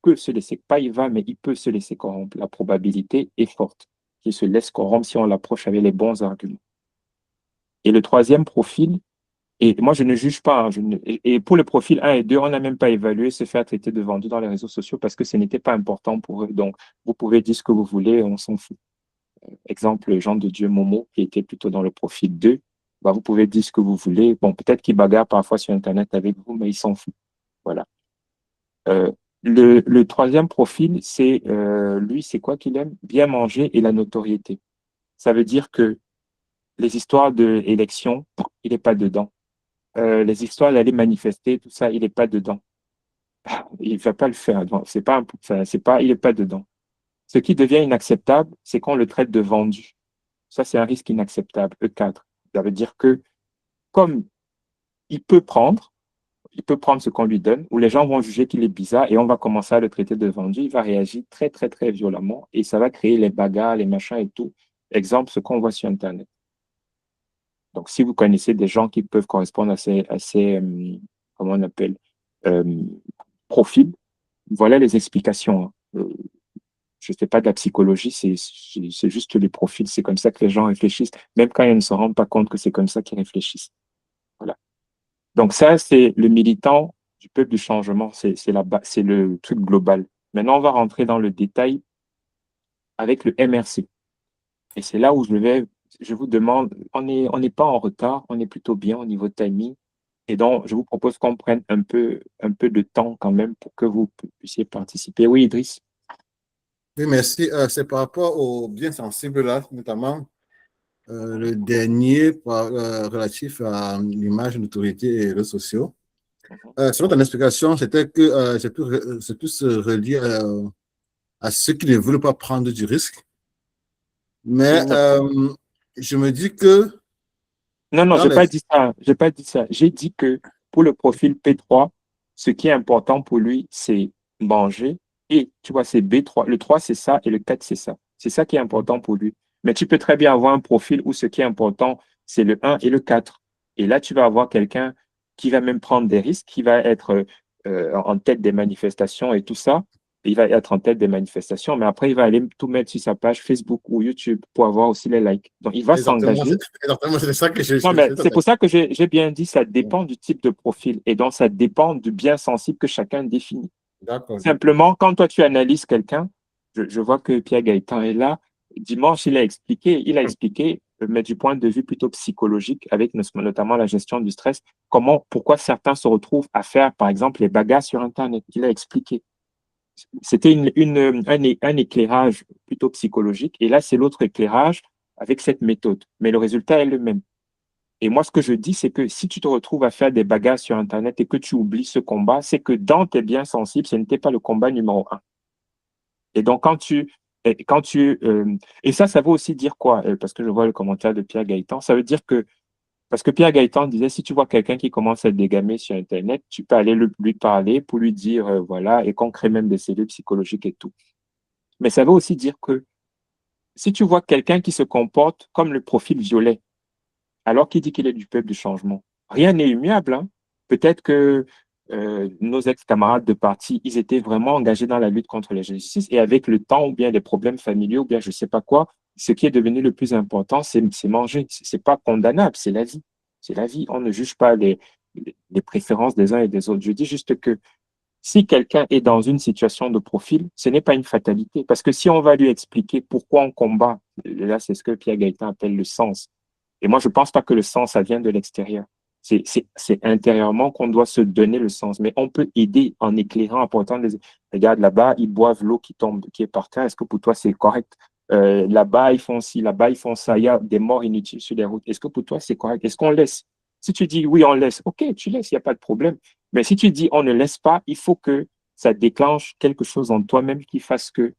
Speaker 2: peut se laisser, pas il va, mais il peut se laisser corrompre. La probabilité est forte qu'il se laisse corrompre si on l'approche avec les bons arguments. Et le troisième profil, et moi je ne juge pas, hein, et pour le profil 1 et 2, on n'a même pas évalué se faire traiter de vendu dans les réseaux sociaux parce que ce n'était pas important pour eux. Donc, vous pouvez dire ce que vous voulez, on s'en fout. Exemple, Jean de Dieu Momo, qui était plutôt dans le profil 2, bah, vous pouvez dire ce que vous voulez. Bon, peut-être qu'il bagarre parfois sur Internet avec vous, mais il s'en fout. Voilà. Euh, le troisième profil, c'est lui, c'est quoi qu'il aime? Bien manger et la notoriété. Ça veut dire que les histoires d'élection, il n'est pas dedans. Les histoires d'aller manifester, tout ça, il n'est pas dedans. Il ne va pas le faire. Donc, c'est pas, enfin, c'est pas, il n'est pas dedans. Ce qui devient inacceptable, c'est qu'on le traite de vendu. Ça, c'est un risque inacceptable, E4. Ça veut dire que comme il peut prendre, il peut prendre ce qu'on lui donne, ou les gens vont juger qu'il est bizarre et on va commencer à le traiter de vendu, il va réagir très, très, très violemment et ça va créer les bagarres, les machins et tout. Exemple, ce qu'on voit sur Internet. Donc, si vous connaissez des gens qui peuvent correspondre à ces comment on appelle, euh, profils, voilà les explications, hein. Je ne fais pas de la psychologie, c'est juste les profils. C'est comme ça que les gens réfléchissent, même quand ils ne se rendent pas compte que c'est comme ça qu'ils réfléchissent. Voilà. Donc ça, c'est le militant du peuple du changement, c'est le truc global. Maintenant, on va rentrer dans le détail avec le MRC. Et c'est là où je vous demande, on n'est pas en retard, on est plutôt bien au niveau timing. Et donc, je vous propose qu'on prenne un peu de temps quand même pour que vous puissiez participer. Oui, Idriss.
Speaker 4: Oui, merci. C'est par rapport aux biens sensibles là, notamment le dernier relatif à l'image, l'autorité et les réseaux sociaux. Selon ton explication, c'était que c'est plus relié à ceux qui ne veulent pas prendre du risque. Mais
Speaker 2: Non,
Speaker 4: je me dis que
Speaker 2: non,
Speaker 4: dans
Speaker 2: j'ai
Speaker 4: les...
Speaker 2: pas dit ça. J'ai pas dit ça. J'ai dit que pour le profil P3, ce qui est important pour lui, c'est manger. Et tu vois, c'est B3. Le 3, c'est ça, et le 4, c'est ça. C'est ça qui est important pour lui. Mais tu peux très bien avoir un profil où ce qui est important, c'est le 1 et le 4. Et là, tu vas avoir quelqu'un qui va même prendre des risques, qui va être en tête des manifestations et tout ça. Il va être en tête des manifestations, mais après, il va aller tout mettre sur sa page Facebook ou YouTube pour avoir aussi les likes. Donc, il va s'engager.
Speaker 4: Exactement, c'est ça que
Speaker 2: Non, mais c'est pour ça que j'ai bien dit, ça dépend du type de profil et donc ça dépend du bien sensible que chacun définit.
Speaker 4: D'accord.
Speaker 2: Simplement, quand toi tu analyses quelqu'un, je vois que Pierre Gaëtan est là. Dimanche, il a expliqué, mais du point de vue plutôt psychologique, avec notamment la gestion du stress, pourquoi certains se retrouvent à faire, par exemple, les bagarres sur Internet. Il a expliqué. C'était un éclairage plutôt psychologique, et là, c'est l'autre éclairage avec cette méthode. Mais le résultat est le même. Et moi, ce que je dis, c'est que si tu te retrouves à faire des bagarres sur Internet et que tu oublies ce combat, c'est que dans tes biens sensibles, ce n'était pas le combat numéro un. Et donc, et ça veut aussi dire quoi? Parce que je vois le commentaire de Pierre Gaëtan. Ça veut dire que, parce que Pierre Gaëtan disait, si tu vois quelqu'un qui commence à dégamer sur Internet, tu peux aller lui parler pour lui dire, voilà, et qu'on crée même des cellules psychologiques et tout. Mais ça veut aussi dire que si tu vois quelqu'un qui se comporte comme le profil violet, alors qu'il dit qu'il est du peuple du changement. Rien n'est immuable, hein. Peut-être que nos ex-camarades de parti, ils étaient vraiment engagés dans la lutte contre l'injustice et avec le temps ou bien des problèmes familiaux ou bien je ne sais pas quoi, ce qui est devenu le plus important, c'est manger. Ce n'est pas condamnable, c'est la vie. C'est la vie. On ne juge pas les préférences des uns et des autres. Je dis juste que si quelqu'un est dans une situation de profil, ce n'est pas une fatalité. Parce que si on va lui expliquer pourquoi on combat, là, c'est ce que Pierre Gaëtan appelle le sens. Et moi, je ne pense pas que le sens, ça vient de l'extérieur. C'est intérieurement qu'on doit se donner le sens. Mais on peut aider en éclairant, en portant des... Regarde, là-bas, ils boivent l'eau qui tombe, qui est par terre. Est-ce que pour toi, c'est correct? Là-bas, ils font ci, là-bas, ils font ça. Il y a des morts inutiles sur les routes. Est-ce que pour toi, c'est correct? Est-ce qu'on laisse? Si tu dis oui, on laisse, OK, tu laisses, il n'y a pas de problème. Mais si tu dis on ne laisse pas, il faut que ça déclenche quelque chose en toi-même qui fasse que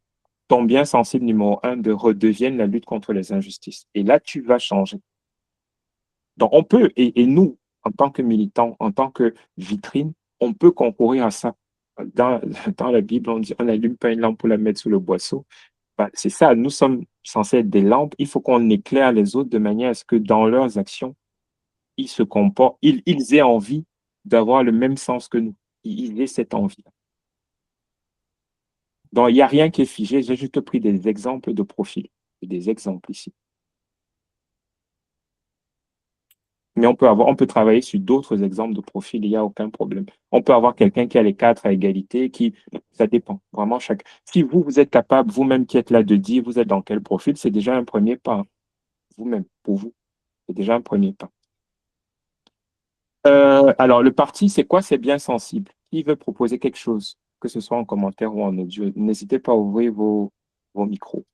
Speaker 2: ton bien sensible numéro un de redevienne la lutte contre les injustices. Et là, tu vas changer. Donc, on peut, et nous, en tant que militants, en tant que vitrine, on peut concourir à ça. Dans, dans la Bible, on dit on n'allume pas une lampe pour la mettre sous le boisseau. Ben, c'est ça, nous sommes censés être des lampes. Il faut qu'on éclaire les autres de manière à ce que dans leurs actions, ils se comportent, ils aient envie d'avoir le même sens que nous. Ils aient cette envie. Donc, il n'y a rien qui est figé. J'ai juste pris des exemples de profils. Des exemples ici. Mais on peut travailler sur d'autres exemples de profils, il n'y a aucun problème. On peut avoir quelqu'un qui a les quatre à égalité, ça dépend. Vraiment, si vous êtes capable, vous-même qui êtes là, de dire vous êtes dans quel profil, c'est déjà un premier pas. Vous-même, pour vous, c'est déjà un premier pas. Alors, le parti, c'est quoi? C'est bien sensible. Qui veut proposer quelque chose, que ce soit en commentaire ou en audio? N'hésitez pas à ouvrir vos micros.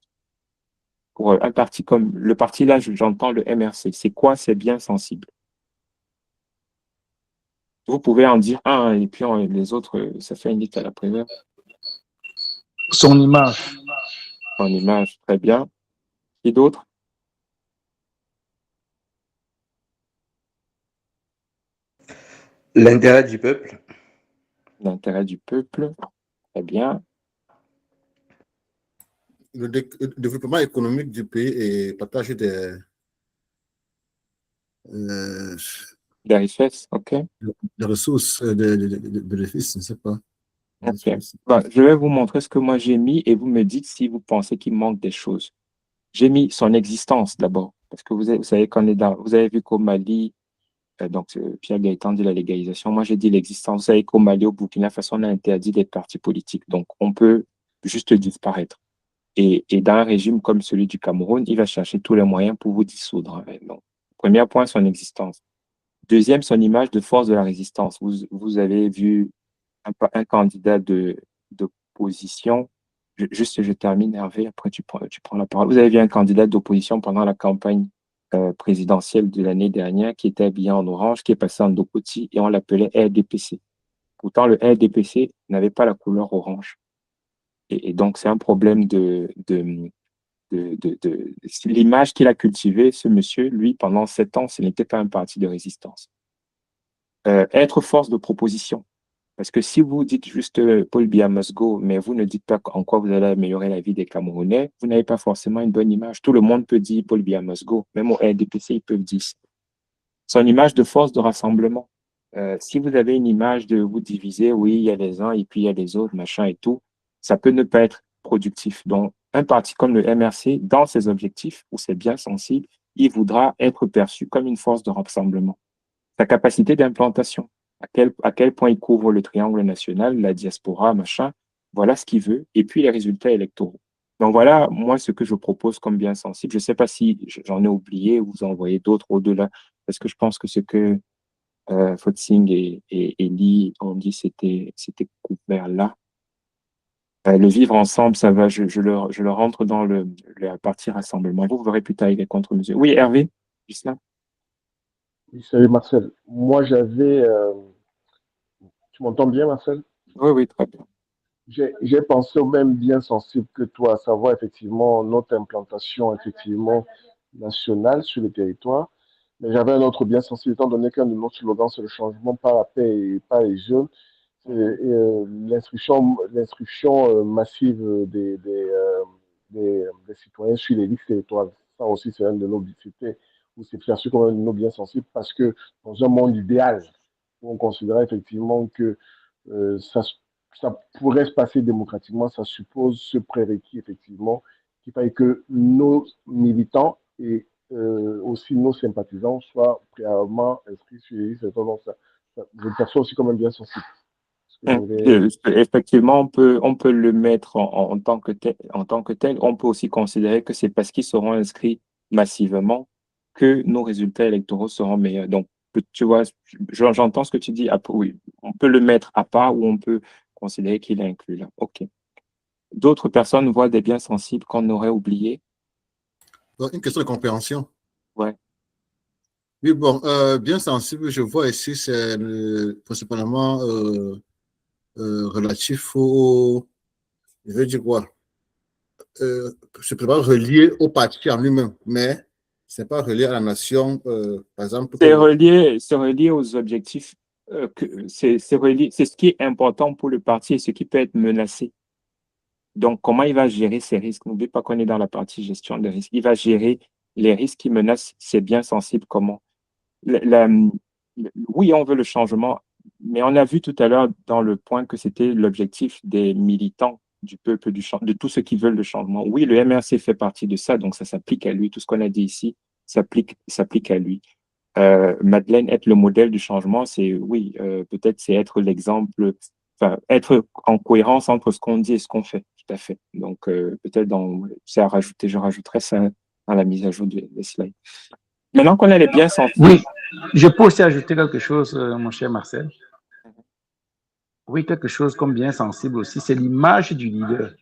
Speaker 2: Pour un parti comme le parti là, j'entends le MRC. C'est quoi? C'est bien sensible. Vous pouvez en dire un et puis les autres, ça fait une liste à la première.
Speaker 3: Son image.
Speaker 2: En image, très bien. Et d'autres?
Speaker 5: L'intérêt du peuple.
Speaker 2: L'intérêt du peuple, très bien.
Speaker 4: Le développement économique du pays et partage des
Speaker 2: richesses, ok.
Speaker 4: ressources, de bénéfices, je ne sais pas.
Speaker 2: Ok. Je vais vous montrer ce que moi j'ai mis et vous me dites si vous pensez qu'il manque des choses. J'ai mis son existence d'abord, parce que vous savez qu'on est vous avez vu qu'au Mali, donc Pierre Gaëtan dit la légalisation, moi j'ai dit l'existence. Vous savez qu'au Mali, au Burkina Faso, on a interdit des partis politiques, donc on peut juste disparaître. Et dans un régime comme celui du Cameroun, il va chercher tous les moyens pour vous dissoudre. Donc, premier point, son existence. Deuxième, son image de force de la résistance. Vous avez vu un candidat d'opposition. Juste, je termine, Hervé, après tu prends la parole. Vous avez vu un candidat d'opposition pendant la campagne présidentielle de l'année dernière qui était habillé en orange, qui est passé en Dopoti et on l'appelait RDPC. Pourtant, le RDPC n'avait pas la couleur orange. Et donc, c'est un problème de l'image qu'il a cultivée, ce monsieur, lui, pendant 7 ans, ce n'était pas un parti de résistance. Être force de proposition. Parce que si vous dites juste Paul Biya must go, mais vous ne dites pas en quoi vous allez améliorer la vie des Camerounais, vous n'avez pas forcément une bonne image. Tout le monde peut dire Paul Biya must go. Même au RDPC, ils peuvent dire ça. Son image de force de rassemblement. Si vous avez une image de vous diviser, oui, il y a les uns et puis il y a les autres, machin et tout, ça peut ne pas être productif. Donc, un parti comme le MRC, dans ses objectifs, où c'est bien sensible, il voudra être perçu comme une force de rassemblement. Sa capacité d'implantation, à quel point il couvre le triangle national, la diaspora, machin, voilà ce qu'il veut, et puis les résultats électoraux. Donc voilà, moi, ce que je propose comme bien sensible. Je ne sais pas si j'en ai oublié ou vous en voyez d'autres au-delà, parce que je pense que ce que Fotsing et Lee ont dit, c'était couvert là. Le vivre ensemble, ça va, je le rentre dans la partie rassemblement. Vous verrez plus tard avec les contre-mesures. Oui, Hervé, juste là.
Speaker 6: Oui, salut Marcel. Moi, tu m'entends bien, Marcel?
Speaker 2: Oui, oui, très bien.
Speaker 6: J'ai pensé au même bien sensible que toi, à savoir effectivement notre implantation effectivement nationale sur le territoire. Mais j'avais un autre bien sensible, étant donné qu'un de nos slogans, c'est le changement par la paix et par les jeunes. C'est l'inscription massive des citoyens sur les listes électorales. Ça aussi, c'est un de nos c'était ou c'est perçu comme un de nos biens sensibles parce que dans un monde idéal, on considérait effectivement que ça pourrait se passer démocratiquement, ça suppose ce prérequis, effectivement, qu'il faille que nos militants et aussi nos sympathisants soient préalablement inscrits sur les listes. Donc, je le perçois aussi comme un bien sensible.
Speaker 2: Effectivement, on peut le mettre en tant que tel, en tant que tel. On peut aussi considérer que c'est parce qu'ils seront inscrits massivement que nos résultats électoraux seront meilleurs. Donc, tu vois, j'entends ce que tu dis. Oui, on peut le mettre à part ou on peut considérer qu'il est inclus là. OK. D'autres personnes voient des biens sensibles qu'on aurait oubliés.
Speaker 4: Donc, une question de compréhension.
Speaker 2: Ouais.
Speaker 4: Oui, bon, bien sensible, je vois ici, c'est principalement relatif je veux dire quoi? C'est pas relié au parti en lui-même, mais c'est pas relié à la nation, par exemple.
Speaker 2: C'est relié aux objectifs. C'est ce qui est important pour le parti et ce qui peut être menacé. Donc, comment il va gérer ces risques? N'oublie pas qu'on est dans la partie gestion des risques. Il va gérer les risques qui menacent. C'est bien sensible comment. Oui, on veut le changement, mais on a vu tout à l'heure dans le point que c'était l'objectif des militants du peuple, de tous ceux qui veulent le changement. Oui, le MRC fait partie de ça, donc ça s'applique à lui. Tout ce qu'on a dit ici s'applique à lui. Madeleine, être le modèle du changement, c'est oui, peut-être c'est être l'exemple, enfin, être en cohérence entre ce qu'on dit et ce qu'on fait, tout à fait. Donc, peut-être c'est à rajouter, je rajouterai ça à la mise à jour des slides. Maintenant qu'on a les biens sensibles.
Speaker 3: Oui, je peux aussi ajouter quelque chose, mon cher Marcel. Oui, quelque chose comme bien sensible aussi, c'est l'image du leader.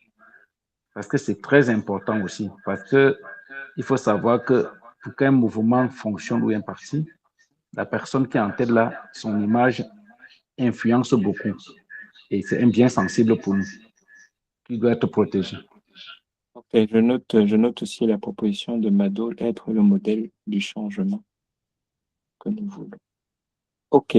Speaker 3: Parce que c'est très important aussi. Parce que il faut savoir que pour qu'un mouvement fonctionne ou un parti, la personne qui est en tête là, son image influence beaucoup. Et c'est un bien sensible pour nous, qui doit être protégé.
Speaker 2: Ok, je note aussi la proposition de Mado, être le modèle du changement que nous voulons. Ok.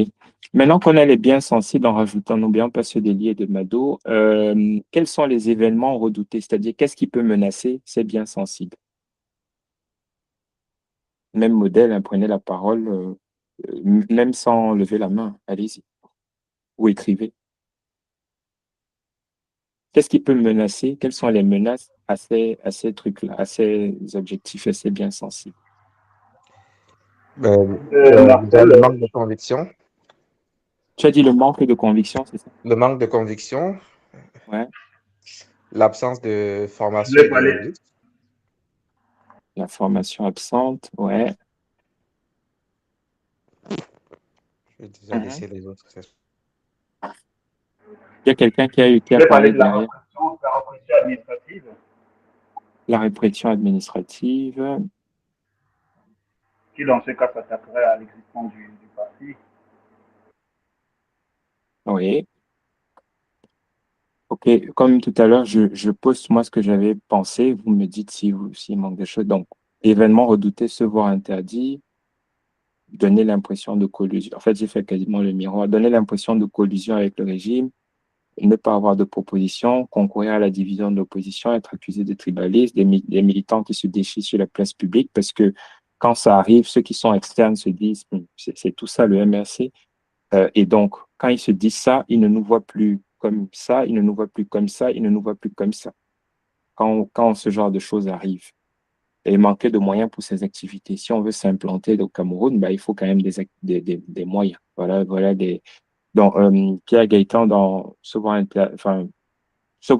Speaker 2: Maintenant qu'on a les biens sensibles, en rajoutant, n'oublions pas ceux des liés de Mado, quels sont les événements redoutés? C'est-à-dire, qu'est-ce qui peut menacer ces biens sensibles? Même modèle, hein, prenez la parole, même sans lever la main, allez-y. Ou écrivez. Qu'est-ce qui peut menacer? Quelles sont les menaces à ces trucs-là, à ces objectifs, à ces biens sensibles?
Speaker 5: Déjà, le manque de conviction.
Speaker 2: Tu as dit le manque de conviction, c'est ça?
Speaker 5: Le manque de conviction,
Speaker 2: Ouais.
Speaker 5: l'absence de formation idéologique.
Speaker 2: La formation absente, ouais.
Speaker 5: Je vais déjà laisser les autres.
Speaker 2: Il y a quelqu'un qui a parlé derrière.
Speaker 3: La répression administrative.
Speaker 2: La répression administrative.
Speaker 3: Qui, dans ce cas, s'attaquerait à l'existence du parti.
Speaker 2: Oui. Ok, comme tout à l'heure, je pose moi ce que j'avais pensé. Vous me dites s'il manque des choses. Donc, événement redouté, se voir interdit, donner l'impression de collusion. En fait, j'ai fait quasiment le miroir. Donner l'impression de collusion avec le régime, ne pas avoir de proposition, concourir à la division de l'opposition, être accusé de tribalisme, des militants qui se déchirent sur la place publique, parce que quand ça arrive, ceux qui sont externes se disent, c'est tout ça le MRC. Et donc, quand ils se disent ça, ils ne nous voient plus comme ça, ils ne nous voient plus comme ça, ils ne nous voient plus comme ça. Quand ce genre de choses arrive. Et manquer de moyens pour ces activités. Si on veut s'implanter au Cameroun, bah, il faut quand même des moyens. Voilà donc, Pierre Gaëtan, dans Souvent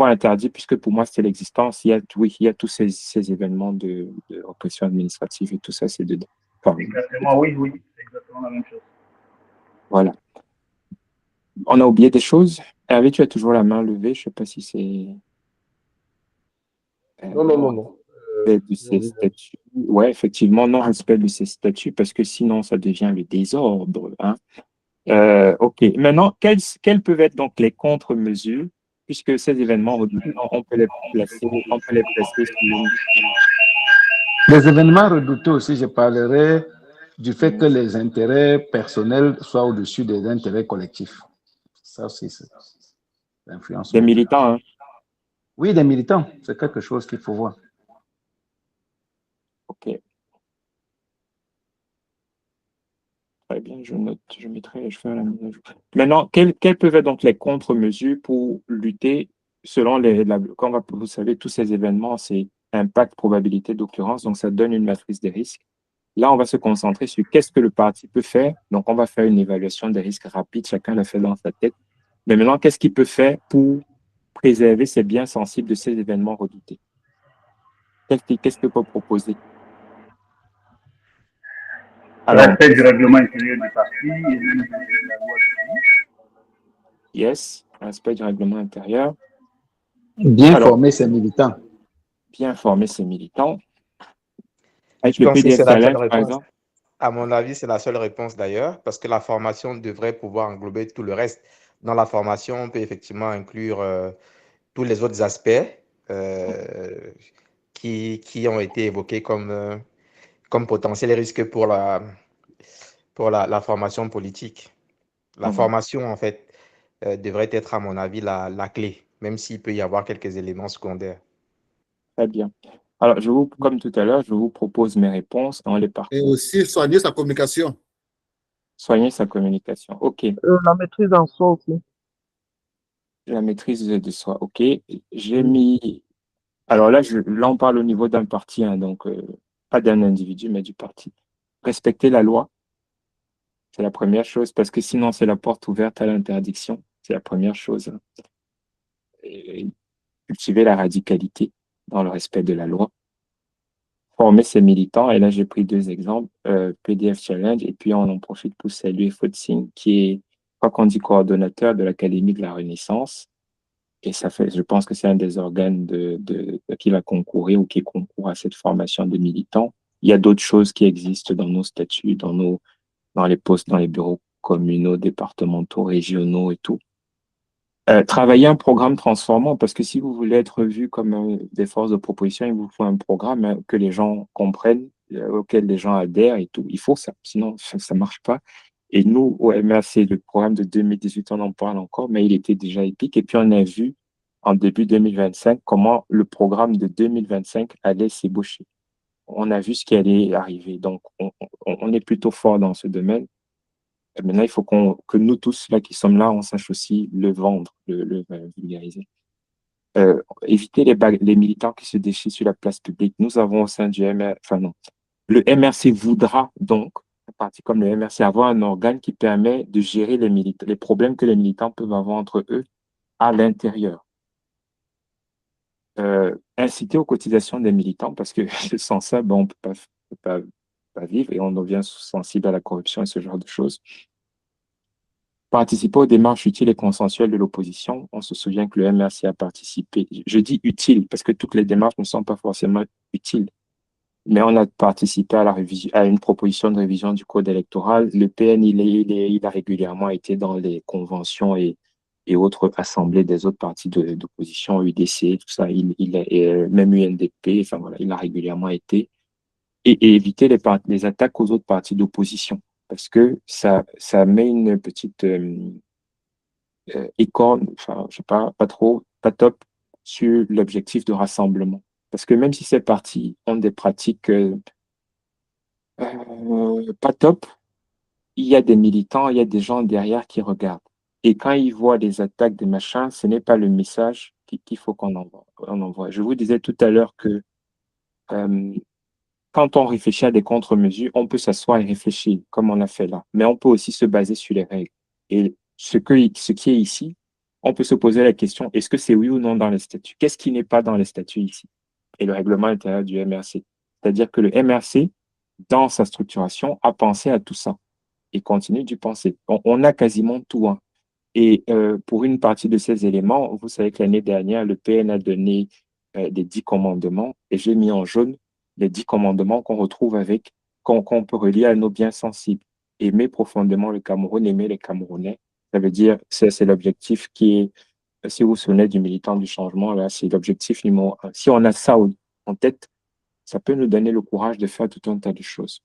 Speaker 2: interdit, puisque pour moi, c'est l'existence. Oui, il y a tous ces événements de répression administrative et tout ça, c'est dedans. Enfin,
Speaker 3: Exactement, oui, c'est exactement la même chose.
Speaker 2: voilà. On a oublié des choses. Hervé, tu as toujours la main levée. Je ne sais pas si c'est.
Speaker 6: Non.
Speaker 2: De ces statuts. Ouais, effectivement, non-respect de ces statuts, parce que sinon, ça devient le désordre. Hein. OK. Maintenant, quelles peuvent être donc les contre-mesures, puisque ces événements redoutés, on peut les placer sur une.
Speaker 3: Les événements redoutés aussi, je parlerai du fait que les intérêts personnels soient au-dessus des intérêts collectifs. Ça aussi, c'est l'influence.
Speaker 2: Des militants, hein?
Speaker 3: Oui, des militants, c'est quelque chose qu'il faut voir.
Speaker 2: OK. Très bien, je note, je fais la mise à jour. Maintenant, quelles peuvent être donc les contre-mesures pour lutter selon comme vous savez, tous ces événements, c'est impact, probabilité d'occurrence, donc ça donne une matrice des risques. Là, on va se concentrer sur qu'est-ce que le parti peut faire. Donc, on va faire une évaluation des risques rapide, chacun le fait dans sa tête. Mais maintenant, qu'est-ce qu'il peut faire pour préserver ces biens sensibles de ces événements redoutés? Qu'est-ce qu'il peut proposer? Alors,
Speaker 3: Respect du règlement intérieur du parti et de la loi du
Speaker 2: yes, respect du règlement intérieur.
Speaker 3: Bien former ses militants.
Speaker 2: Bien former ses militants. Avec
Speaker 5: Je
Speaker 2: le
Speaker 5: pense que
Speaker 2: PDF
Speaker 5: c'est la seule
Speaker 2: Challenge, par
Speaker 5: réponse.
Speaker 2: exemple.
Speaker 5: À mon avis, c'est la seule réponse d'ailleurs, parce que la formation devrait pouvoir englober tout le reste. Dans la formation, on peut effectivement inclure tous les autres aspects qui ont été évoqués comme potentiel risque pour la formation politique. La formation, en fait, devrait être, à mon avis, la clé, même s'il peut y avoir quelques éléments secondaires.
Speaker 2: Très bien. Alors, comme tout à l'heure, je vous propose mes réponses dans les parcours.
Speaker 4: Et aussi soigner sa communication.
Speaker 2: Soigner sa communication. OK.
Speaker 7: La maîtrise en soi aussi.
Speaker 2: La maîtrise de soi. OK. J'ai mis. Alors là, on parle au niveau d'un parti, hein, donc pas d'un individu, mais du parti. Respecter la loi. C'est la première chose, parce que sinon, c'est la porte ouverte à l'interdiction. C'est la première chose. Et cultiver la radicalité dans le respect de la loi. Former ses militants, et là, j'ai pris deux exemples, PDF Challenge, et puis on en profite pour saluer Fotsing, qui est, je crois qu'on dit coordonnateur de l'Académie de la Renaissance. Et ça fait, je pense que c'est un des organes qui va concourir ou qui concourt à cette formation de militants. Il y a d'autres choses qui existent dans nos statuts, dans les postes, dans les bureaux communaux, départementaux, régionaux et tout. Travailler un programme transformant, parce que si vous voulez être vu comme des forces de proposition, il vous faut un programme que les gens comprennent, auquel les gens adhèrent et tout. Il faut ça, sinon ça marche pas. Et nous, au MRC, le programme de 2018, on en parle encore, mais il était déjà épique. Et puis on a vu en début 2025 comment le programme de 2025 allait s'ébaucher. On a vu ce qui allait arriver. Donc, on est plutôt fort dans ce domaine. Maintenant, il faut que nous tous là qui sommes là, on sache aussi le vendre, le vulgariser. Éviter les militants qui se déchirent sur la place publique. Nous avons au sein du MRC, enfin non, le MRC voudra donc, un parti comme le MRC, avoir un organe qui permet de gérer les problèmes que les militants peuvent avoir entre eux à l'intérieur. Inciter aux cotisations des militants, parce que sans ça, on ne peut pas vivre et on devient sensible à la corruption et ce genre de choses. Participer aux démarches utiles et consensuelles de l'opposition. On se souvient que le MRC a participé. Je dis utile parce que toutes les démarches ne sont pas forcément utiles. Mais on a participé à une proposition de révision du code électoral. Le PN, il a régulièrement été dans les conventions et autres assemblées des autres partis d'opposition, UDC, tout ça. Même UNDP, enfin voilà, il a régulièrement été. Et éviter les attaques aux autres partis d'opposition. Parce que ça met une petite écorne, enfin, je sais pas top sur l'objectif de rassemblement. Parce que même si ces partis ont des pratiques pas top, il y a des militants, il y a des gens derrière qui regardent. Et quand ils voient des attaques, des machins, ce n'est pas le message qu'il faut qu'on envoie. Je vous disais tout à l'heure que quand on réfléchit à des contre-mesures, on peut s'asseoir et réfléchir, comme on a fait là. Mais on peut aussi se baser sur les règles. Et ce qui est ici, on peut se poser la question, est-ce que c'est oui ou non dans les statuts? Qu'est-ce qui n'est pas dans les statuts ici? Et le règlement intérieur du MRC. C'est-à-dire que le MRC, dans sa structuration, a pensé à tout ça et continue d'y penser. On a quasiment tout. Hein. Et pour une partie de ces éléments, vous savez que l'année dernière, le PN a donné des 10 commandements et j'ai mis en jaune les 10 commandements qu'on retrouve qu'on peut relier à nos biens sensibles. Aimer profondément le Cameroun, aimer les Camerounais. Ça veut dire, c'est l'objectif qui est, si vous vous souvenez du militant du changement, là, c'est l'objectif numéro 1. Si on a ça en tête, ça peut nous donner le courage de faire tout un tas de choses.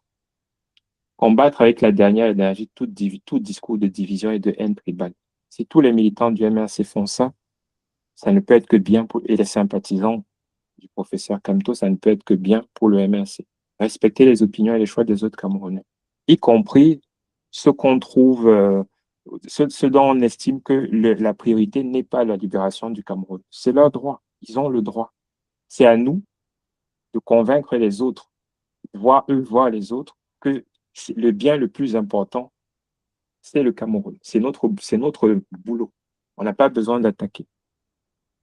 Speaker 2: Combattre avec la dernière énergie tout discours de division et de haine tribale. Si tous les militants du MRC font ça, ça ne peut être que bien et les sympathisants du professeur Kamto, ça ne peut être que bien pour le MRC. Respecter les opinions et les choix des autres Camerounais, y compris ce qu'on trouve, ce dont on estime que la priorité n'est pas la libération du Cameroun. C'est leur droit. Ils ont le droit. C'est à nous de convaincre les autres, voir les autres, que le bien le plus important, c'est le Cameroun. C'est notre boulot. On n'a pas besoin d'attaquer.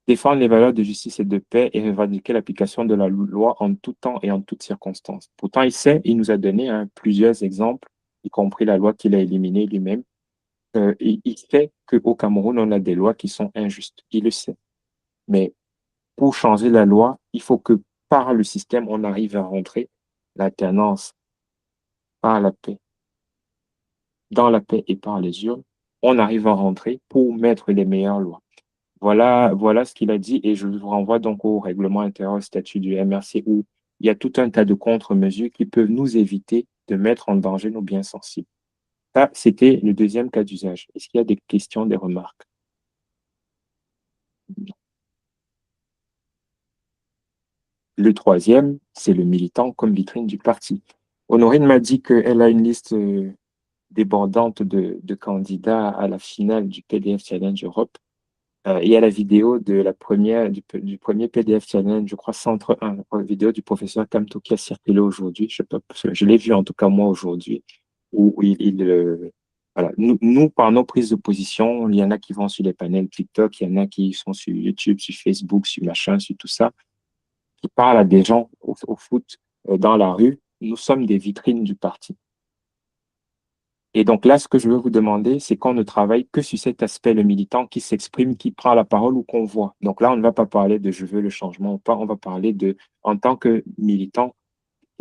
Speaker 2: Défendre les valeurs de justice et de paix et revendiquer l'application de la loi en tout temps et en toutes circonstances. Pourtant, il nous a donné plusieurs exemples, y compris la loi qu'il a éliminée lui-même. Il sait qu'au Cameroun, on a des lois qui sont injustes. Il le sait. Mais pour changer la loi, il faut que par le système, on arrive à rentrer l'alternance par la paix. Dans la paix et par les urnes, on arrive à rentrer pour mettre les meilleures lois. Voilà ce qu'il a dit et je vous renvoie donc au règlement intérieur, au statut du MRC où il y a tout un tas de contre-mesures qui peuvent nous éviter de mettre en danger nos biens sensibles. Ça, c'était le deuxième cas d'usage. Est-ce qu'il y a des questions, des remarques? Le troisième, c'est le militant comme vitrine du parti. Honorine m'a dit qu'elle a une liste débordante de candidats à la finale du PDF Challenge Europe. Il y a la vidéo de du premier PDF Challenge, je crois, Centre 1, la vidéo du professeur Kamto qui a circulé aujourd'hui. Je l'ai vu en tout cas moi aujourd'hui. où voilà. Nous, par nos prises de position, il y en a qui vont sur les panels TikTok, il y en a qui sont sur YouTube, sur Facebook, sur machin, sur tout ça, qui parlent à des gens au foot dans la rue. Nous sommes des vitrines du parti. Et donc là, ce que je veux vous demander, c'est qu'on ne travaille que sur cet aspect, le militant qui s'exprime, qui prend la parole ou qu'on voit. Donc là, on ne va pas parler de je veux le changement ou pas, on va parler de, en tant que militant,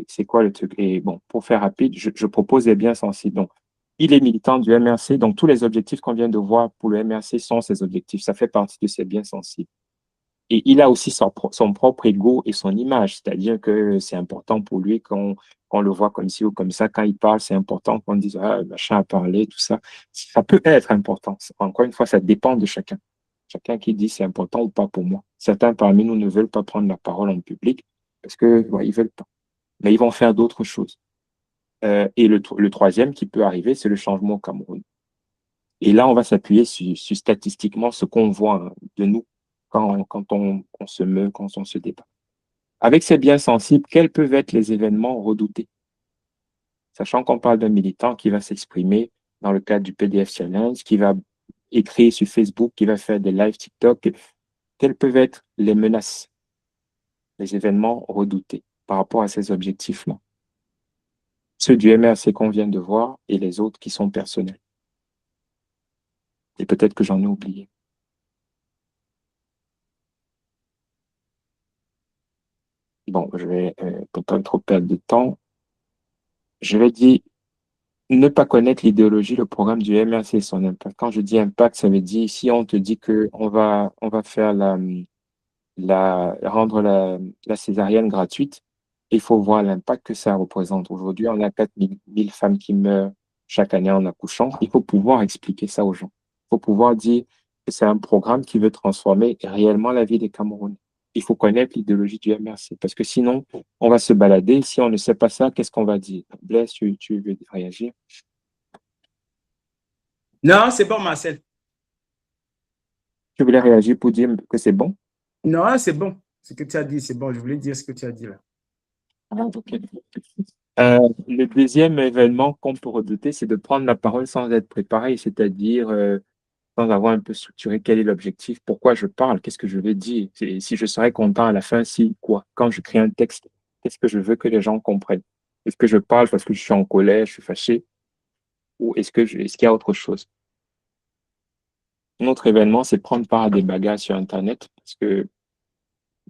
Speaker 2: c'est quoi le truc? Et bon, pour faire rapide, je propose des biens sensibles. Donc, il est militant du MRC, donc tous les objectifs qu'on vient de voir pour le MRC sont ses objectifs. Ça fait partie de ses biens sensibles. Et il a aussi son propre ego et son image, c'est-à-dire que c'est important pour lui qu'on le voit comme ci ou comme ça. Quand il parle, c'est important qu'on dise, ah, machin a parlé, tout ça. Ça peut être important. Encore une fois, ça dépend de chacun. Chacun qui dit c'est important ou pas pour moi. Certains parmi nous ne veulent pas prendre la parole en public parce que, ouais, ils veulent pas. Mais ils vont faire d'autres choses. Et le troisième qui peut arriver, c'est le changement au Cameroun. Et là, on va s'appuyer sur statistiquement ce qu'on voit de nous quand on se meut, quand on se débat. Avec ces biens sensibles, quels peuvent être les événements redoutés? Sachant qu'on parle d'un militant qui va s'exprimer dans le cadre du PDF Challenge, qui va écrire sur Facebook, qui va faire des lives TikTok, quelles peuvent être les menaces, les événements redoutés par rapport à ces objectifs-là? Ceux du MRC qu'on vient de voir et les autres qui sont personnels. Et peut-être que j'en ai oublié. Bon, je vais, pour pas trop perdre de temps, je vais dire ne pas connaître l'idéologie, le programme du MRC et son impact. Quand je dis impact, ça veut dire si on te dit que on va faire rendre la césarienne gratuite, il faut voir l'impact que ça représente. Aujourd'hui, on a 4 000 femmes qui meurent chaque année en accouchant. Il faut pouvoir expliquer ça aux gens. Il faut pouvoir dire que c'est un programme qui veut transformer réellement la vie des Camerounais. Il faut connaître l'idéologie du MRC parce que sinon, on va se balader. Si on ne sait pas ça, qu'est-ce qu'on va dire? Blaise, tu veux réagir?
Speaker 8: Non, c'est bon, Marcel.
Speaker 2: Tu voulais réagir pour dire que c'est bon?
Speaker 8: Non, c'est bon. Ce que tu as dit, c'est bon. Je voulais dire ce que tu as dit là.
Speaker 2: Ok. Le deuxième événement qu'on peut redouter, c'est de prendre la parole sans être préparé, c'est-à-dire sans avoir un peu structuré quel est l'objectif, pourquoi je parle, qu'est-ce que je veux dire, si je serais content à la fin, si quoi, quand je crée un texte, qu'est-ce que je veux que les gens comprennent? Est-ce que je parle parce que je suis en colère, je suis fâché, ou est-ce qu'il y a autre chose? Un autre événement, c'est prendre part à des bagarres sur Internet, parce que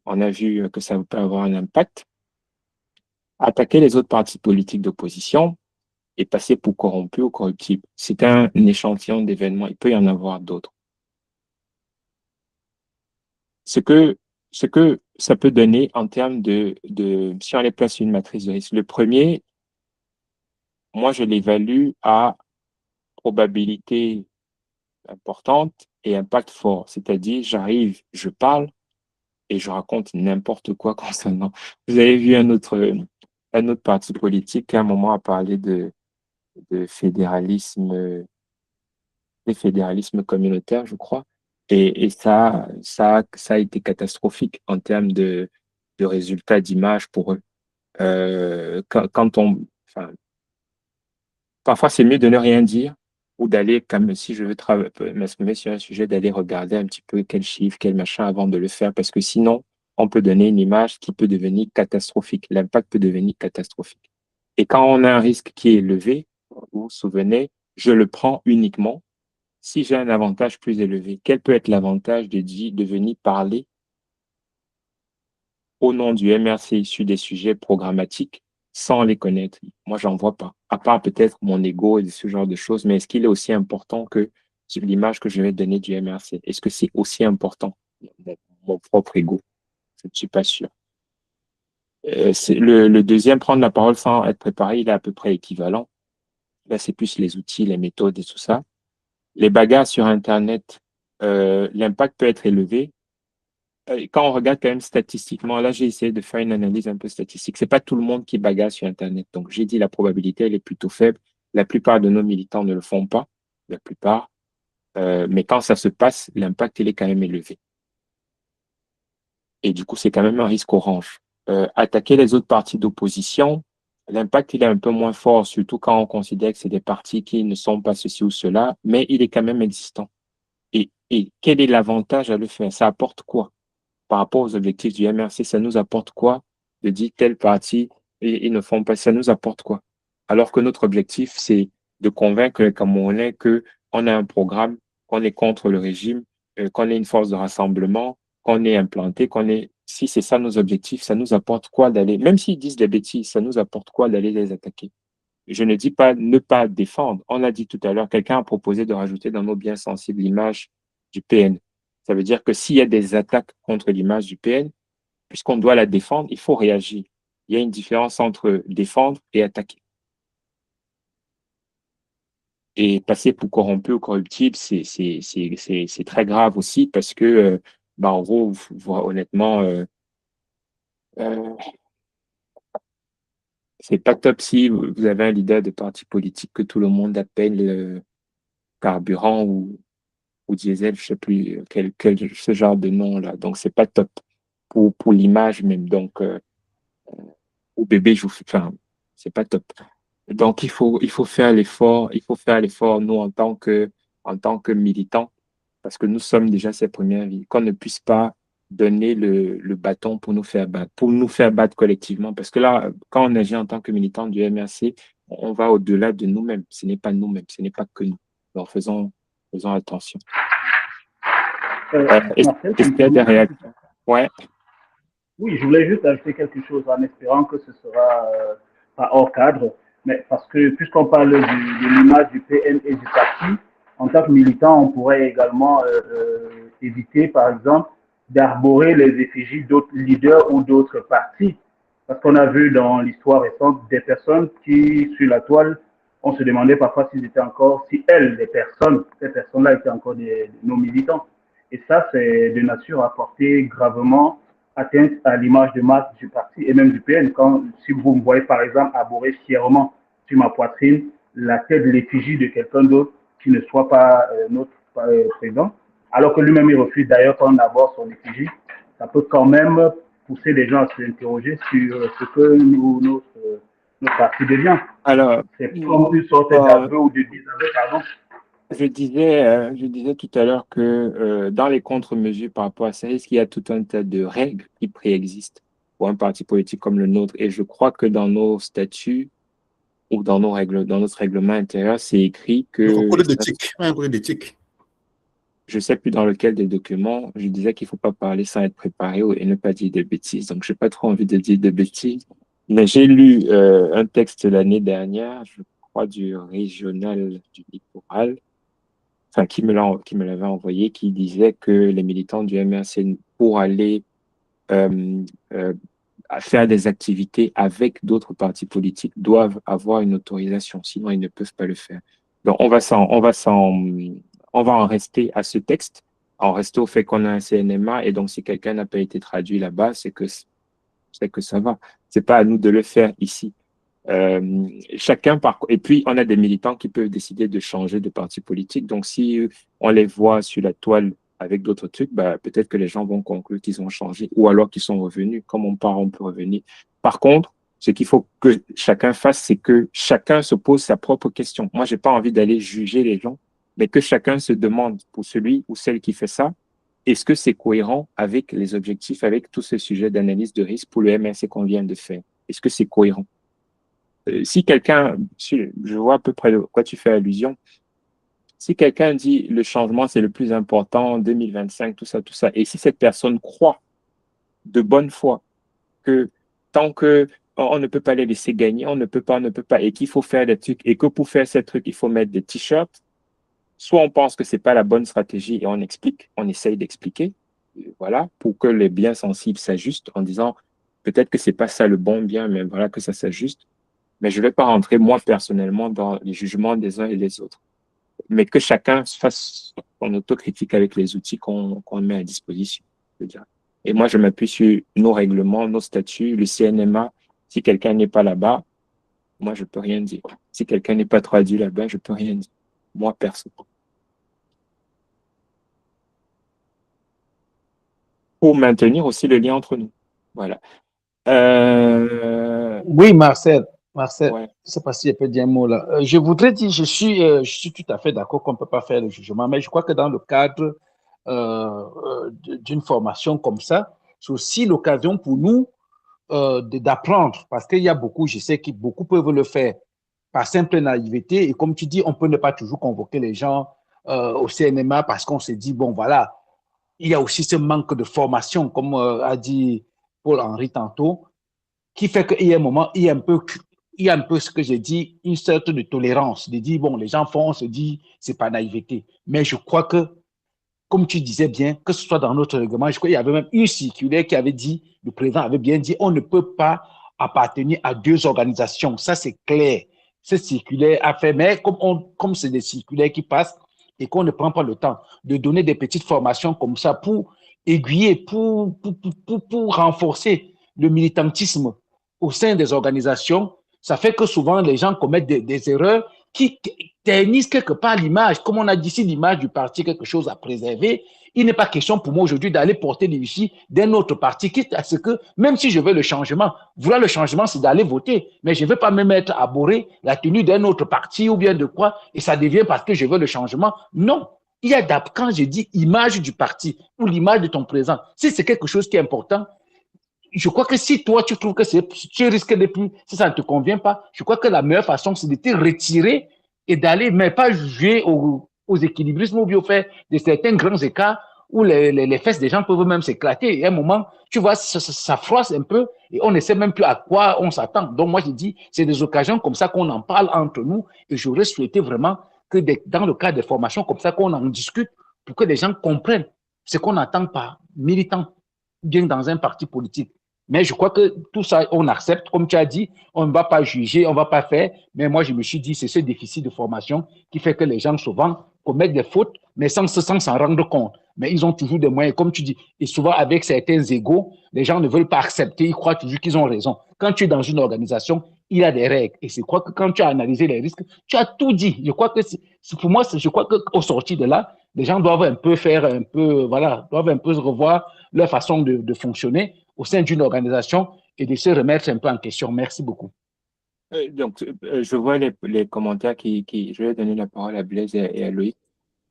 Speaker 2: on a vu que ça peut avoir un impact. Attaquer les autres partis politiques d'opposition et passer pour corrompu ou corruptible. C'est un échantillon d'événements. Il peut y en avoir d'autres. Ce que ça peut donner en termes si on les place sur une matrice de risque. Le premier, moi, je l'évalue à probabilité importante et impact fort. C'est-à-dire, j'arrive, je parle et je raconte n'importe quoi concernant. Vous avez vu un autre parti politique qui à un moment a parlé de fédéralisme, des fédéralismes communautaires, je crois. Et ça a été catastrophique en termes de résultats d'image pour eux. Enfin, parfois, c'est mieux de ne rien dire ou d'aller, comme si je veux m'exprimer sur un sujet, d'aller regarder un petit peu quel chiffre, quel machin avant de le faire, parce que sinon, on peut donner une image qui peut devenir catastrophique. L'impact peut devenir catastrophique. Et quand on a un risque qui est élevé, vous vous souvenez, je le prends uniquement si j'ai un avantage plus élevé. Quel peut être l'avantage de venir parler au nom du MRC issu des sujets programmatiques sans les connaître? Moi, j'en vois pas. À part peut-être mon ego et ce genre de choses, mais est-ce qu'il est aussi important que l'image que je vais donner du MRC? Est-ce que c'est aussi important, mon propre ego? Je ne suis pas sûr. Le deuxième, prendre la parole sans être préparé, il est à peu près équivalent. Là, c'est plus les outils, les méthodes et tout ça. Les bagarres sur Internet, l'impact peut être élevé. Quand on regarde quand même statistiquement, là, j'ai essayé de faire une analyse un peu statistique. C'est pas tout le monde qui bagarre sur Internet. Donc, j'ai dit la probabilité, elle est plutôt faible. La plupart de nos militants ne le font pas, la plupart. Mais quand ça se passe, l'impact, il est quand même élevé. Et du coup, c'est quand même un risque orange. Attaquer les autres partis d'opposition, l'impact, il est un peu moins fort, surtout quand on considère que c'est des partis qui ne sont pas ceci ou cela, mais il est quand même existant. Et quel est l'avantage à le faire? Ça apporte quoi? Par rapport aux objectifs du MRC, ça nous apporte quoi de dire tel parti, ils ne font pas, ça nous apporte quoi? Alors que notre objectif, c'est de convaincre les Camerounais qu'on a un programme, qu'on est contre le régime, qu'on est une force de rassemblement, qu'on est implanté, si c'est ça nos objectifs, ça nous apporte quoi d'aller, même s'ils disent des bêtises, ça nous apporte quoi d'aller les attaquer? Je ne dis pas ne pas défendre. On l'a dit tout à l'heure, quelqu'un a proposé de rajouter dans nos biens sensibles l'image du PN. Ça veut dire que s'il y a des attaques contre l'image du PN, puisqu'on doit la défendre, il faut réagir. Il y a une différence entre défendre et attaquer. Et passer pour corrompu ou corruptible, c'est très grave aussi parce que, en gros, honnêtement, c'est pas top si vous avez un leader de parti politique que tout le monde appelle carburant ou diesel, je sais plus ce genre de nom là. Donc c'est pas top pour l'image même. Donc au bébé, enfin, c'est pas top. Donc il faut faire l'effort, nous en tant que militants, parce que nous sommes déjà ses premières vies, qu'on ne puisse pas donner le bâton pour nous faire battre collectivement. Parce que là, quand on agit en tant que militant du MRC, on va au-delà de nous-mêmes. Ce n'est pas nous-mêmes, ce n'est pas que nous. Donc faisons attention.
Speaker 3: Marcel,
Speaker 2: Est-ce qu'il y a des réactions? Ouais.
Speaker 3: oui, je voulais juste ajouter quelque chose en espérant que ce sera pas hors cadre, mais parce que puisqu'on parle de l'image du PN et du parti, en tant que militant, on pourrait également éviter, par exemple, d'arborer les effigies d'autres leaders ou d'autres partis. Parce qu'on a vu dans l'histoire récente des personnes qui, sur la toile, on se demandait parfois s'ils étaient encore, si elles, ces personnes-là étaient encore nos militants. Et ça, c'est de nature à porter gravement atteinte à l'image de marque du parti et même du PN. Si vous me voyez par exemple arborer fièrement sur ma poitrine la tête de l'effigie de quelqu'un d'autre qui ne soit pas notre président, alors que lui-même il refuse d'ailleurs qu'on aborde son effigie, ça peut quand même pousser les gens à s'interroger sur ce que notre parti devient.
Speaker 2: Alors,
Speaker 3: c'est comme une sorte d'aveu ou de désaveu, pardon.
Speaker 2: je disais tout à l'heure que dans les contre-mesures par rapport à ça, est-ce qu'il y a tout un tas de règles qui préexistent pour un parti politique comme le nôtre? Et je crois que dans nos statuts ou dans notre règlement intérieur, c'est écrit que...
Speaker 4: Un code d'éthique.
Speaker 2: Je ne sais plus dans lequel des documents, je disais qu'il ne faut pas parler sans être préparé et ne pas dire de bêtises. Donc, je n'ai pas trop envie de dire de bêtises. Mais j'ai lu un texte l'année dernière, je crois du régional du littoral, enfin, qui me l'avait envoyé, qui disait que les militants du MRC, pour aller à faire des activités avec d'autres partis politiques, doivent avoir une autorisation, sinon ils ne peuvent pas le faire. Donc, on va en rester à ce texte, en rester au fait qu'on a un CNMA, et donc si quelqu'un n'a pas été traduit là-bas, c'est que ça va. C'est pas à nous de le faire ici. Et puis on a des militants qui peuvent décider de changer de parti politique. Donc si on les voit sur la toile avec d'autres trucs, peut-être que les gens vont conclure qu'ils ont changé ou alors qu'ils sont revenus. Comme on part, on peut revenir. Par contre, ce qu'il faut que chacun fasse, c'est que chacun se pose sa propre question. Moi, j'ai pas envie d'aller juger les gens, mais que chacun se demande pour celui ou celle qui fait ça, est-ce que c'est cohérent avec les objectifs, avec tous ces sujets d'analyse de risque pour le MRC qu'on vient de faire? Est-ce que c'est cohérent? Si quelqu'un, je vois à peu près de quoi tu fais allusion, si quelqu'un dit le changement c'est le plus important, 2025, tout ça, et si cette personne croit de bonne foi que tant que on ne peut pas les laisser gagner, on ne peut pas, et qu'il faut faire des trucs, et que pour faire ces trucs, il faut mettre des t-shirts, soit on pense que c'est pas la bonne stratégie et on explique, on essaye d'expliquer, voilà, pour que les biens sensibles s'ajustent en disant peut-être que c'est pas ça le bon bien, mais voilà que ça s'ajuste. Mais je ne vais pas rentrer, moi, personnellement, dans les jugements des uns et des autres. Mais que chacun fasse son autocritique avec les outils qu'on met à disposition. Je veux dire. Et moi, je m'appuie sur nos règlements, nos statuts, le CNMA. Si quelqu'un n'est pas là-bas, moi, je ne peux rien dire. Si quelqu'un n'est pas traduit là-bas, je ne peux rien dire. Moi, perso. Pour maintenir aussi le lien entre nous. Voilà.
Speaker 3: Oui, Marcel. Marcel,
Speaker 2: Ouais.
Speaker 3: je ne sais pas si je peux dire un mot là. Je voudrais dire, je suis tout à fait d'accord qu'on ne peut pas faire le jugement, mais je crois que dans le cadre d'une formation comme ça, c'est aussi l'occasion pour nous d'apprendre, parce qu'il y a beaucoup, je sais que beaucoup peuvent le faire par simple naïveté, et comme tu dis, on peut ne pas toujours convoquer les gens au CNMA parce qu'on se dit, bon voilà, il y a aussi ce manque de formation, comme a dit Paul-Henri tantôt, qui fait qu'il y a un moment, il y a un peu ce que j'ai dit, une sorte de tolérance, de dire, bon, les gens font, on se dit, c'est pas naïveté. Mais je crois que, comme tu disais bien, que ce soit dans notre règlement, je crois qu'il y avait même une circulaire qui avait dit, le président avait bien dit, on ne peut pas appartenir à deux organisations. Ça, c'est clair. Cette circulaire a fait, mais comme c'est des circulaires qui passent et qu'on ne prend pas le temps de donner des petites formations comme ça pour aiguiller, pour renforcer le militantisme au sein des organisations, ça fait que souvent les gens commettent des erreurs qui ternissent quelque part l'image. Comme on a dit, si l'image du parti est quelque chose à préserver, il n'est pas question pour moi aujourd'hui d'aller porter les vigies d'un autre parti, quitte à ce que, même si je veux le changement, vouloir le changement, c'est d'aller voter, mais je ne veux pas me mettre à bourrer la tenue d'un autre parti ou bien de quoi, et ça devient parce que je veux le changement. Non. Il y a, quand je dis image du parti ou l'image de ton président, si c'est quelque chose qui est important, je crois que si toi, tu trouves que tu risques de plus, si ça ne te convient pas, je crois que la meilleure façon, c'est de te retirer et d'aller, mais pas jouer aux équilibrismes ou bien faire de certains grands écarts où les fesses des gens peuvent même s'éclater. Et à un moment, tu vois, ça froisse un peu et on ne sait même plus à quoi on s'attend. Donc, moi, je dis, c'est des occasions comme ça qu'on en parle entre nous et j'aurais souhaité vraiment que dans le cadre des formations comme ça, qu'on en discute pour que les gens comprennent ce qu'on attend par militant, bien dans un parti politique. Mais je crois que tout ça, on accepte, comme tu as dit, on ne va pas juger, on ne va pas faire. Mais moi, je me suis dit, c'est ce déficit de formation qui fait que les gens souvent commettent des fautes, mais sans s'en rendre compte. Mais ils ont toujours des moyens, comme tu dis. Et souvent, avec certains égos, les gens ne veulent pas accepter, ils croient toujours qu'ils ont raison. Quand tu es dans une organisation, il y a des règles. Et je crois que quand tu as analysé les risques, tu as tout dit. Je crois que pour moi, je crois qu'au sorti de là, les gens doivent un peu faire un peu, voilà, doivent un peu revoir leur façon de fonctionner au sein d'une organisation et de se remettre un peu en question. Merci beaucoup.
Speaker 2: Donc, je vois les commentaires je vais donner la parole à Blaise et à Loïc.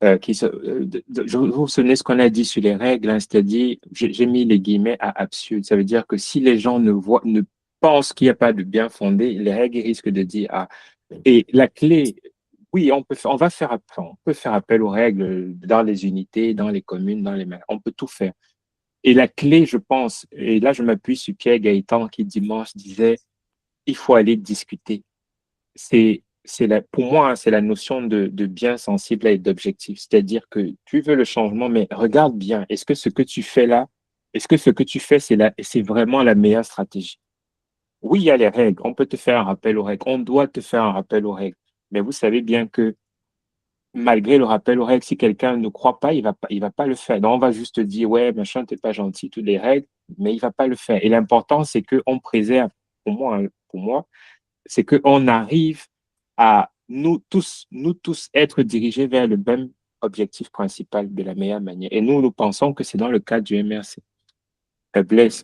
Speaker 2: Je vous souvenez ce qu'on a dit sur les règles, hein, c'est-à-dire, j'ai mis les guillemets à absurde. Ça veut dire que si les gens ne pensent qu'il n'y a pas de bien fondé, les règles risquent de dire ah. Et la clé, oui, on peut faire appel aux règles dans les unités, dans les communes, on peut tout faire. Et la clé, je pense, et là je m'appuie sur Pierre Gaëtan qui dimanche disait, il faut aller discuter. Pour moi, c'est la notion de bien sensible et d'objectif. C'est-à-dire que tu veux le changement, mais regarde bien, est-ce que ce que tu fais là, est-ce que ce que tu fais, c'est vraiment la meilleure stratégie? Oui, il y a les règles. On peut te faire un rappel aux règles. On doit te faire un rappel aux règles. Mais vous savez bien que malgré le rappel aux règles, si quelqu'un ne croit pas, il va pas le faire. Donc, on va juste dire, ouais, machin, t'es pas gentil, toutes les règles, mais il va pas le faire. Et l'important, c'est qu'on préserve, pour moi, c'est qu'on arrive à nous tous être dirigés vers le même objectif principal de la meilleure manière. Et nous pensons que c'est dans le cadre du MRC. Blaise.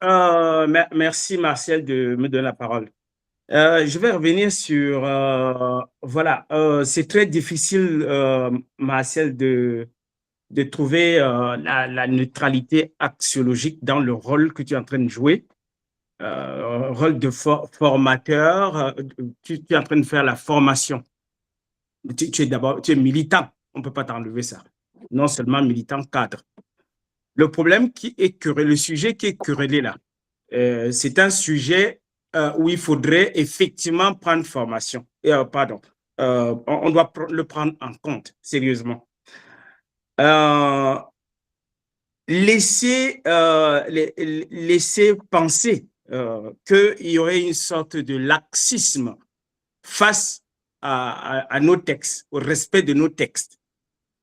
Speaker 8: Merci Martial de me donner la parole. Je vais revenir sur, voilà, c'est très difficile, Martial, de trouver la neutralité axiologique dans le rôle que tu es en train de jouer, rôle de formateur, tu es en train de faire la formation. Tu es militant, on ne peut pas t'enlever ça. Non seulement militant, cadre. Le problème le sujet qui est querellé là, c'est un sujet où il faudrait effectivement prendre formation. On doit le prendre en compte, sérieusement. Laisser penser qu'il y aurait une sorte de laxisme face à nos textes, au respect de nos textes.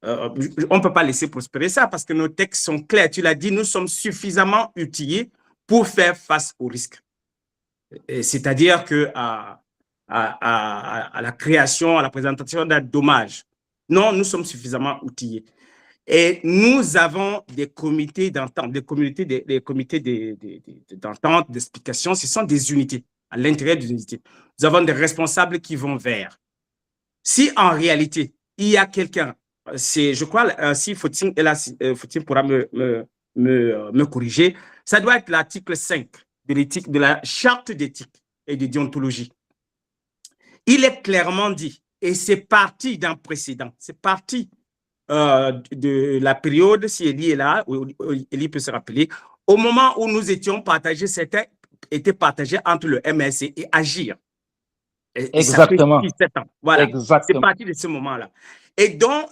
Speaker 8: On ne peut pas laisser prospérer ça parce que nos textes sont clairs. Tu l'as dit, nous sommes suffisamment outillés pour faire face aux risques. C'est-à-dire qu'à la création, à la présentation d'un dommage, non, nous sommes suffisamment outillés. Et nous avons des comités d'entente, des comités d'entente, d'explication. Ce sont des unités, à l'intérieur des unités. Nous avons des responsables qui vont vers. Si en réalité, il y a quelqu'un, je crois, si Fautine est là, Fautine pourra me corriger, ça doit être l'article 5 de l'éthique, de la charte d'éthique et de déontologie. Il est clairement dit, et c'est parti d'un précédent, c'est parti de la période, si Elie est là, Elie peut se rappeler, au moment où nous étions partagés, c'était était partagé entre le MSC et Agir.
Speaker 3: Exactement.
Speaker 8: Ça fait 17 ans. Voilà, c'est
Speaker 3: Exactement.
Speaker 8: parti de ce moment-là. Et donc,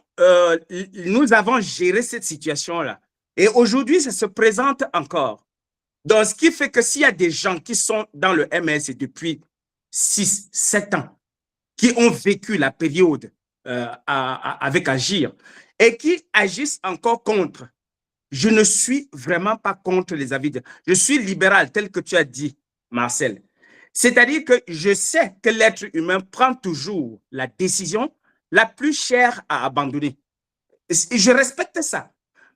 Speaker 8: nous avons géré cette situation-là. Et aujourd'hui, ça se présente encore. Donc, ce qui fait que s'il y a des gens qui sont dans le MSC depuis 6, 7 ans, qui ont vécu la période avec Agir et qui agissent encore contre. Je ne suis vraiment pas contre les avis. Je suis libéral, tel que tu as dit, Marcel. C'est-à-dire que je sais que l'être humain prend toujours la décision la plus chère à abandonner. Et je respecte ça.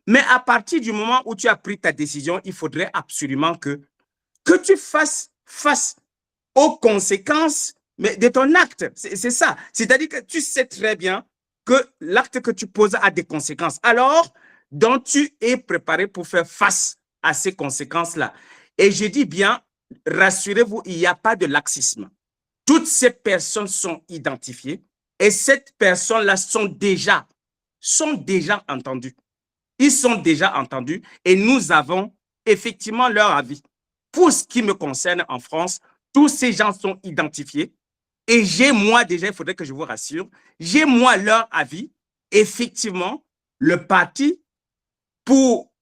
Speaker 8: Mais à partir du moment où tu as pris ta décision, il faudrait absolument que tu fasses face aux conséquences de ton acte. C'est ça. C'est-à-dire que tu sais très bien que l'acte que tu poses a des conséquences. Alors, donc tu es préparé pour faire face à ces conséquences-là. Et je dis bien, rassurez-vous, il n'y a pas de laxisme. Toutes ces personnes sont identifiées et ces personnes-là sont déjà entendues. Ils sont déjà entendus et nous avons effectivement leur avis. Pour ce qui me concerne en France, tous ces gens sont identifiés et j'ai moi déjà, il faudrait que je vous rassure, j'ai moi leur avis. Effectivement, le parti pour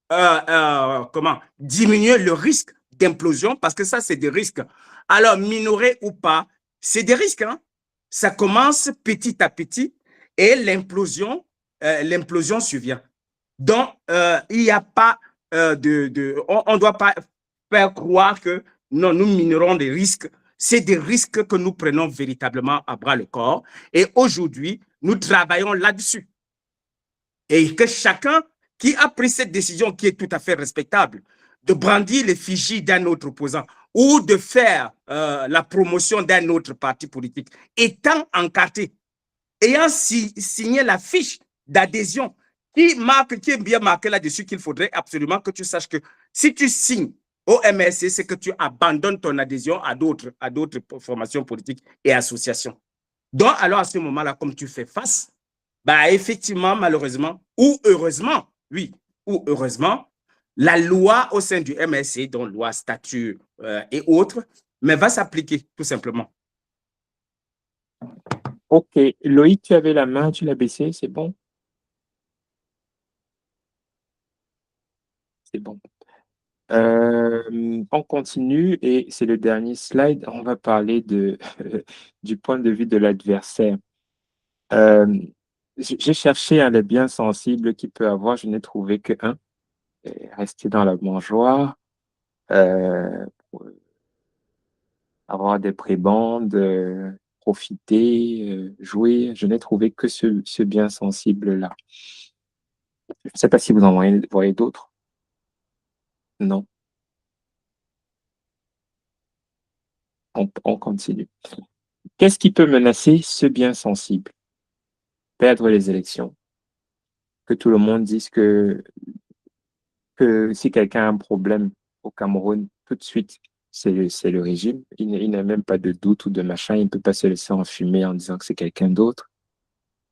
Speaker 8: diminuer le risque d'implosion, parce que ça, c'est des risques. Alors, minorés ou pas, c'est des risques. Hein? Ça commence petit à petit et l'implosion survient. Donc, il n'y a pas on ne doit pas faire croire que non, nous minorons des risques. C'est des risques que nous prenons véritablement à bras le corps. Et aujourd'hui, nous travaillons là-dessus. Et que chacun qui a pris cette décision qui est tout à fait respectable, de brandir l'effigie d'un autre opposant ou de faire la promotion d'un autre parti politique, étant encarté, ayant signé la fiche d'adhésion qui est bien marqué là-dessus, qu'il faudrait absolument que tu saches que si tu signes au MSC, c'est que tu abandonnes ton adhésion à d'autres formations politiques et associations. Donc, alors à ce moment-là, comme tu fais face, bah, effectivement, malheureusement, ou heureusement, oui, ou heureusement, la loi au sein du MSC, dont loi, statut et autres, mais va s'appliquer tout simplement.
Speaker 2: Ok, Loïc, tu avais la main, tu l'as baissée, c'est bon? C'est bon. On continue et c'est le dernier slide. On va parler du point de vue de l'adversaire. J'ai cherché les biens sensibles qu'il peut avoir. Je n'ai trouvé que un. Rester dans la mangeoire, avoir des prébendes, profiter, jouer. Je n'ai trouvé que ce bien sensible-là. Je ne sais pas si vous en voyez d'autres. Non. On continue. Qu'est-ce qui peut menacer ce bien sensible? Perdre les élections. Que tout le monde dise que si quelqu'un a un problème au Cameroun, tout de suite, c'est le régime. Il n'a même pas de doute ou de machin. Il ne peut pas se laisser enfumer en disant que c'est quelqu'un d'autre.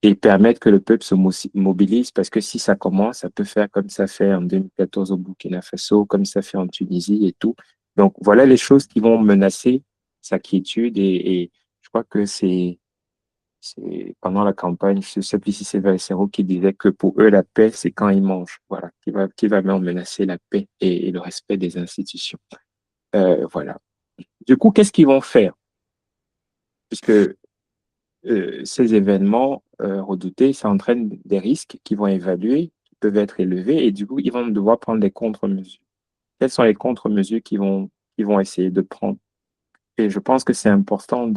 Speaker 2: Et permettre que le peuple se mobilise, parce que si ça commence, ça peut faire comme ça fait en 2014 au Burkina Faso, comme ça fait en Tunisie et tout. Donc, voilà les choses qui vont menacer sa quiétude et je crois que c'est pendant la campagne, je ne sais plus si c'est Valsero qui disait que pour eux, la paix, c'est quand ils mangent. Voilà, qui va même menacer la paix et le respect des institutions. Voilà. Du coup, qu'est-ce qu'ils vont faire? Puisque ces événements redoutés, ça entraîne des risques qu'ils vont évaluer, qui peuvent être élevés, et du coup, ils vont devoir prendre des contre-mesures. Quelles sont les contre-mesures qu'ils vont essayer de prendre? Et je pense que c'est important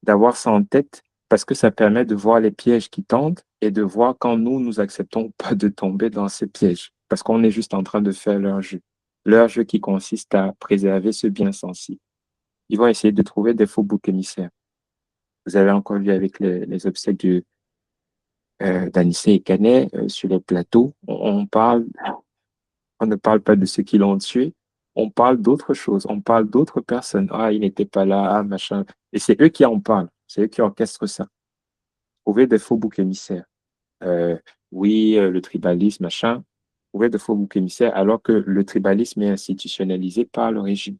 Speaker 2: d'avoir ça en tête, parce que ça permet de voir les pièges qui tendent et de voir quand nous acceptons pas de tomber dans ces pièges, parce qu'on est juste en train de faire leur jeu qui consiste à préserver ce bien sensible. Ils vont essayer de trouver des faux boucs émissaires. Vous avez encore vu avec les obsèques d'Anissé et Canet sur les plateaux, on ne parle pas de ceux qui l'ont tué, on parle d'autre chose, on parle d'autres personnes. Ah, il n'était pas là, ah, machin. Et c'est eux qui en parlent, c'est eux qui orchestrent ça. Trouver des faux boucs émissaires. Oui, le tribalisme, machin. Trouver de faux boucs émissaires, alors que le tribalisme est institutionnalisé par le régime,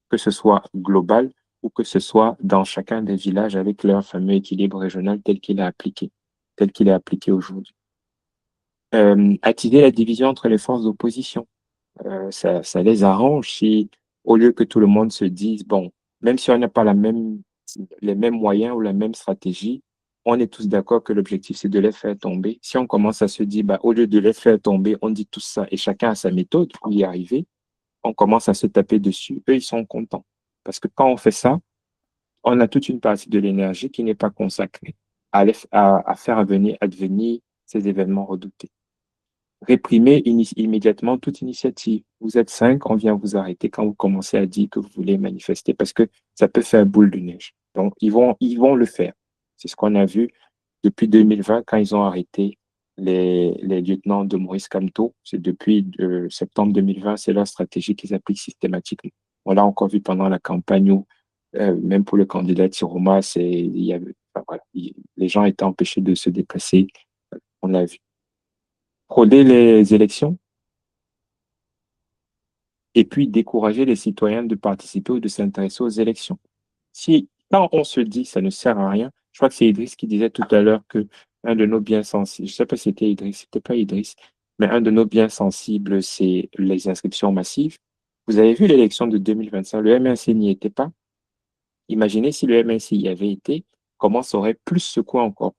Speaker 2: que ce soit global ou que ce soit dans chacun des villages avec leur fameux équilibre régional tel qu'il est appliqué aujourd'hui. Attiser la division entre les forces d'opposition. Ça les arrange si, au lieu que tout le monde se dise, bon, même si on n'a pas les mêmes moyens ou la même stratégie, on est tous d'accord que l'objectif, c'est de les faire tomber. Si on commence à se dire, bah, au lieu de les faire tomber, on dit tout ça et chacun a sa méthode pour y arriver, on commence à se taper dessus. Eux, ils sont contents. Parce que quand on fait ça, on a toute une partie de l'énergie qui n'est pas consacrée à faire advenir ces événements redoutés. Réprimer immédiatement toute initiative. Vous êtes 5, on vient vous arrêter quand vous commencez à dire que vous voulez manifester parce que ça peut faire boule de neige. Donc, ils vont le faire. C'est ce qu'on a vu depuis 2020 quand ils ont arrêté les lieutenants de Maurice Kamto. C'est depuis septembre 2020, c'est leur stratégie qu'ils appliquent systématiquement. On l'a encore vu pendant la campagne où, même pour le candidat Tiroma, les gens étaient empêchés de se déplacer. On l'a vu. Frauder les élections et puis décourager les citoyens de participer ou de s'intéresser aux élections. Quand on se dit ça ne sert à rien, je crois que c'est Idriss qui disait tout à l'heure que un de nos biens sensibles, je ne sais pas si c'était Idriss, c'était pas Idriss, mais un de nos biens sensibles, c'est les inscriptions massives. Vous avez vu l'élection de 2025, le MNC n'y était pas. Imaginez si le MNC y avait été, comment ça aurait plus secoué encore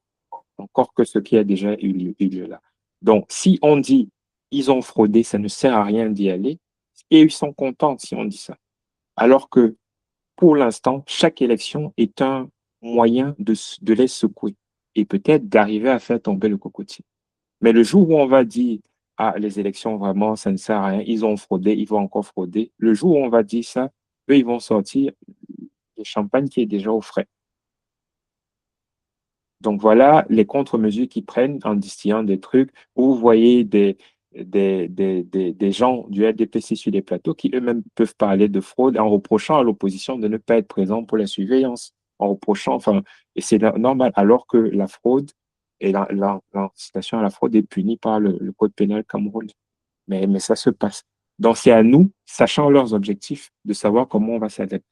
Speaker 2: que ce qui a déjà eu lieu là. Donc, si on dit ils ont fraudé, ça ne sert à rien d'y aller, et ils sont contents si on dit ça. Alors que, pour l'instant, chaque élection est un moyen de les secouer et peut-être d'arriver à faire tomber le cocotier. Mais le jour où on va dire, ah, les élections, vraiment, ça ne sert à rien, ils ont fraudé, ils vont encore frauder, le jour où on va dire ça, eux, ils vont sortir le champagne qui est déjà au frais. Donc voilà les contre-mesures qu'ils prennent en distillant des trucs. Où vous voyez des gens du RDPC sur les plateaux qui eux-mêmes peuvent parler de fraude en reprochant à l'opposition de ne pas être présent pour la surveillance, en reprochant, et c'est normal, alors que la fraude et l'incitation à la fraude est punie par le code pénal camerounais. Mais ça se passe. Donc c'est à nous, sachant leurs objectifs, de savoir comment on va s'adapter.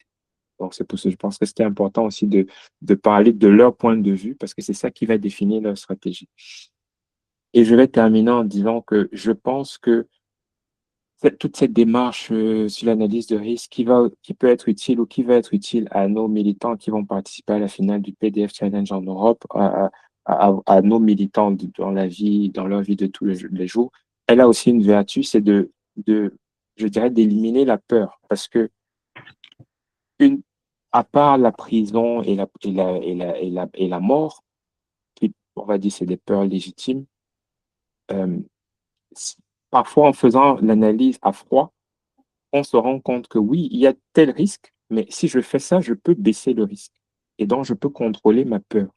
Speaker 2: Donc, c'est pour ça que je pense que c'était important aussi de parler de leur point de vue parce que c'est ça qui va définir leur stratégie. Et je vais terminer en disant que je pense que toute cette démarche sur l'analyse de risque qui peut être utile ou qui va être utile à nos militants qui vont participer à la finale du PDF Challenge en Europe, à nos militants dans leur vie de tous les jours, elle a aussi une vertu, c'est je dirais, d'éliminer la peur parce que à part la prison et la mort, qui, on va dire, c'est des peurs légitimes, parfois en faisant l'analyse à froid, on se rend compte que oui, il y a tel risque, mais si je fais ça, je peux baisser le risque. Et donc, je peux contrôler ma peur.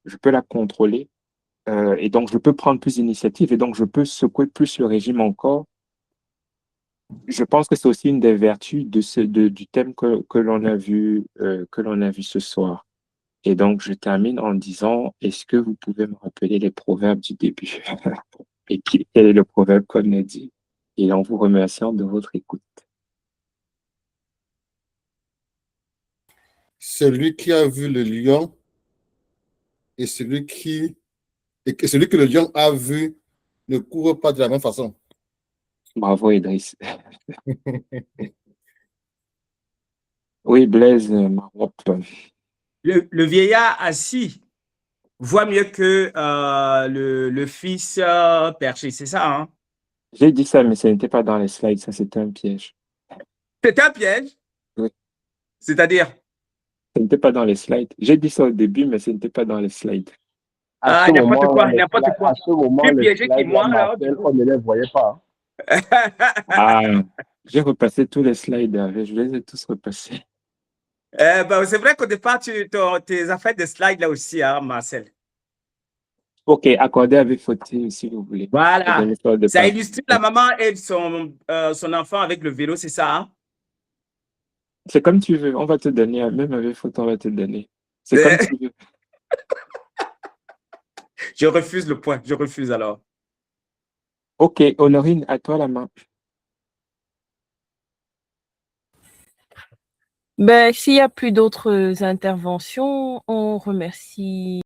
Speaker 2: Je peux la contrôler. Et donc, je peux prendre plus d'initiatives et donc, je peux secouer plus le régime encore. Je pense que c'est aussi une des vertus du thème que l'on a vu ce soir. Et donc, je termine en disant, est-ce que vous pouvez me rappeler les proverbes du début? Et quel est le proverbe qu'on a dit? Et en vous remerciant de votre écoute.
Speaker 4: Celui qui a vu le lion et celui que le lion a vu ne court pas de la même façon.
Speaker 2: Bravo, Idriss. Oui, Blaise Marop.
Speaker 8: Le vieillard assis voit mieux que le fils perché, c'est ça, hein?
Speaker 2: J'ai dit ça, mais ce n'était pas dans les slides, ça c'était un piège.
Speaker 8: C'est un piège?
Speaker 2: Oui.
Speaker 8: C'est-à-dire?
Speaker 2: Ce n'était pas dans les slides. J'ai dit ça au début, mais ce n'était pas dans les slides.
Speaker 6: À
Speaker 8: Ah,
Speaker 6: ce
Speaker 8: n'importe
Speaker 6: moment-là,
Speaker 8: quoi,
Speaker 6: les
Speaker 8: n'importe
Speaker 6: slides,
Speaker 8: quoi.
Speaker 6: à ce moment,
Speaker 8: Plus
Speaker 6: les
Speaker 8: piégé que
Speaker 6: slides, là,
Speaker 8: moi, alors, du
Speaker 6: Marcel,
Speaker 8: coup.
Speaker 6: on ne les voyait pas.
Speaker 2: Ah, j'ai repassé tous les slides. Je les ai tous repassés.
Speaker 8: Ben, c'est vrai qu'au départ, tu as fait des slides là aussi, hein, Marcel.
Speaker 2: Ok, accordez avec Fauti si vous voulez.
Speaker 8: Voilà.
Speaker 2: De
Speaker 8: Ça
Speaker 2: part.
Speaker 8: illustre la maman et son enfant avec le vélo, c'est ça, hein?
Speaker 2: C'est comme tu veux. On va te donner, même avec photo, on va te donner. C'est comme tu veux.
Speaker 8: Je refuse le point. Je refuse alors.
Speaker 2: Ok, Honorine, à toi la main.
Speaker 7: Ben, s'il n'y a plus d'autres interventions, on remercie